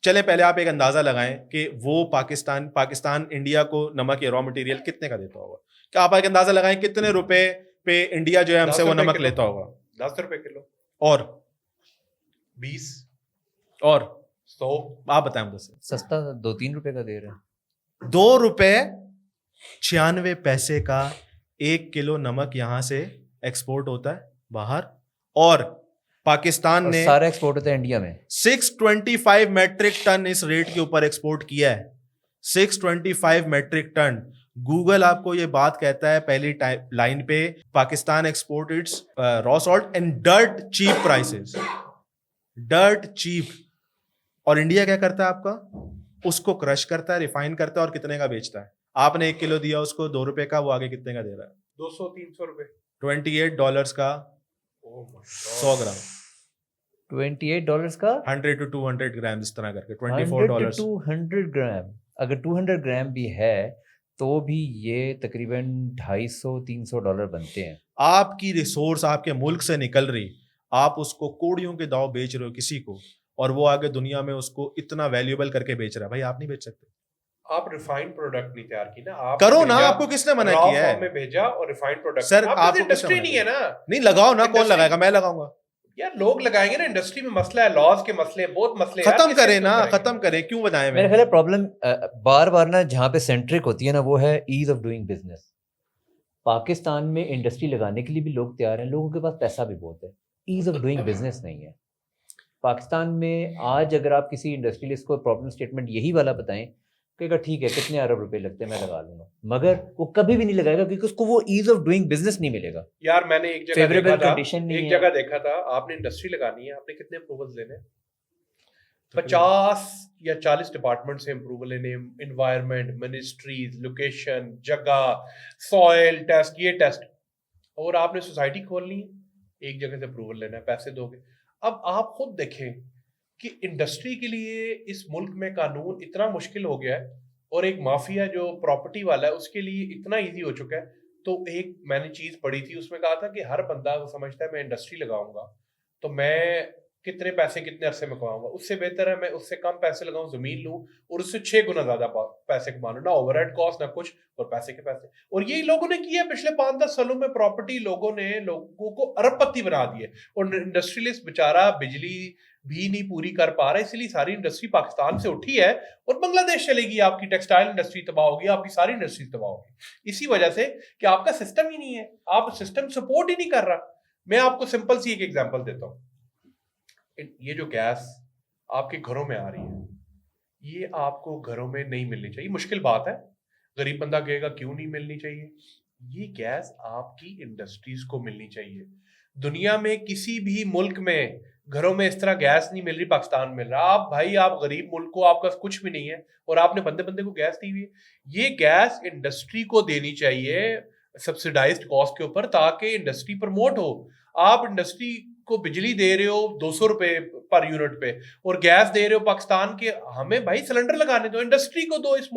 चले पहले आप एक अंदाजा लगाएं कि वो पाकिस्तान इंडिया को नमक या रॉ मटेरियल कितने का देता होगा। क्या आप एक अंदाजा लगाएं कितने रुपए पे इंडिया जो है हमसे वो नमक लेता होगा? 10 रुपए किलो, और 20, और 100। आप बताएं मुझे। सस्ता 2-3 रुपए का दे रहे हैं। 2 रुपए 96 पैसे का 1 किलो नमक यहां से एक्सपोर्ट होता है बाहर, और पाकिस्तान ने सारा एक्सपोर्ट होता है इंडिया में। 625 मैट्रिक टन इस रेट के ऊपर एक्सपोर्ट किया है, 625 मैट्रिक टन। गूगल आपको ये बात कहता है पहली लाइन पे, Pakistan export its raw salt and dirt cheap prices, dirt cheap. और इंडिया क्या करता है आपका? उसको क्रश करता है, रिफाइन करता है और कितने का बेचता है। आपने 1 किलो दिया उसको 2 रुपए का, वो आगे कितने का दे रहा है? 200-300 रुपए। $28 का ओह माय 100 ग्राम, $28 का 100 to 200 ग्राम, इस तरह करके 100 $24। to 200 ग्राम। अगर 200 ग्राम भी है तो भी ये तकरीबन $250-300 बनते हैं। आपकी रिसोर्स आपके मुल्क से निकल रही, आप उसको कोड़ियों के दाव बेच रहे हो किसी को, और वो आगे दुनिया में उसको इतना वैल्यूएबल करके बेच रहा है। भाई आप नहीं बेच सकते। आप रिफाइंड प्रोडक्ट नहीं तैयार की ना, आप करो ना, आपको किसने मना raw किया form में है? भेजा और रिफाइंड प्रोडक्ट। सर, आपको आपको इंडस्ट्री किसने नहीं है ना नहीं लगाओ ना, कौन Industry- लगाएगा? मैं लगाऊंगा। यार, लोग लगाएंगे ना, इंडस्ट्री में मसला है, लॉज के मसले हैं, बहुत मसले हैं यार, खत्म किससे करें क्यों ना, करेंगे? खत्म करें, क्यों बताएं? मेरा ख्याल है प्रॉब्लम बार बार ना जहाँ पे सेंट्रिक होती है ना, वो है ease of doing business. Pakistan में इंडस्ट्री लगाने के लिए भी लोग तैयार हैं, लोगों के पास पैसा भी बहुत है, ईज ऑफ डूइंग बिजनेस नहीं है। पाकिस्तान में आज अगर आप किसी इंडस्ट्रियलिस्ट को प्रॉब्लम स्टेटमेंट यही वाला बताएं, कहेगा ठीक है कितने अरब रुपए लगते हैं मैं लगा लूंगा, मगर वो कभी भी नहीं लगाएगा क्योंकि उसको वो ईज ऑफ डूइंग बिजनेस नहीं मिलेगा। यार मैंने एक जगह Favorable देखा था, condition नहीं एक है। जगह देखा था, आपने इंडस्ट्री लगानी है, आपने कितने अप्रूवल्स लेने हैं? 50 या 40 डिपार्टमेंट से अप्रूवल लेने, एनवायरनमेंट, मिनिस्ट्रीज, लोकेशन, जगह, सॉइल टेस्ट, ये टेस्ट, और आपने सोसाइटी खोलनी है, एक जगह से अप्रूवल लेना है, पैसे दोगे। अब आप खुद देखें कि इंडस्ट्री के लिए इस मुल्क में कानून इतना मुश्किल हो गया है, और एक माफिया जो प्रॉपर्टी वाला है उसके लिए इतना इजी हो चुका है। तो एक मैंने चीज पढ़ी थी, उसमें कहा था कि हर बंदा समझता है मैं इंडस्ट्री लगाऊंगा तो मैं कितने पैसे कितने अरसे में कमाऊंगा, उससे बेहतर है मैं उससे कम पैसे लगाऊं, जमीन लूं और उससे 6 गुना ज्यादा पैसे कमा लूं, ना ओवरहेड कॉस्ट ना कुछ, और पैसे के पैसे। और यही लोगों ने किया पिछले 5-10 सालों में, प्रॉपर्टी लोगों ने लोगों को अरबपति बना दिए, और इंडस्ट्रियलिस्ट बेचारा बिजली भी नहीं पूरी कर पा रहा, इसलिए सारी इंडस्ट्री पाकिस्तान से उठी है और बांग्लादेश चलेगी, आपकी टेक्सटाइल इंडस्ट्री तबाह होगी, आपकी सारी इंडस्ट्री तबाह होगी, इसी वजह से कि आपका सिस्टम ही नहीं है, आप सिस्टम सपोर्ट ही नहीं कर रहा। मैं आपको सिंपल सी एक एग्जांपल देता हूँ, ये जो गैस आपके घरों में आ रही है, ये आपको घरों में नहीं मिलनी चाहिए, मुश्किल बात है, गरीब बंदा कहेगा क्यों नहीं मिलनी चाहिए, ये गैस आपकी इंडस्ट्रीज को मिलनी चाहिए। दुनिया में किसी भी मुल्क में घरों में इस तरह गैस नहीं मिल रही, पाकिस्तान मिल रहा। आप भाई, आप गरीब मुल्क को, आपका कुछ भी नहीं है और आपने बंदे बंदे को गैस दी हुई है, ये गैस इंडस्ट्री को देनी चाहिए सब्सिडाइज्ड कॉस्ट के ऊपर, ताकि इंडस्ट्री प्रमोट हो। आप इंडस्ट्री को बिजली दे रहे हो 200 रुपए पर यूनिट पे और गैस दे रहे हो पाकिस्तान के, हमें भाई सिलेंडर लगाने दो, इंडस्ट्री को दो इस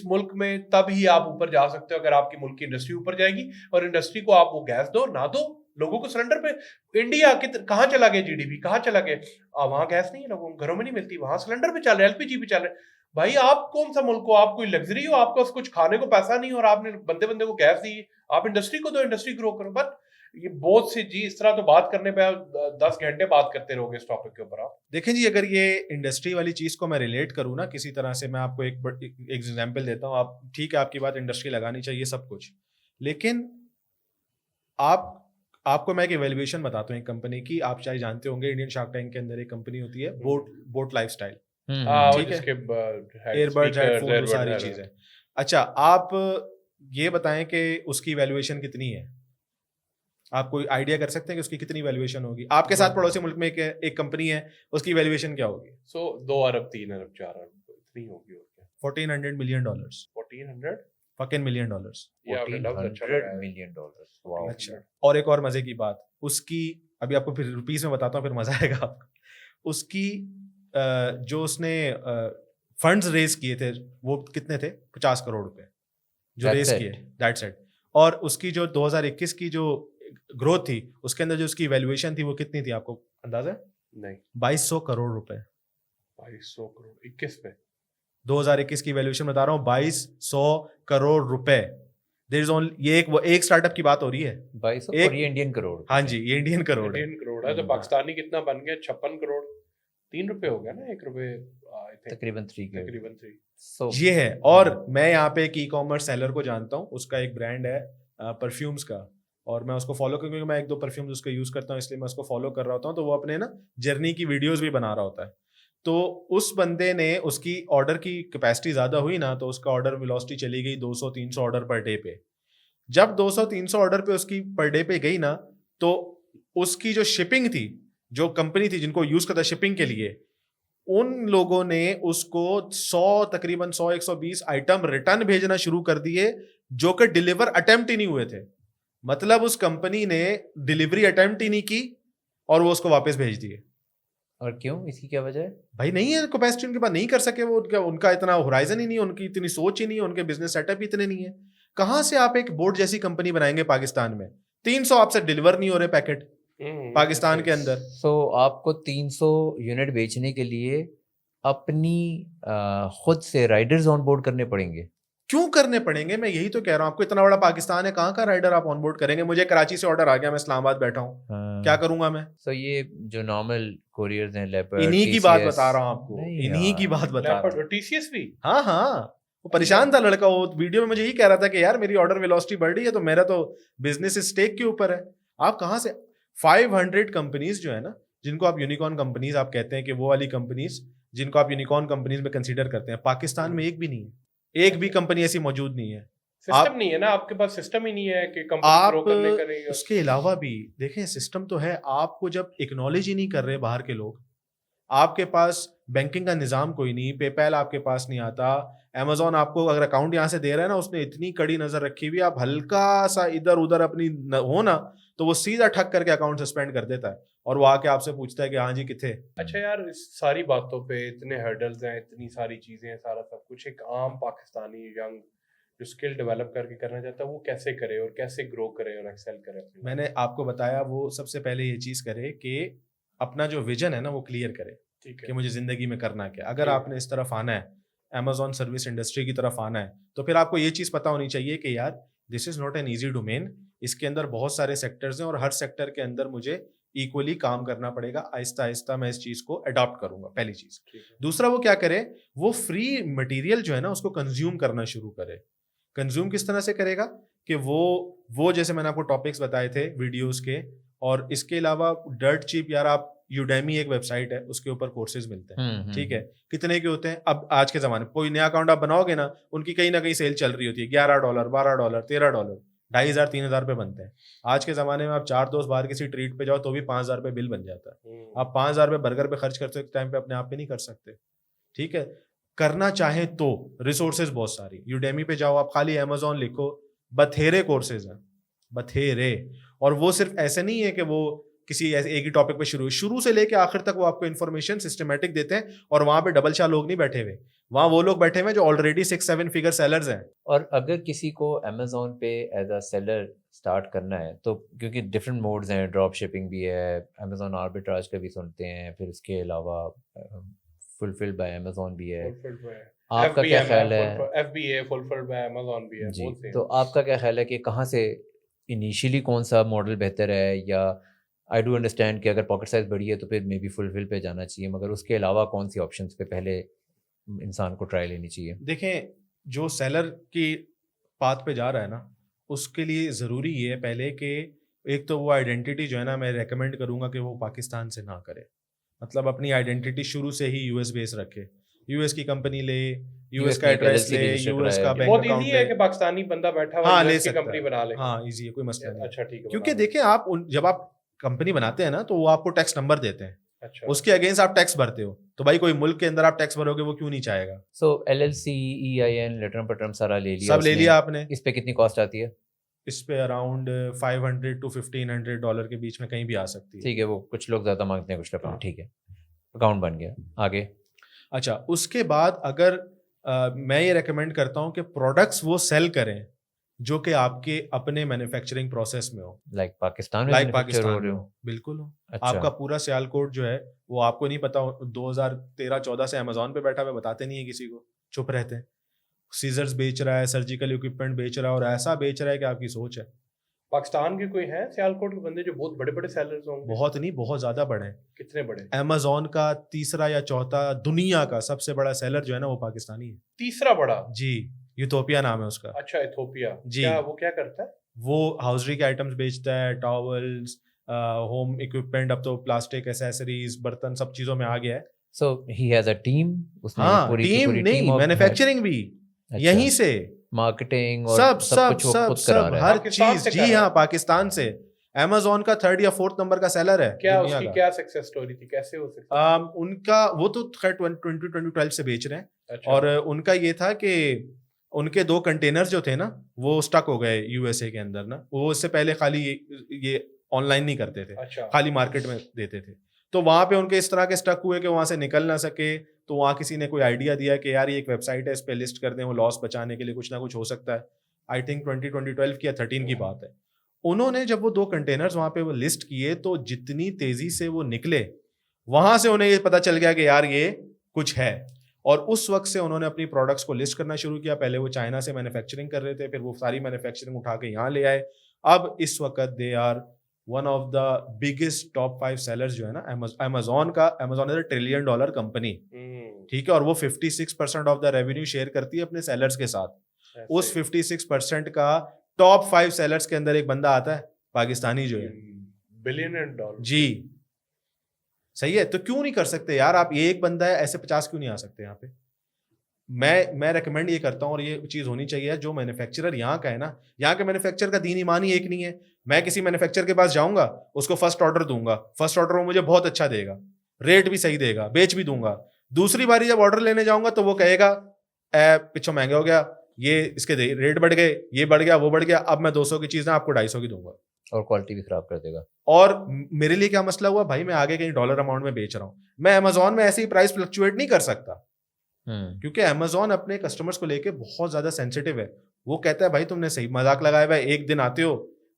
मुल्क में तब ही आप ऊपर जा सकते हो। अगर आपकी मुल्क की इंडस्ट्री ऊपर जाएगी और इंडस्ट्री को आप वो गैस दो, ना दो लोगों को सिलेंडर पे। इंडिया कहाँ चला गया, जीडीपी कहाँ चला गया? वहां गैस नहीं है, लोगों घरों में नहीं मिलती, वहां सिलेंडर पे चल रहे, एलपीजी पे चल रहे। भाई आप कौन सा मुल्क हो, आप कोई लग्जरी हो, आपको कुछ खाने को पैसा नहीं और आपने बंदे बंदे को गैस दी? आप इंडस्ट्री को दो, इंडस्ट्री ग्रो करो। बट ये बहुत सी जी, इस तरह तो बात करने पे 10 घंटे बात करते रहोगे इस टॉपिक के ऊपर। आप देखें जी, अगर ये इंडस्ट्री वाली चीज को मैं रिलेट करूँ ना किसी तरह से, मैं आपको एक एग्जांपल देता हूँ। आप ठीक है, आपकी बात इंडस्ट्री लगानी चाहिए सब कुछ, लेकिन आपको मैं एक एवेल्युएशन बताता हूँ एक कंपनी की। आप शायद जानते होंगे, इंडियन शार्क टैंक के अंदर एक कंपनी होती है बोट लाइफस्टाइल, ठीक है, एयरबड्स, हेडफोन, सारी चीजें। अच्छा, आप ये बताएं कि उसकी वैल्यूएशन कितनी है? आप कोई आइडिया कर सकते हैं कि उसकी कितनी वैल्यूएशन होगी? आपके साथ पड़ोसी मुल्क में एक कंपनी है, उसकी वैल्यूएशन क्या होगी? 2 अरब 3 अरब 4 अरब इतनी होगी। $1400 million। 1400 fucking million dollars। $1400 million। अच्छा, और एक और मजे की बात, उसकी अभी आपको फिर रुपीस में बताता हूँ, फिर मजा आएगा आपको। उसकी जो उसने फंड्स रेज किए थे वो कितने थे? 50 करोड़ रुपए जो रेज किए, दैट्स इट। और उसकी जो 2021 की जो ग्रोथ थी, उसके अंदर जो उसकी वैल्यूएशन थी वो कितनी थी, आपको अंदाजा है? नहीं, 2200 करोड़ रुपए। 2200 करोड़ 21 पे 2021 की वैल्यूएशन बता रहा हूँ, 2200 करोड़ रुपए। देयर इज ओनली ये एक स्टार्टअप की बात हो रही है, 2200 और ये इंडियन करोड़। हाँ जी, ये इंडियन करोड़ है। 3 करोड़ है तो पाकिस्तानी कितना बन गया? 56 करोड़। 3 रुपए हो गया ना, 1 रुपए तकरीबन 3 तकरीबन 3। So, ये है। और मैं यहाँ पे एक ई-कॉमर्स सेलर को जानता हूँ, उसका एक ब्रांड है परफ्यूम्स का, और मैं उसको फॉलो क्योंकि मैं 1-2 परफ्यूम्स उसका यूज करता हूँ, इसलिए मैं उसको फॉलो कर रहा होता हूँ। तो वो अपने ना जर्नी की वीडियोस भी बना रहा होता है। तो उस बंदे ने, उसकी ऑर्डर की कैपेसिटी ज्यादा हुई ना, तो उसका ऑर्डर वेलोसिटी चली गई 200-300 ऑर्डर पर डे पे। जब 200-300 ऑर्डर पे उसकी पर डे पे गई ना, तो उसकी जो शिपिंग थी, जो कंपनी थी जिनको यूज करता शिपिंग के लिए, उन लोगों ने उसको 100 तकरीबन 100-120 आइटम रिटर्न भेजना शुरू कर दिए जो कि डिलीवर अटेम्प्ट ही नहीं हुए थे। मतलब उस कंपनी ने डिलीवरी अटेम्प्ट ही नहीं की और वो उसको वापस भेज दिए। और क्यों, इसकी क्या वजह है? भाई नहीं है कैपेसिटी उनके पास, नहीं कर सके वो, उनका इतना होराइजन ही नहीं है, उनकी इतनी सोच ही नहीं है, उनके बिजनेस सेटअप ही इतने नहीं है। कहां से आप एक बोर्ड जैसी कंपनी बनाएंगे पाकिस्तान में? 300 आपसे डिलीवर नहीं हो रहे पैकेट पाकिस्तान के अंदर। सो आपको 300 यूनिट बेचने के लिए अपनी खुद से राइडर्स ऑन बोर्ड करने पड़ेंगे। क्यों करने पड़ेंगे? मैं यही तो कह रहा हूं आपको, इतना बड़ा पाकिस्तान है, कहाँ का राइडर आप ऑनबोर्ड करेंगे? मुझे कराची से ऑर्डर आ गया, मैं इस्लामाबाद बैठा हूँ, क्या करूंगा मैं? सो ये जो नॉर्मल कोरियर्स हैं, लेपर्ड, इन्हीं की बात बता रहा हूँ आपको, नहीं इन्हीं यार, की बात बता रहा हूँ। टीसीएस भी, हाँ हाँ, वो परेशान था लड़का, वो वीडियो में मुझे यही कह रहा था कि यार मेरी ऑर्डर वेलोसिटी बढ़ रही है तो मेरा तो बिजनेस स्टेक के ऊपर है। आप कहाँ से 500 कंपनीज जो है ना, जिनको आप यूनिकॉर्न कंपनीज आप कहते हैं कि वो वाली कंपनीज जिनको आप यूनिकॉर्न कंपनीज में कंसीडर करते हैं, पाकिस्तान में एक भी नहीं है, एक भी कंपनी ऐसी मौजूद नहीं है। सिस्टम नहीं है ना आपके पास, सिस्टम ही नहीं है कि कंपनी आप ग्रो करने करेगा। उसके अलावा भी देखें, सिस्टम तो है, आपको जब एक्नॉलेज ही नहीं कर रहे बाहर के लोग, आपके पास बैंकिंग का निजाम कोई नहीं, पेपैल आपके पास नहीं आता, अमेजोन आपको अगर अकाउंट यहाँ से दे रहा है ना, उसने इतनी कड़ी नजर रखी हुई, आप हल्का सा इधर उधर अपनी हो ना तो वो सीधा ठक करके अकाउंट सस्पेंड कर देता है और वो आके आपसे पूछता है कि हाँ जी किथे। अच्छा यार, इस सारी बातों पे इतने हर्डल्स हैं, इतनी सारी चीजें हैं, सारा सब कुछ एक आम पाकिस्तानी यंग जो स्किल डेवलप करके करना चाहता है वो कैसे करे और कैसे ग्रो करे और एक्सेल करे अपनी? मैंने आपको बताया, वो सबसे पहले ये चीज करे कि अपना जो विजन है ना वो क्लियर करे ठीक कि है। मुझे जिंदगी में करना क्या। अगर ठीक है। आपने इस तरफ आना है, अमेजोन सर्विस इंडस्ट्री की तरफ आना है, तो फिर आपको ये चीज पता होनी चाहिए कि यार this is not an easy domain, इसके अंदर बहुत सारे सेक्टर्स हैं और हर सेक्टर के अंदर मुझे इक्वली काम करना पड़ेगा। आहिस्ता आहिस्ता मैं इस चीज को अडॉप्ट करूंगा, पहली चीज। ठीक है। दूसरा, वो क्या करे, वो फ्री मटेरियल जो है ना उसको कंज्यूम करना शुरू करे। कंज्यूम किस तरह से करेगा कि वो जैसे मैंने आपको टॉपिक्स बताए थे वीडियोस के, और इसके अलावा डर्ट चीप, यार आप यूडेमी एक वेबसाइट है, उसके ऊपर कोर्सेज मिलते हैं, ठीक है, कितने के होते हैं? अब आज के जमाने कोई नया अकाउंट आप बनाओगे ना, उनकी कहीं ना कहीं सेल चल रही होती है, $11, $12, $13, $2,500, $3,000 बनते हैं। आज के जमाने में आप 4 दोस्त बाहर किसी ट्रीट पे जाओ तो भी $5,000 बिल बन जाता है। आप $5,000 बर्गर पे खर्च करते हो टाइम पे, अपने आप पे नहीं कर सकते, ठीक है। करना चाहे तो रिसोर्सेज बहुत सारी, यूडेमी पे जाओ, आप खाली अमेजोन लिखो, बथेरे कोर्सेज हैं, बथेरे। और वो सिर्फ ऐसे नहीं है कि वो किसी एक ही टॉपिक पे शुरू से लेके आखिर तक वो आपको इन्फॉर्मेशन सिस्टमेटिक देते हैं, और वहां पे डबल शाह लोग नहीं बैठे हुए, वहां वो लोग बैठे हुए जो ऑलरेडी 6-7 फिगर सेलर्स हैं। और अगर किसी को अमेजोन पे एज अ सेलर स्टार्ट करना है तो, क्योंकि डिफरेंट मोड्स हैं, ड्रॉप शिपिंग भी है, अमेजोन आर्बिट्राज का भी सुनते हैं, फिर उसके अलावा फुलफिल्ड बाय अमेजोन भी है, आपका क्या ख्याल है? FBA फुलफिल्ड बाय अमेजोन भी है जी, बोलते हैं। तो आपका क्या ख्याल है कि कहाँ से इनिशियली कौन सा मॉडल बेहतर है? या आई डू अंडरस्टैंड कि अगर पॉकेट साइज बड़ी है तो फिर मे बी फुलफिल पे जाना चाहिए, मगर उसके अलावा कौन सी ऑप्शंस पे पहले इंसान को ट्राई लेनी चाहिए? देखें, जो सेलर की पाथ पे जा रहा है ना, उसके लिए ज़रूरी ये है पहले कि एक तो वो आइडेंटिटी जो है ना, मैं रेकमेंड करूँगा कि वो पाकिस्तान से ना करे। मतलब अपनी आइडेंटिटी शुरू से ही यूएस बेस रखे, यूएस की कंपनी ले, यूएस का में एक एड्रेस LLC ले, register यूएस का कराया, बैंक बहुत अकाउंट इजी है ले। कि पाकिस्तानी बंदा बैठा हुआ हाँ, यूएस ले की सकता कंपनी है। बना ले। हाँ, इजी है, कोई मसला नहीं। अच्छा ठीक है, क्योंकि बता देखें आप जब आप कंपनी बनाते हैं ना तो वो आपको टैक्स नंबर देते हैं, दो। अच्छा, उसके अगेंस्ट आप टैक्स भरते हो, तो भाई कोई मुल्क के अंदर आप टैक्स भरोगे वो क्यों नहीं चाहेगा? सो LLC, EIN, लेटर पटर्म सारा ले लिया, सब ले उसने। लिया आपने। इस पे कितनी कॉस्ट आती है? इस पे अराउंड $500 to $1,500 के बीच में कहीं भी आ सकती है। ठीक है, वो कुछ लोग ज़्यादा मांगते हैं, कुछ लोग कम, ठीक है, अकाउंट बन गया, आगे? अच्छा, उसके बाद अगर मैं ये रेकमेंड करता हूँ कि प्रोडक्ट्स वो सेल करें जो कि आपके अपने मैन्युफैक्चरिंग प्रोसेस में हो, लाइक पाकिस्तान में लाइक manufacture पाकिस्तान हो में रहे हो, हो? बिल्कुल हो। अच्छा, आपका पूरा सियालकोट जो है वो आपको नहीं पता, 2013-14 से अमेजोन पे बैठा हुआ, बताते नहीं है किसी को, चुप रहते हैं। सीजर्स बेच रहा है, सर्जिकल इक्विपमेंट बेच रहा है, और ऐसा बेच रहा है कि आपकी सोच है। पाकिस्तान के कोई हैं सियालकोट के बंदे जो बहुत बड़े बड़े सेलर्स होंगे? बहुत नहीं, बहुत ज्यादा बड़े हैं। कितने बड़े? अमेजोन का तीसरा या चौथा दुनिया का सबसे बड़ा सेलर जो है ना वो पाकिस्तानी है। तीसरा बड़ा? जी, यूथोपिया नाम है उसका। अच्छा, इथोपिया। जी। क्या वो क्या करता है? वो हाउसरी के आइटम्स बेचता है, टॉवल्स, होम इक्विपमेंट, अब तो प्लास्टिक एसेसरीज, बर्तन, सब चीजों में आ गया है। सो ही हैज अ टीम, उसने हाँ, पूरी की टीम पूरी नहीं, टीम, मैन्युफैक्चरिंग भी यहीं से, मार्केटिंग और सब सब सब कुछ वो सब खुद करा सब रहा है। हर पाकिस्तान चीज। से जी कर रहा हाँ, है। पाकिस्तान से। Amazon का 3rd या 4th नंबर का सेलर है क्या दुनिया उसकी का। क्या सक्सेस स्टोरी थी, कैसे हो सकता? उनका वो तो खैर 2012 से बेच रहे हैं। अच्छा, और उनका ये था कि उनके 2 कंटेनर्स जो थे ना वो स्टक हो गए यूएसए के अंदर ना, वो इससे पहले खाली ये ऑनलाइन नहीं करते थे, अच्छा, खाली मार्केट में देते थे। तो वहां पे उनके इस तरह के स्टक हुए कि वहां से निकल ना सके, तो वहां किसी ने कोई आइडिया दिया कि यार ये एक वेबसाइट है, इस पे लिस्ट कर दें, वो लॉस बचाने के लिए कुछ ना कुछ हो सकता है। आई थिंक 2012 की या 13 की बात है। उन्होंने जब वो 2 कंटेनर्स वहां पे वो लिस्ट किए तो जितनी तेजी से वो निकले, वहां से उन्हें ये पता चल गया कि यार ये कुछ है। और उस वक्त से उन्होंने अपनी प्रोडक्ट्स को लिस्ट करना शुरू किया। पहले वो चाइना से मैन्युफैक्चरिंग कर रहे थे, फिर वो सारी मैन्युफैक्चरिंग उठा के यहाँ ले आए। अब इस वक्त they are one of the biggest top 5 sellers जो है ना अमेजोन का। अमेजोन इज $1 ट्रिलियन कंपनी, ठीक है, और वो 56% ऑफ द रेवेन्यू शेयर करती है अपने सेलर्स के साथ। उस 56% का टॉप 5 सेलर्स के अंदर एक बंदा आता है पाकिस्तानी जो है, $1 बिलियन। जी सही है। तो क्यों नहीं कर सकते यार आप, ये एक बंदा है, ऐसे 50 क्यों नहीं आ सकते यहाँ पे? मैं रेकमेंड ये करता हूँ, और ये चीज होनी चाहिए, जो मैन्युफैक्चरर यहाँ का है ना, यहाँ के मैन्युफैक्चरर का दीन ईमान ही एक नहीं है। मैं किसी मैन्युफैक्चरर के पास जाऊंगा, उसको फर्स्ट ऑर्डर दूंगा, फर्स्ट ऑर्डर वो मुझे बहुत अच्छा देगा, रेट भी सही देगा, बेच भी दूंगा। दूसरी बारी जब ऑर्डर लेने जाऊंगा तो वो कहेगा पिछो महंगा हो गया, ये इसके रेट बढ़ गए, ये बढ़ गया, वो बढ़ गया, अब मैं 200 की चीज ना आपको 250 की दूंगा, और क्वालिटी भी खराब कर देगा। और मेरे लिए क्या मसला हुआ भाई, मैं आगे कहीं डॉलर अमाउंट में बेच रहा हूँ, मैं अमेजोन में ऐसे ही प्राइस फ्लक्चुएट नहीं कर सकता, क्योंकि अमेजोन अपने कस्टमर्स को लेके बहुत ज्यादा सेंसिटिव है। वो कहता है भाई तुमने सही मजाक लगाया हुआ है, एक दिन आते हो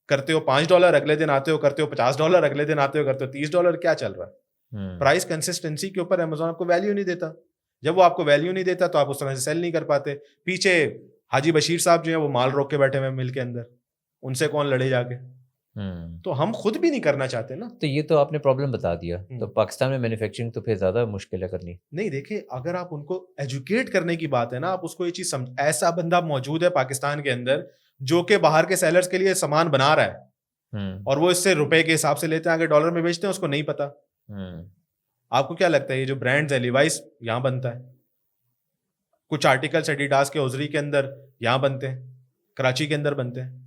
करते हो $5, अगले दिन आते हो करते हो $50, अगले दिन आते हो करते हो $30, क्या चल रहा है? प्राइस कंसिस्टेंसी के ऊपर अमेजोन आपको वैल्यू नहीं देता। जब वो आपको वैल्यू नहीं देता तो आप उस तरह से सेल नहीं कर पाते। पीछे हाजी बशीर साहब जो है वो माल रोक के बैठे हुए मिल के अंदर, उनसे कौन लड़े जाके? तो हम खुद भी नहीं करना चाहते ना। तो ये तो आपने प्रॉब्लम बता दिया। तो पाकिस्तान में मैन्युफैक्चरिंग तो फिर ज़्यादा मुश्किल है करनी। नहीं देखिए, अगर आप उनको एजुकेट करने की बात है ना, आप उसको ये चीज ऐसा बंदा मौजूद है पाकिस्तान के अंदर जो कि बाहर के सेलर्स के लिए सामान बना रहा है, और वो इससे रुपए के हिसाब से लेते हैं, आगे डॉलर में बेचते हैं, उसको नहीं पता। आपको क्या लगता है ये जो ब्रांड्स है, लिवाइस यहाँ बनता है, कुछ आर्टिकल्स एडिडास के ओजरी के अंदर यहाँ बनते हैं, कराची के अंदर बनते हैं,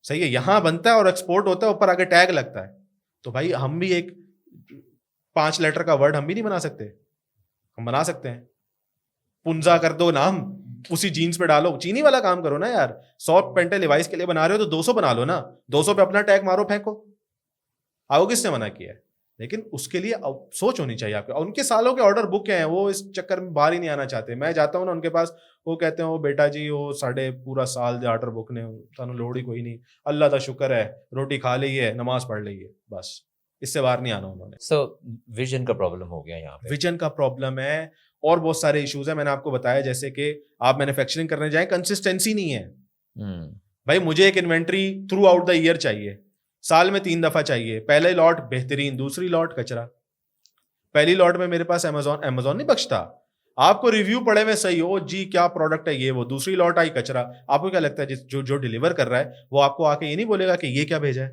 सही है, यहाँ बनता है और एक्सपोर्ट होता है, ऊपर आगे टैग लगता है। तो भाई हम भी एक 5 लेटर का वर्ड हम भी नहीं बना सकते? हम बना सकते हैं, पुंजा कर दो नाम, उसी जीन्स पे डालो, चीनी वाला काम करो ना यार। 100 पेंटे लिवाइस के लिए बना रहे हो तो 200 बना लो ना, 200 पे अपना टैग मारो, फेंको, आओ, किसने मना किया है? लेकिन उसके लिए सोच होनी चाहिए आपके। उनके सालों के ऑर्डर बुक हैं, वो इस चक्कर में बाहर ही नहीं आना चाहते। मैं जाता हूँ ना उनके पास, वो कहते हैं, वो बेटा जी वो साढ़े पूरा साल दे ऑर्डर बुक ने, सानू लोड़ ही कोई नहीं, अल्लाह का शुक्र है, रोटी खा ली है, नमाज पढ़ ली है, बस इससे बाहर नहीं आना उन्होंने। सो विजन का प्रॉब्लम हो गया यहाँ पे। विजन का प्रॉब्लम है, और बहुत सारे इश्यूज है। मैंने आपको बताया जैसे कि आप मैन्युफैक्चरिंग करने जाए, कंसिस्टेंसी नहीं है। भाई मुझे एक inventory through out the year चाहिए, साल में 3 दफा चाहिए। पहले लॉट बेहतरीन, दूसरी लॉट कचरा। पहली लॉट में मेरे पास अमेजोन नहीं बख्शता, आपको रिव्यू पड़े हुए सही हो जी, क्या प्रोडक्ट है ये वो, दूसरी लॉट आई कचरा। आपको क्या लगता है जो डिलीवर कर रहा है वो आपको आके ये नहीं बोलेगा कि ये क्या भेजा है?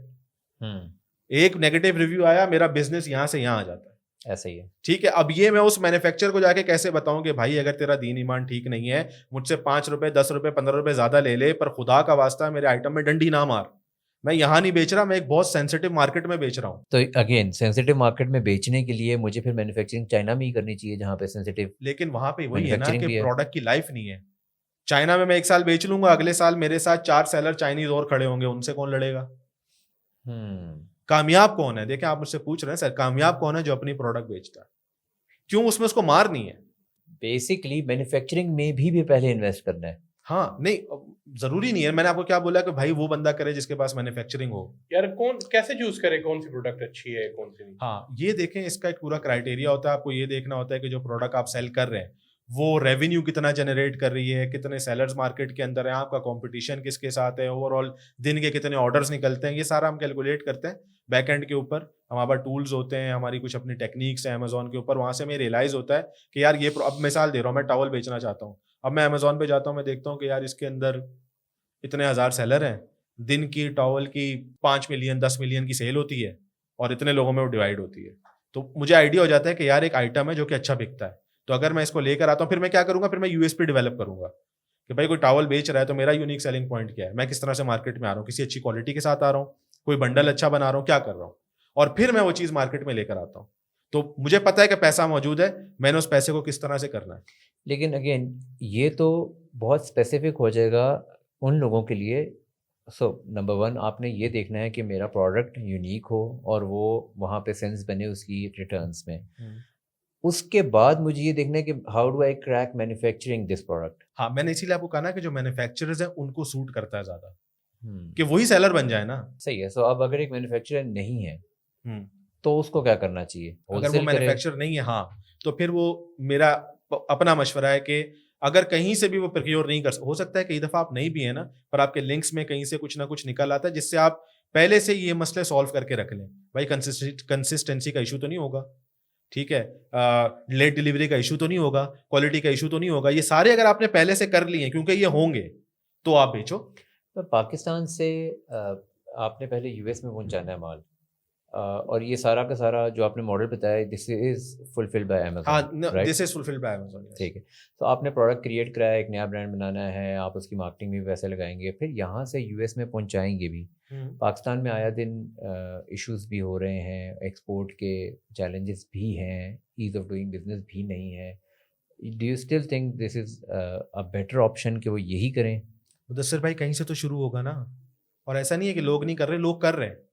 एक नेगेटिव रिव्यू आया, मेरा बिजनेस यहां से यहां आ जाता है। ऐसा ही है, ठीक है। अब ये मैं उस मैन्युफैक्चरर को जाके कैसे बताऊं कि भाई अगर तेरा दीन ईमान ठीक नहीं है, मुझसे 5 रुपए 10 रुपए 15 रुपए ज्यादा ले ले, पर खुदा का वास्ता मेरे आइटम में डंडी ना मार। मैं यहाँ नहीं बेच रहा, मैं एक बहुत सेंसिटिव मार्केट में बेच रहा हूँ। तो अगेन सेंसिटिव मार्केट में बेचने के लिए मुझे फिर मैन्युफैक्चरिंग चाइना में ही करनी चाहिए जहाँ पे सेंसिटिव। लेकिन वहां पे वही है ना Manufacturing कि भी है। प्रोडक्ट की लाइफ नहीं है। चाइना में मैं 1 साल बेच लूंगा, अगले साल मेरे साथ 4 सेलर चाइनीज और खड़े होंगे, उनसे कौन लड़ेगा? कामयाब कौन है? देखें, आप मुझसे पूछ रहे हैं सर, कामयाब कौन है? जो अपनी प्रोडक्ट बेचता है। क्यों? उसमें उसको मार नहीं है। बेसिकली मैन्युफैक्चरिंग में भी पहले इन्वेस्ट करना है। हाँ, नहीं जरूरी नहीं है। मैंने आपको क्या बोला कि भाई वो बंदा करे जिसके पास मैन्युफैक्चरिंग हो। यार कौन कैसे चूज करे कौन सी प्रोडक्ट अच्छी है कौन सी नहीं? हाँ, ये देखें, इसका एक पूरा क्राइटेरिया होता है। आपको ये देखना होता है कि जो प्रोडक्ट आप सेल कर रहे हैं वो रेवेन्यू कितना जनरेट कर रही है, कितने सेलर्स मार्केट के अंदर है, आपका कंपटीशन किसके साथ है, ओवरऑल दिन के कितने ऑर्डर्स निकलते हैं, ये सारा हम कैलकुलेट करते हैं बैक एंड के ऊपर। हमारे पास टूल्स होते हैं, हमारी कुछ अपनी टेक्निक्स हैं अमेजोन के ऊपर। वहां से मैं रियलाइज होता है कि यार ये, अब मिसाल दे रहा हूँ, मैं टॉवल बेचना चाहता हूँ। अब मैं अमेजोन पे जाता हूँ, मैं देखता हूँ कि यार इसके अंदर इतने 1000 सेलर हैं, दिन की टॉवल की 5 मिलियन 10 मिलियन की सेल होती है, और इतने लोगों में वो डिवाइड होती है। तो मुझे आइडिया हो जाता है कि यार एक आइटम है जो कि अच्छा बिकता है, तो अगर मैं इसको लेकर आता हूँ, फिर मैं क्या करूंगा, फिर मैं यूएसपी डेवलप करूंगा कि भाई कोई टॉवल बेच रहा है तो मेरा यूनिक सेलिंग पॉइंट क्या है, मैं किस तरह से मार्केट में आ रहा हूँ, किसी अच्छी क्वालिटी के साथ आ रहा हूँ, कोई बंडल अच्छा बना रहा हूँ, क्या कर रहा हूँ, और फिर मैं वो चीज़ मार्केट में लेकर आता हूँ। तो मुझे पता है कि पैसा मौजूद है, मैंने उस पैसे को किस तरह से करना है। लेकिन अगेन ये तो बहुत स्पेसिफिक हो जाएगा उन लोगों के लिए। सो नंबर वन, आपने ये देखना है कि मेरा प्रोडक्ट यूनिक हो और वो वहाँ पे सेंस बने उसकी रिटर्न्स में। उसके बाद मुझे ये देखना है कि how do I crack manufacturing this product. हाँ, मैंने इसीलिए आपको कहा ना कि जो मैन्युफैक्चरर्स हैं उनको सूट करता है ज़्यादा, कि वही सेलर बन जाए ना। सही है। सो अब अगर एक मैन्युफैक्चरर नहीं है हम्म। तो उसको क्या करना चाहिए? अगर वो होलसेल करे? मैन्युफैक्चरर नहीं है, हाँ, तो फिर वो मेरा अपना मशवरा है कि अगर कहीं से भी वो प्रोक्योर नहीं कर, हो सकता है कई दफ़ा आप नहीं भी है ना, पर आपके लिंक्स में कहीं से कुछ ना कुछ निकल आता है जिससे आप पहले से ये मसले सॉल्व करके रख लें। भाई कंसिस्टेंसी का इशू तो नहीं होगा, ठीक है, लेट डिलीवरी का इशू तो नहीं होगा, क्वालिटी का इशू तो नहीं होगा। ये सारे अगर आपने पहले से कर लिए हैं, क्योंकि ये होंगे, तो आप बेचो। तो पाकिस्तान से आपने पहले यूएस में पहुंचाना है माल, और ये सारा का सारा जो आपने मॉडल बताया, दिस इज फुलफिल्ड बाय हाँ, Amazon, right? This is fulfilled by Amazon. ठीक है। तो आपने प्रोडक्ट क्रिएट कराया, एक नया ब्रांड बनाना है, आप उसकी मार्केटिंग में भी पैसे लगाएंगे, फिर यहाँ से यूएस में पहुँचाएंगे भी। पाकिस्तान में आया दिन इश्यूज भी हो रहे हैं, एक्सपोर्ट के चैलेंजेस भी हैं, ईज़ ऑफ डूइंग बिजनेस भी नहीं है। Do you still think this is a better option कि वो यही करें? मुदस्सिर भाई, कहीं से तो शुरू होगा ना, और ऐसा नहीं है कि लोग नहीं कर रहे, लोग कर रहे हैं,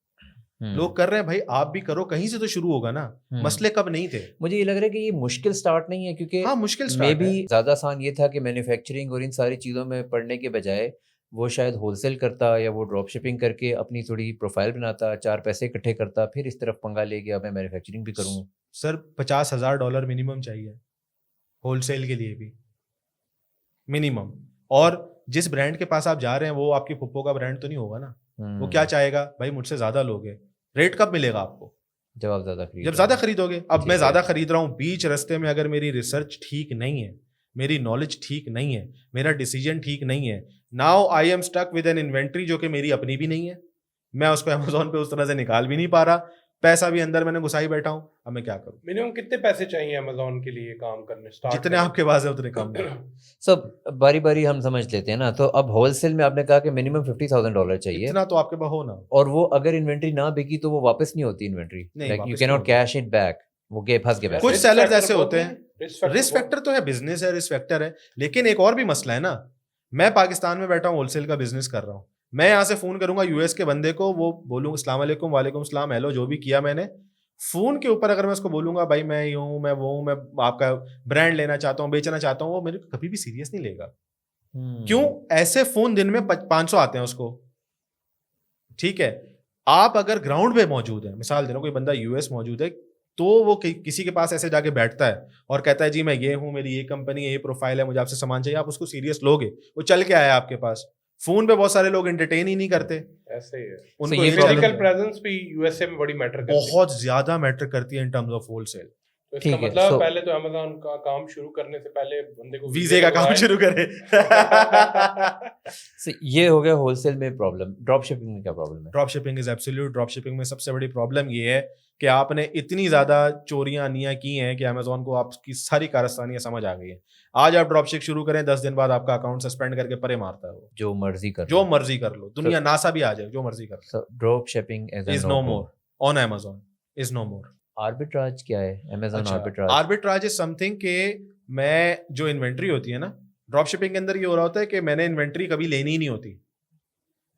लोग कर रहे हैं भाई, आप भी करो, कहीं से तो शुरू होगा ना। मसले कब नहीं थे? मुझे ये लग रहा है कि ये मुश्किल स्टार्ट नहीं है, क्योंकि हाँ, मुश्किल मे स्टार्ट भी है। ज़्यादा आसान ये था कि मैन्युफैक्चरिंग और इन सारी चीज़ों में पढ़ने के बजाय वो शायद होलसेल करता या वो ड्रॉप शिपिंग करके अपनी थोड़ी प्रोफाइल बनाता, 4 पैसे इकट्ठे करता, फिर इस तरफ पंगा ले गया मैं मैन्युफैक्चरिंग भी करूँ। सर, $50,000 मिनिमम चाहिए होलसेल के लिए भी, मिनिमम। और जिस ब्रांड के पास आप जा रहे हैं वो आपकी फुप्पो का ब्रांड तो नहीं होगा ना। वो क्या चाहेगा, भाई मुझसे ज्यादा लोगे, रेट कब मिलेगा आपको? जब आप ज़्यादा खरीद जब ज्यादा खरीदोगे। अब ठीक मैं है। ज्यादा खरीद रहा हूँ, बीच रास्ते में अगर मेरी रिसर्च ठीक नहीं है, मेरी नॉलेज ठीक नहीं है, मेरा डिसीजन ठीक नहीं है, now I am stuck with an inventory जो कि मेरी अपनी भी नहीं है, मैं उसको अमेजोन पे उस तरह से निकाल भी नहीं पा रहा, पैसा भी अंदर मैंने घुसा ही बैठा हूँ, अब मैं क्या करूँ? मिनिमम कितने पैसे चाहिए अमेजोन के लिए काम करने स्टार्ट जितने आपके पास है उतने कम है। सब बारी बारी हम समझ लेते हैं ना। तो अब होलसेल में आपने कहा कि मिनिमम $50,000 चाहिए, इतना तो आपके पास हो ना। और वो अगर इन्वेंट्री ना बिकी तो वो वापस नहीं होती इन्वेंट्री, नहीं, लाइक यू वापस कैन नहीं नॉट कैश इट बैक, वो गए फंस गए पैसे। कुछ Risk sellers factor ऐसे बहुत होते हैं। नहीं, रिस्क फैक्टर तो है, बिजनेस है, रिस्क फैक्टर है, लेकिन एक और भी मसला है ना। मैं पाकिस्तान में बैठा हूँ, होलसेल का बिजनेस कर रहा हूँ, मैं यहाँ से फोन करूंगा यूएस के बंदे को, वो बोलूंगा अस्सलाम वालेकुम, वालेकुम सलाम, हेलो, जो भी किया मैंने फोन के ऊपर, अगर मैं उसको बोलूंगा भाई मैं ये हूँ, मैं वो हूँ, मैं आपका ब्रांड लेना चाहता हूँ, बेचना चाहता हूँ, वो मेरे को कभी भी सीरियस नहीं लेगा। क्यों? ऐसे फोन दिन में 500 आते हैं उसको, ठीक है। आप अगर ग्राउंड पे मौजूद है, मिसाल दे रहा हूं, कोई बंदा यूएस मौजूद है, तो वो किसी के पास ऐसे जाके बैठता है और कहता है जी मैं ये हूं, मेरी ये कंपनी है, ये प्रोफाइल है, मुझे आपसे सामान चाहिए, आप उसको सीरियस लोगे? वो चल के आया आपके पास। फोन पे बहुत सारे लोग एंटरटेन ही नहीं करते, ऐसे ही है। उनको ये ये problem फिजिकल चाहिए। प्रेजेंस भी यूएसए में बड़ी मैटर करती है। बहुत ज्यादा मैटर करती है इन टर्म्स ऑफ होलसेल। तो इसका ठीक है, मतलब so- पहले तो अमेज़न का काम शुरू करने से पहले बंदे को वीजे का काम शुरू करे। So, ये हो गया होलसेल में प्रॉब्लम। ड्रॉप शिपिंग में क्या प्रॉब्लम है? Drop shipping is absolute. Drop shipping में सबसे बड़ी प्रॉब्लम ये है कि आपने इतनी ज्यादा चोरियां अनियां की हैं कि अमेजोन को आपकी सारी कारस्तानियां समझ आ गई हैं। आज आप ड्रॉप शिप शुरू करें, 10 दिन बाद आपका अकाउंट सस्पेंड करके परे मारता है वो। जो मर्जी कर जो मर्जी कर लो, दुनिया नासा भी आ जाए, जो मर्जी कर लो। Drop shipping is no more on Amazon, is no more. Arbitrage क्या है? Amazon arbitrage. Arbitrage is something के मैं जो इन्वेंट्री होती है ना, ड्रॉप शिपिंग के अंदर ये हो रहा होता है कि मैंने इन्वेंट्री कभी लेनी ही नहीं होती,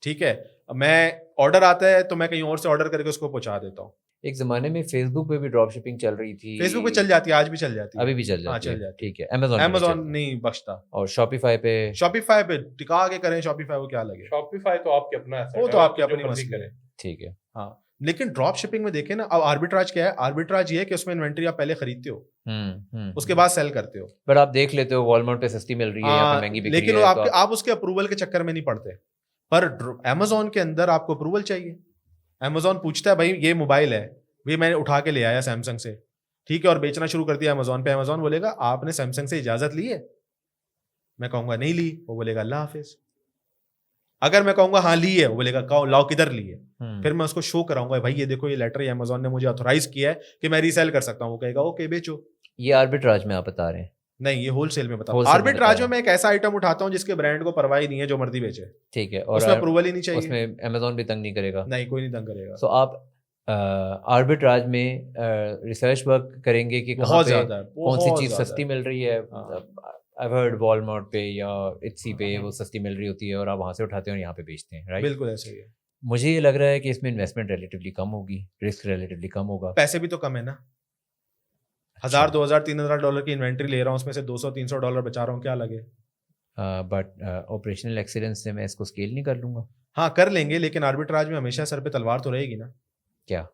ठीक है। मैं ऑर्डर आता है तो मैं कहीं और से ऑर्डर करके उसको पहुंचा देता हूँ। एक जमाने में फेसबुक पे भी ड्रॉप शिपिंग चल रही थी। फेसबुक पे चल जाती है, आज भी चल जाती है, अभी भी चल हाँ, जाती चल है, जाती है। ठीक है। अमेजोन अमेजोन नहीं बख्शता। और शॉपिफाई पे? शॉपिफाई पे टिका के करें, शॉपिफाई को क्या लगे, शॉपिफाई तो आपके अपना asset वो है, तो आपके आप जो अपनी मर्जी मसले करें। है। ठीक है। हाँ, लेकिन ड्रॉप शिपिंग में देखें ना, अब आर्बिट्राज क्या है? आर्बिट्राज ये है कि उसमें इन्वेंट्री आप पहले खरीदते हो, उसके बाद सेल करते हो। बट आप देख लेते हो वॉलमार्ट पे सस्ती मिल रही है, यहाँ पे महंगी बिक रही लेकिन है, वो तो आप उसके अप्रूवल के चक्कर में नहीं पड़ते। पर अमेजोन के अंदर आपको अप्रूवल चाहिए। अमेजोन पूछता है भाई ये मोबाइल है, भाई मैंने उठा के ले आया सैमसंग से, ठीक है, और बेचना शुरू कर दिया अमेजोन पे। अमेजोन बोलेगा आपने सैमसंग से इजाजत ली है? मैं कहूंगा नहीं ली, वो बोलेगा अल्लाह हाफिज। अगर मैं कहूंगा हाँ ली है, वो बोलेगा लाओ किधर ली है? फिर मैं उसको शो कराऊंगा, भाई ये देखो, ये लेटर ये अमेजोन ने मुझे ऑथोराइज किया है कि मैं रीसेल कर सकता हूँ। वो कहेगा ओके बेचो। ये आर्बिट्राज में आप बता रहे हैं? नहीं, ये होलसेल में बताओ। Wholesale में आर्बिट्राज में बताया। मैं एक ऐसा आइटम उठाता हूँ जिसके ब्रांड को परवाह ही नहीं है, जो मर्जी बेचे, ठीक है, और उसमें अप्रूवल ही नहीं चाहिए। उसमें अमेजोन भी तंग नहीं करेगा। नहीं, कोई नहीं तंग करेगा। सो आप आर्बिट्राज में रिसर्च वर्क करेंगे कि कहाँ बहुत पे ज्यादा है, कौन सी बहुत चीज़ ज्यादा सस्ती है। मिल रही है। हाँ। आई हर्ड वॉलमार्ट पे या इट्सी पे वो सस्ती मिल रही होती है और आप वहाँ से उठाते हैं और यहाँ पे बेचते हैं, राइट? बिल्कुल ऐसे ही है। मुझे ये लग रहा है कि इसमें इन्वेस्टमेंट रिलेटिवली कम होगी, रिस्क रिलेटिवली कम होगा। पैसे भी तो कम है ना। अच्छा। 1000, 2000, 3000 डॉलर की इन्वेंट्री ले रहा हूँ, उसमें से 200-300 डॉलर बचा रहा हूँ, क्या लगे। बट ऑपरेशनल एक्सीलेंस से मैं इसको स्केल नहीं कर लूँगा हाँ कर लेंगे, लेकिन आर्बिट्राज में हमेशा सर पे तलवार तो रहेगी ना, क्या?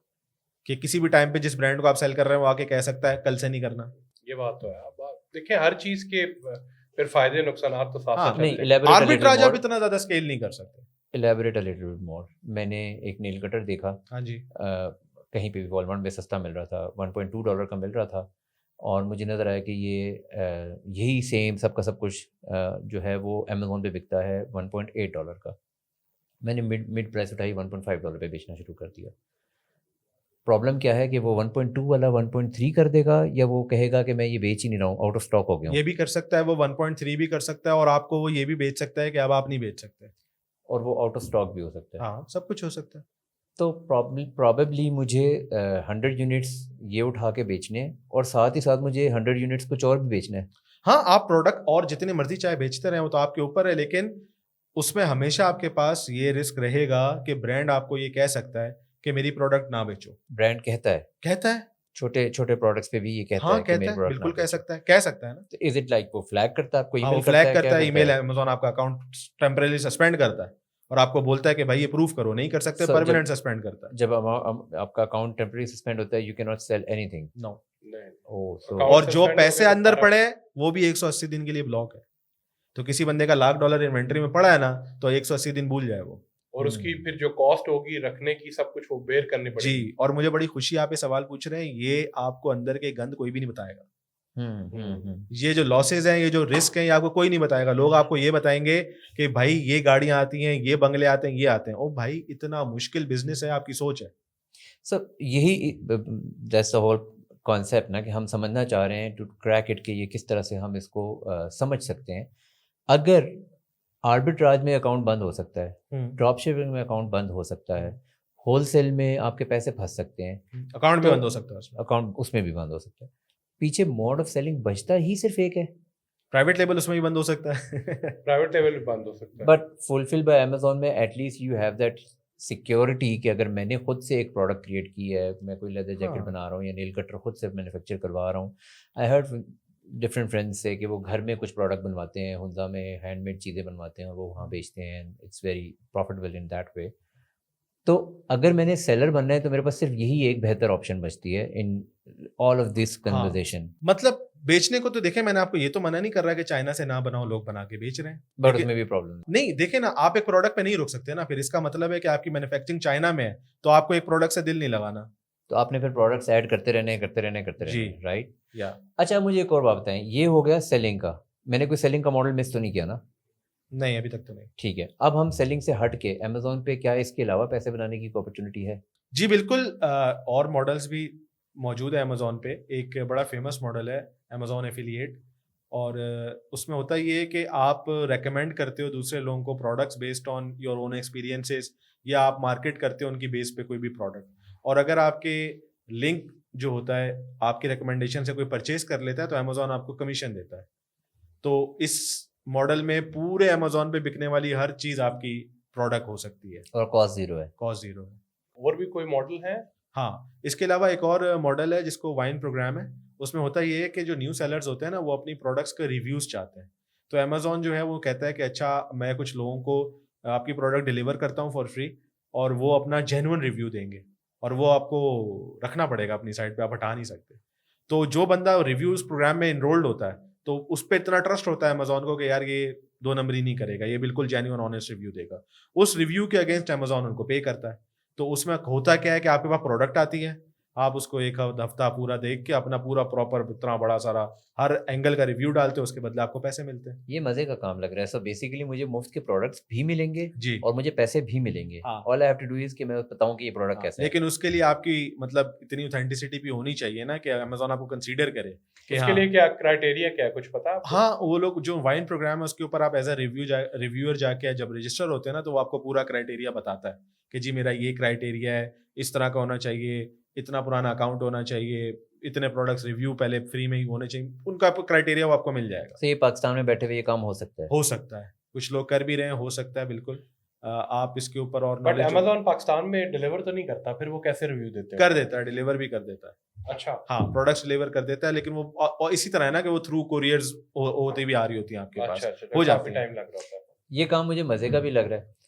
कि किसी भी टाइम पे जिस ब्रांड को आप सेल कर रहे हैं वो आके कह सकता है कल से नहीं करना। ये बात तो है। अब आप देखें, हर चीज के फिर फायदे नुकसान तो साथ हाँ, साथ नहीं, चलते हैं। elaborate a little आर्बिट्राज आप more, इतना ज्यादा स्केल नहीं कर सकते। elaborate a little bit more। मैंने एक नेल कटर देखा, हाँ जी। कहीं पे भी वॉलमार्ट में सस्ता मिल रहा था, $1.2 का मिल रहा था, और मुझे नज़र आया कि ये यही सेम सबका सब कुछ जो है वो अमेज़ोन पे बिकता है $1.8 का। मैंने मिड प्राइस उठाई, $1.5 पे बेचना शुरू कर दिया। प्रॉब्लम क्या है कि वो 1.2 वाला 1.3 कर देगा, या वो कहेगा कि मैं ये बेच ही नहीं रहा हूँ, आउट ऑफ स्टॉक हो गया हूँ, ये भी कर सकता है, वो 1.3 भी कर सकता है, और आपको वो ये भी बेच सकता है कि अब आप नहीं बेच सकते। और वो आउट ऑफ स्टॉक भी हो सकता है। हाँ, सब कुछ हो सकता है। तो प्रॉबेबली मुझे 100 यूनिट्स ये उठा के बेचने हैं, और साथ ही साथ मुझे 100 यूनिट्स कुछ और भी बेचना है। हाँ, आप प्रोडक्ट और जितने मर्जी चाहे बेचते रहे, वो तो आपके ऊपर है, लेकिन उसमें हमेशा आपके पास ये रिस्क रहेगा कि ब्रांड आपको ये कह सकता है कि मेरी प्रोडक्ट ना बेचो। ब्रांड कहता है, कहता है। छोटे छोटे प्रोडक्ट्स पे भी ये कहता हाँ है कि कहता मेरे है, प्रोडक्ट बिल्कुल ना कह बेचो। सकता है, कह सकता है ना। तो इज इट लाइक वो फ्लैग करता है, आपको हाँ, वो ईमेल फ्लैग करता है, करता क्या है, करता ईमेल है? अमेज़न आपका अकाउंट टेम्परेरी सस्पेंड करता है, और आपको बोलता है कि भाई ये प्रूफ करो, नहीं कर सकते, So, परमानेंट सस्पेंड करता है। जब आपका अकाउंट टेम्परेरी सस्पेंड होता है, you can not sell anything. No. नहीं, ओह, सो Account और जो suspend हो पैसे गया तो अंदर सारा- पड़े वो भी 180 दिन के लिए ब्लॉक है। तो किसी बंदे का $1,00,000 इन्वेंट्री में पड़ा है ना, तो 180 दिन भूल जाए वो। और उसकी फिर जो कॉस्ट होगी रखने की, सब कुछ वो बेयर करनी पड़ेगी। जी, और मुझे बड़ी खुशी आप ये सवाल पूछ रहे हैं, ये आपको अंदर के गंद कोई भी नहीं बताएगा। ये जो लॉसेज हैं, ये जो रिस्क हैं, ये आपको कोई नहीं बताएगा। लोग आपको ये बताएंगे कि भाई ये गाड़ियां आती हैं, ये बंगले आते हैं, ये आते हैं। ओ भाई, इतना मुश्किल बिजनेस है, आपकी सोच है। सो यही दैट्स द होल कॉन्सेप्ट ना, कि हम समझना चाह रहे हैं टू क्रैक इट, कि ये किस तरह से हम इसको समझ सकते हैं। अगर आर्बिट्राज में अकाउंट बंद हो सकता है, ड्रॉप शिपिंग में अकाउंट बंद हो सकता है, होलसेल में आपके पैसे फंस सकते हैं, अकाउंट भी तो बंद हो सकता है उसमें। अकाउंट उसमें भी बंद हो सकता है। पीछे मोड ऑफ सेलिंग बचता ही सिर्फ एक है, प्राइवेट लेबल उसमें भी बंद हो सकता है। प्राइवेट लेवल भी बंद हो सकता है। बट फुलफिल बाय अमेजोन में at least you have that security कि अगर मैंने खुद से एक प्रोडक्ट क्रिएट की है, मैं कोई लेदर जैकेट हाँ। बना रहा हूँ या नेल कटर खुद से मैन्युफैक्चर करवा रहा हूँ। आई हर्ड डिफरेंट फ्रेंड्स से कि वो घर में कुछ प्रोडक्ट बनवाते हैं, हुंजा में हैंडमेड चीज़ें बनवाते हैं और वो वहाँ बेचते हैं। It's very profitable in that way. तो अगर मैंने सेलर बनना है तो मेरे पास सिर्फ यही एक बेहतर ऑप्शन बचती है in all of this conversation. मतलब बेचने को तो देखें, मैंने आपको ये तो मना नहीं कर रहा कि चाइना से ना बनाओ, लोग बना के बेच रहे हैं। बट लेकिन- उसमें भी प्रॉब्लम नहीं, देखें ना, आप एक प्रोडक्ट पे नहीं रुक सकते ना, फिर इसका मतलब है कि आपकी मैन्युफैक्चरिंग चाइना में है, तो आपको एक प्रोडक्ट से दिल नहीं लगाना। तो आपने फिर प्रोडक्ट्स ऐड करते रहने जी। राइट। या अच्छा, मुझे एक और बात बताएं, ये हो गया सेलिंग का। मैंने कोई सेलिंग का मॉडल मिस तो नहीं किया ना? नहीं, अभी तक तो नहीं। ठीक है, अब हम सेलिंग से हट के अमेजोन पे क्या इसके अलावा पैसे बनाने की अपॉर्चुनिटी है? जी बिल्कुल, और मॉडल्स भी मौजूद है अमेजोन पे। एक बड़ा फेमस मॉडल है अमेजोन एफिलिएट, और उसमें होता ये है कि आप रेकमेंड करते हो दूसरे लोगों को products based on your own experiences, या आप मार्केट करते हो उनकी बेस पे कोई भी प्रोडक्ट, और अगर आपके लिंक जो होता है आपके रिकमेंडेशन से कोई परचेज कर लेता है तो अमेजोन आपको कमीशन देता है। तो इस मॉडल में पूरे अमेजोन पे बिकने वाली हर चीज आपकी प्रोडक्ट हो सकती है, और कॉस्ट जीरो है? कॉस्ट जीरो है। और भी कोई मॉडल है? हाँ, इसके अलावा एक और मॉडल है जिसको वाइन प्रोग्राम है। उसमें होता ये है कि जो न्यू सेलर्स होते हैं ना, वो अपनी प्रोडक्ट्स के रिव्यूज चाहते हैं। तो अमेजोन जो है वो कहता है कि अच्छा, मैं कुछ लोगों को आपकी प्रोडक्ट डिलीवर करता हूँ फॉर फ्री, और वो अपना जेन्युइन रिव्यू देंगे, और वो आपको रखना पड़ेगा अपनी साइट पे, आप हटा नहीं सकते। तो जो बंदा रिव्यूज प्रोग्राम में इनरोल्ड होता है, तो उस पर इतना ट्रस्ट होता है अमेजोन को कि यार ये 2 नंबरी नहीं करेगा, ये बिल्कुल जेन्युइन ऑनेस्ट रिव्यू देगा। उस रिव्यू के अगेंस्ट अमेजोन उनको पे करता है। तो उसमें होता क्या है कि आपके पास प्रोडक्ट आती है, आप उसको एक हफ्ता पूरा देख के अपना पूरा प्रॉपर इतना बड़ा सारा हर एंगल का रिव्यू डालते हो, उसके बदले आपको पैसे मिलते हैं। ये मजे का काम लग रहा है। सो बेसिकली मुझे मुफ्त के प्रोडक्ट्स भी मिलेंगे जी और मुझे पैसे भी मिलेंगे। हाँ। All I have to do is कि मैं बताऊं कि ये प्रोडक्ट हाँ, कैसा है। लेकिन उसके लिए आपकी मतलब इतनी ऑथेंटिसिटी भी होनी चाहिए ना कि अमेजोन आपको कंसीडर करे कि उसके हाँ लिए क्या क्राइटेरिया क्या है, कुछ पता है आपको? हाँ, वो लोग जो वाइन प्रोग्राम है उसके ऊपर आप एज अ रिव्यूअर जाके जब रजिस्टर होते हैं ना, तो वो आपको पूरा क्राइटेरिया बताता है कि जी मेरा ये क्राइटेरिया है, इस तरह का होना चाहिए, इतना पुराना अकाउंट होना चाहिए, इतने प्रोडक्ट्स रिव्यू पहले फ्री में ही होने चाहिए, उनका क्राइटेरिया वो आपको मिल जाएगा। तो ये पाकिस्तान में बैठे हुए ये काम हो सकता है। हो सकता है, कुछ लोग कर भी रहे हैं, हो सकता है बिल्कुल। आप इसके ऊपर और बट knowledge अमेजोन पाकिस्तान में डिलीवर तो नहीं करता, फिर वो कैसे रिव्यू देते हैं? कर देता है, डिलीवर भी कर देता है। अच्छा, हाँ, प्रोडक्ट्स डिलीवर कर देता है, लेकिन वो और इसी तरह है ना कि वो थ्रू कोरियर्स होती भी आ रही होती है आपके पास, अच्छा, हो जाती काफी है। टाइम लग रहा होता है। ये काम मुझे मजे का भी लग रहा है।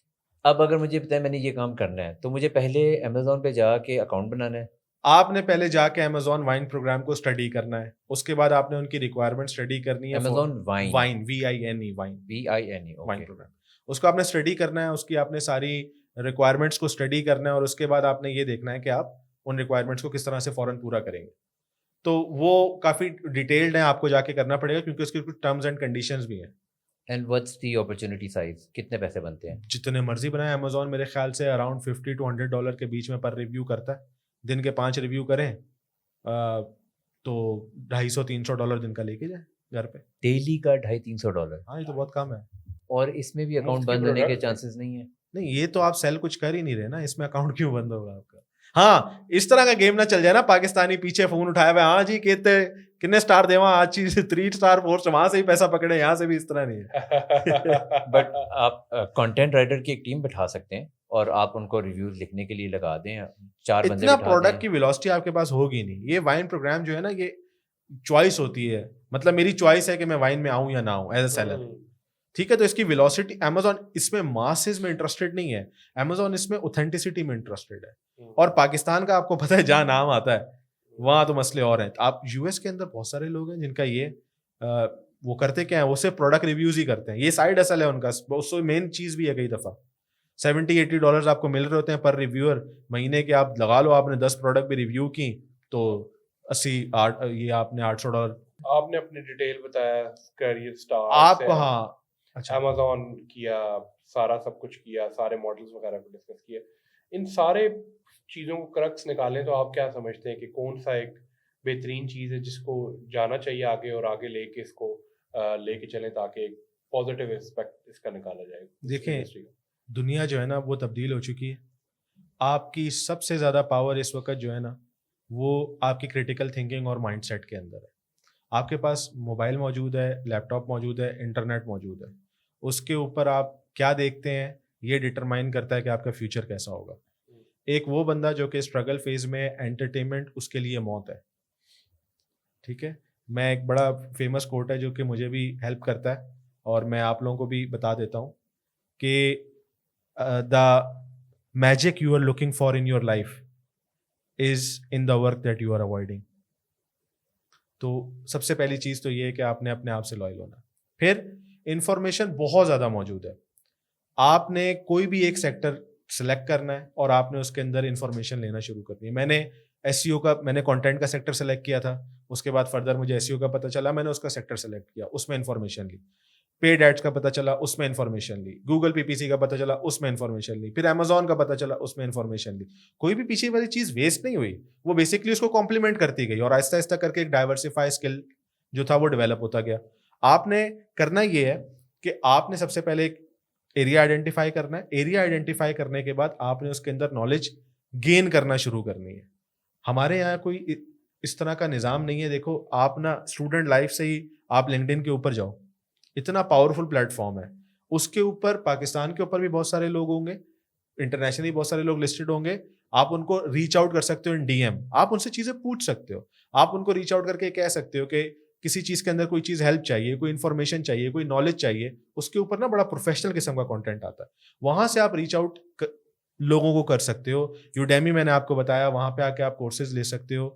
अब अगर मुझे पता है मैंने ये काम करना है तो मुझे पहले अमेजोन पे जाके अकाउंट बनाना है। आपने पहले जाके अमेजोन वाइन प्रोग्राम को स्टडी करना है, उसके बाद आपने उनकी रिक्वायरमेंट स्टडी करनी है। Amazon Vine Vine VINE Vine VINE Vine okay. Programme, उसको आपने स्टडी करना है, उसकी आपने सारी रिक्वायरमेंट्स को स्टडी करना है, और उसके बाद आपने ये देखना है कि आप उन रिक्वायरमेंट्स को किस तरह से फौरन पूरा करेंगे। तो वो काफी डिटेल्ड है, आपको जाके करना पड़ेगा क्योंकि उसके कुछ टर्म्स एंड कंडीशंस भी हैं। And what's the opportunity size, कितने पैसे बनते हैं? जितने मर्जी बनाए, अमेजोन मेरे ख्याल से अराउंड $50 to $100 के बीच में पर रिव्यू करता है। दिन के 5 रिव्यू करें तो $250-300 दिन का लेके जाए घर पे। डेली का $250-300। हाँ, ये तो बहुत कम है। और इसमें भी अकाउंट मुफ्त के बंद होने के प्रोडक्ट है। चांसेस नहीं है? नहीं, ये तो आप सेल कुछ कर ही नहीं रहे ना, इसमें अकाउंट क्यों बंद होगा आपका? हाँ, इस तरह का गेम ना चल जाए ना, पाकिस्तानी पीछे फोन उठाया हुआ, हाँ जी कितने स्टार देवा आज चीज 3 स्टार 4, वहां से ही पैसा पकड़े, यहाँ से भी इस तरह नहीं है। बट आप कंटेंट राइटर की एक टीम बिठा सकते हैं और आप उनको रिव्यूज लिखने के लिए लगा दें, 4 बंदे इतना बिठा प्रोडक्ट दें। की वेलोसिटी आपके पास होगी नहीं। ये वाइन प्रोग्राम जो है ना, ये चॉइस होती है, मतलब मेरी चॉइस है कि मैं वाइन में आऊं या ना आऊं एज अ सेलर, ठीक है। तो इसकी वेलोसिटी, अमेजोन इसमें मासेस में इंटरेस्टेड नहीं है, अमेजोन इसमें ऑथेंटिसिटी में इंटरेस्टेड है। और पाकिस्तान का आपको पता है जहां नाम आता है वहां तो मसले और हैं। आप यूएस के अंदर बहुत सारे लोग हैं जिनका ये वो करते क्या है, वो सिर्फ प्रोडक्ट रिव्यूज ही करते हैं, ये साइड असल है उनका। उससे मेन चीज भी है, कई दफा $70-80 आपको मिल रहे होते हैं पर रिव्यूअर महीने के। आप लगा लो, आपने 10 प्रोडक्ट भी रिव्यू की तो 80 ये आपने $800। आपने अपनी डिटेल बताया, करियर स्टार आपको हाँ, अच्छा अमेजोन किया, सारा सब कुछ किया, सारे मॉडल्स वगैरह को डिस्कस किया। इन सारे चीज़ों को क्रक्स निकालें तो आप क्या समझते हैं कि कौन सा एक बेहतरीन चीज़ है जिसको जाना चाहिए आगे, और आगे लेके इसको लेके चलें ताकि एक पॉजिटिव एस्पेक्ट इसका निकाला जाए? देखें, इंडस्ट्री का दुनिया जो है ना वो तब्दील हो चुकी है। आपकी सबसे ज़्यादा पावर इस वक्त जो है ना, वो आपकी क्रिटिकल थिंकिंग और माइंडसेट के अंदर है। आपके पास मोबाइल मौजूद है, लैपटॉप मौजूद है, इंटरनेट मौजूद है, उसके ऊपर आप क्या देखते हैं ये डिटरमाइन करता है कि आपका फ्यूचर कैसा होगा। एक वो बंदा जो कि स्ट्रगल फेज में, एंटरटेनमेंट उसके लिए मौत है, ठीक है। मैं एक बड़ा फेमस कोट है जो कि मुझे भी हेल्प करता है और मैं आप लोगों को भी बता देता हूँ कि the magic you are looking for in your life is in the work that you are avoiding. तो सबसे पहली चीज तो ये है कि आपने अपने आप से लॉयल होना। फिर इंफॉर्मेशन बहुत ज्यादा मौजूद है, आपने कोई भी एक सेक्टर सेलेक्ट करना है और आपने उसके अंदर इंफॉर्मेशन लेना शुरू करनी है। मैंने एसईओ का, मैंने कंटेंट का सेक्टर सेलेक्ट किया था, उसके बाद फर्दर मुझे एसईओ का पता चला, मैंने उसका सेक्टर सेलेक्ट किया, उसमें इंफॉर्मेशन ली। पेड एड्स का पता चला, उसमें इंफॉर्मेशन ली। गूगल पीपीसी का पता चला, उसमें इंफॉर्मेशन ली। फिर अमेजोन का पता चला, उसमें इंफॉर्मेशन ली। कोई भी पीछे वाली चीज वेस्ट नहीं हुई, वो बेसिकली उसको कॉम्प्लीमेंट करती गई और आहिस्ता आहिस्ता करके एक डाइवर्सिफाई स्किल जो था वो डेवलप होता गया। आपने करना ये है कि आपने सबसे पहले एक एरिया आइडेंटिफाई करना है। एरिया आइडेंटिफाई करने के बाद आपने उसके अंदर नॉलेज गेन करना शुरू करनी है। हमारे यहाँ कोई इस तरह का निज़ाम नहीं है। देखो, आप ना स्टूडेंट लाइफ से ही आप लिंक्डइन के ऊपर जाओ, इतना पावरफुल प्लेटफॉर्म है, उसके ऊपर पाकिस्तान के ऊपर भी बहुत सारे लोग होंगे, इंटरनेशनली बहुत सारे लोग लिस्टेड होंगे। आप उनको रीच आउट कर सकते हो इन डीएम, आप उनसे चीज़ें पूछ सकते हो, आप उनको रीच आउट करके कह सकते हो कि किसी चीज़ के अंदर कोई चीज़ हेल्प चाहिए, कोई इन्फॉर्मेशन चाहिए, कोई नॉलेज चाहिए। उसके ऊपर ना बड़ा प्रोफेशनल किस्म का कंटेंट आता है, वहां से आप रीच आउट लोगों को कर सकते हो। यूडेमी मैंने आपको बताया, वहां पे आके आप कोर्सेज ले सकते हो।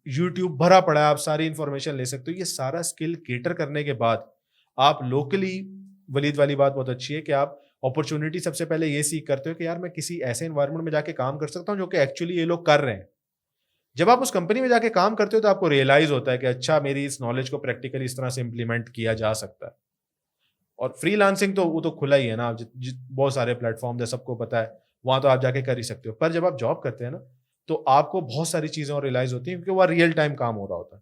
यूट्यूब भरा पड़ा है, आप सारी इन्फॉर्मेशन ले सकते हो। ये सारा स्किल केटर करने के बाद आप लोकली, वलीद वाली बात बहुत अच्छी है कि आप अपॉर्चुनिटी सबसे पहले ये सीख करते हो कि यार मैं किसी ऐसे इन्वायरमेंट में जाके काम कर सकता हूँ जो कि एक्चुअली ये लोग कर रहे हैं। जब आप उस कंपनी में जाके काम करते हो तो आपको रियलाइज होता है कि अच्छा मेरी इस नॉलेज को प्रैक्टिकली इस तरह से इम्प्लीमेंट किया जा सकता है। और फ्रीलांसिंग तो वो तो खुला ही है ना, बहुत सारे प्लेटफॉर्म है, सबको पता है, वहां तो आप जाके कर ही सकते हो। पर जब आप जॉब करते हैं ना तो आपको बहुत सारी चीजें और रियलाइज होती हैं, क्योंकि वह रियल टाइम काम हो रहा होता है,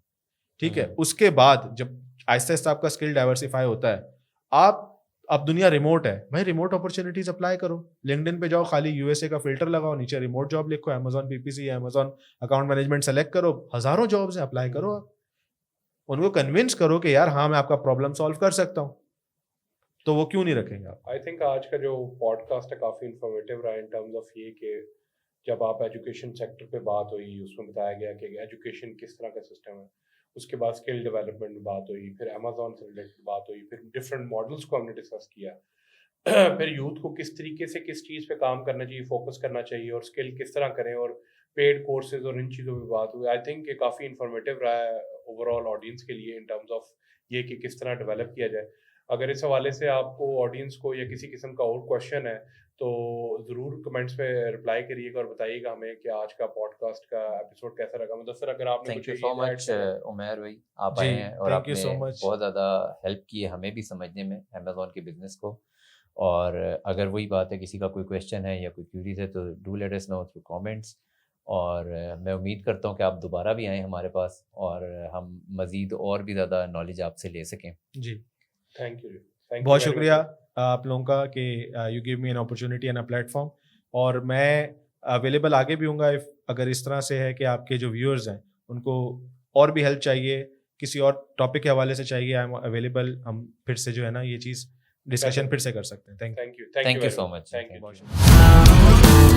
ठीक है। उसके बाद जब आहिस्ता आहिस्ता आपका स्किल डाइवर्सिफाई होता है, आप अब दुनिया रिमोट है भाई, रिमोट अपॉर्चुनिटीज अप्लाई करो, लिंक्डइन पे जाओ, खाली यूएसए का फिल्टर लगाओ, नीचे रिमोट जॉब लिखो, अमेजॉन पीपीसी या अमेजॉन अकाउंट मैनेजमेंट सेलेक्ट करो, हजारों जॉब्स हैं, अप्लाई करो। आप उनको कन्विंस करो कि यार हाँ मैं आपका प्रॉब्लम सॉल्व कर सकता हूँ, तो वो क्यों नहीं रखेंगे आप। आई थिंक आज का जो पॉडकास्ट है काफ़ी इंफॉर्मेटिव रहा इन टर्म्स ऑफ ये कि जब आप एजुकेशन सेक्टर पे बात हुई, उसमें बताया गया कि एजुकेशन किस तरह का सिस्टम है, उसके बाद स्किल डेवलपमेंट में बात हुई, फिर अमेजोन से रिलेटेड बात हुई, फिर डिफरेंट मॉडल्स को हमने डिस्कस किया, फिर यूथ को किस तरीके से किस चीज़ पे काम करना चाहिए, फोकस करना चाहिए, और स्किल किस तरह करें, और पेड कोर्सेज और इन चीज़ों पे बात हुई। आई थिंक ये काफ़ी इंफॉर्मेटिव रहा है ओवरऑल ऑडियंस के लिए इन टर्म्स ऑफ ये कि किस तरह डेवलप किया जाए। अगर इस हवाले से आपको ऑडियंस को या किसी किस्म का और क्वेश्चन है तो ज़रूर कमेंट्स पे रिप्लाई करिएगा और बताइएगा हमें कि आज का पॉडकास्ट का एपिसोड कैसा लगा। मुदस्सिर, अगर आपने थैंक कुछ यू सो ऐड मच करना- उमर भाई, आप जी, आए हैं और thank you आपने so much. बहुत ज़्यादा हेल्प की है हमें भी समझने में अमेज़ॉन के बिज़नेस को। और अगर वही बात है, किसी का कोई क्वेश्चन है या कोई क्यूरीज है तो do let us know through comments. और मैं उम्मीद करता हूँ कि आप दोबारा भी आएँ हमारे पास और हम मज़ीद और भी ज़्यादा नॉलेज आपसे ले सकें। जी, थैंक यू, थैंक बहुत शुक्रिया आप लोगों का कि you give me an opportunity and a platform. और मैं अवेलेबल आगे भी हूँगा अगर इस तरह से है कि आपके जो व्यूअर्स हैं उनको और भी हेल्प चाहिए, किसी और टॉपिक के हवाले से चाहिए, आई एम अवेलेबल। हम फिर से जो है ना ये चीज़ डिस्कशन फिर से कर सकते हैं। Thank you. Thank you so much. Thank you. बहुत शुक्रिया।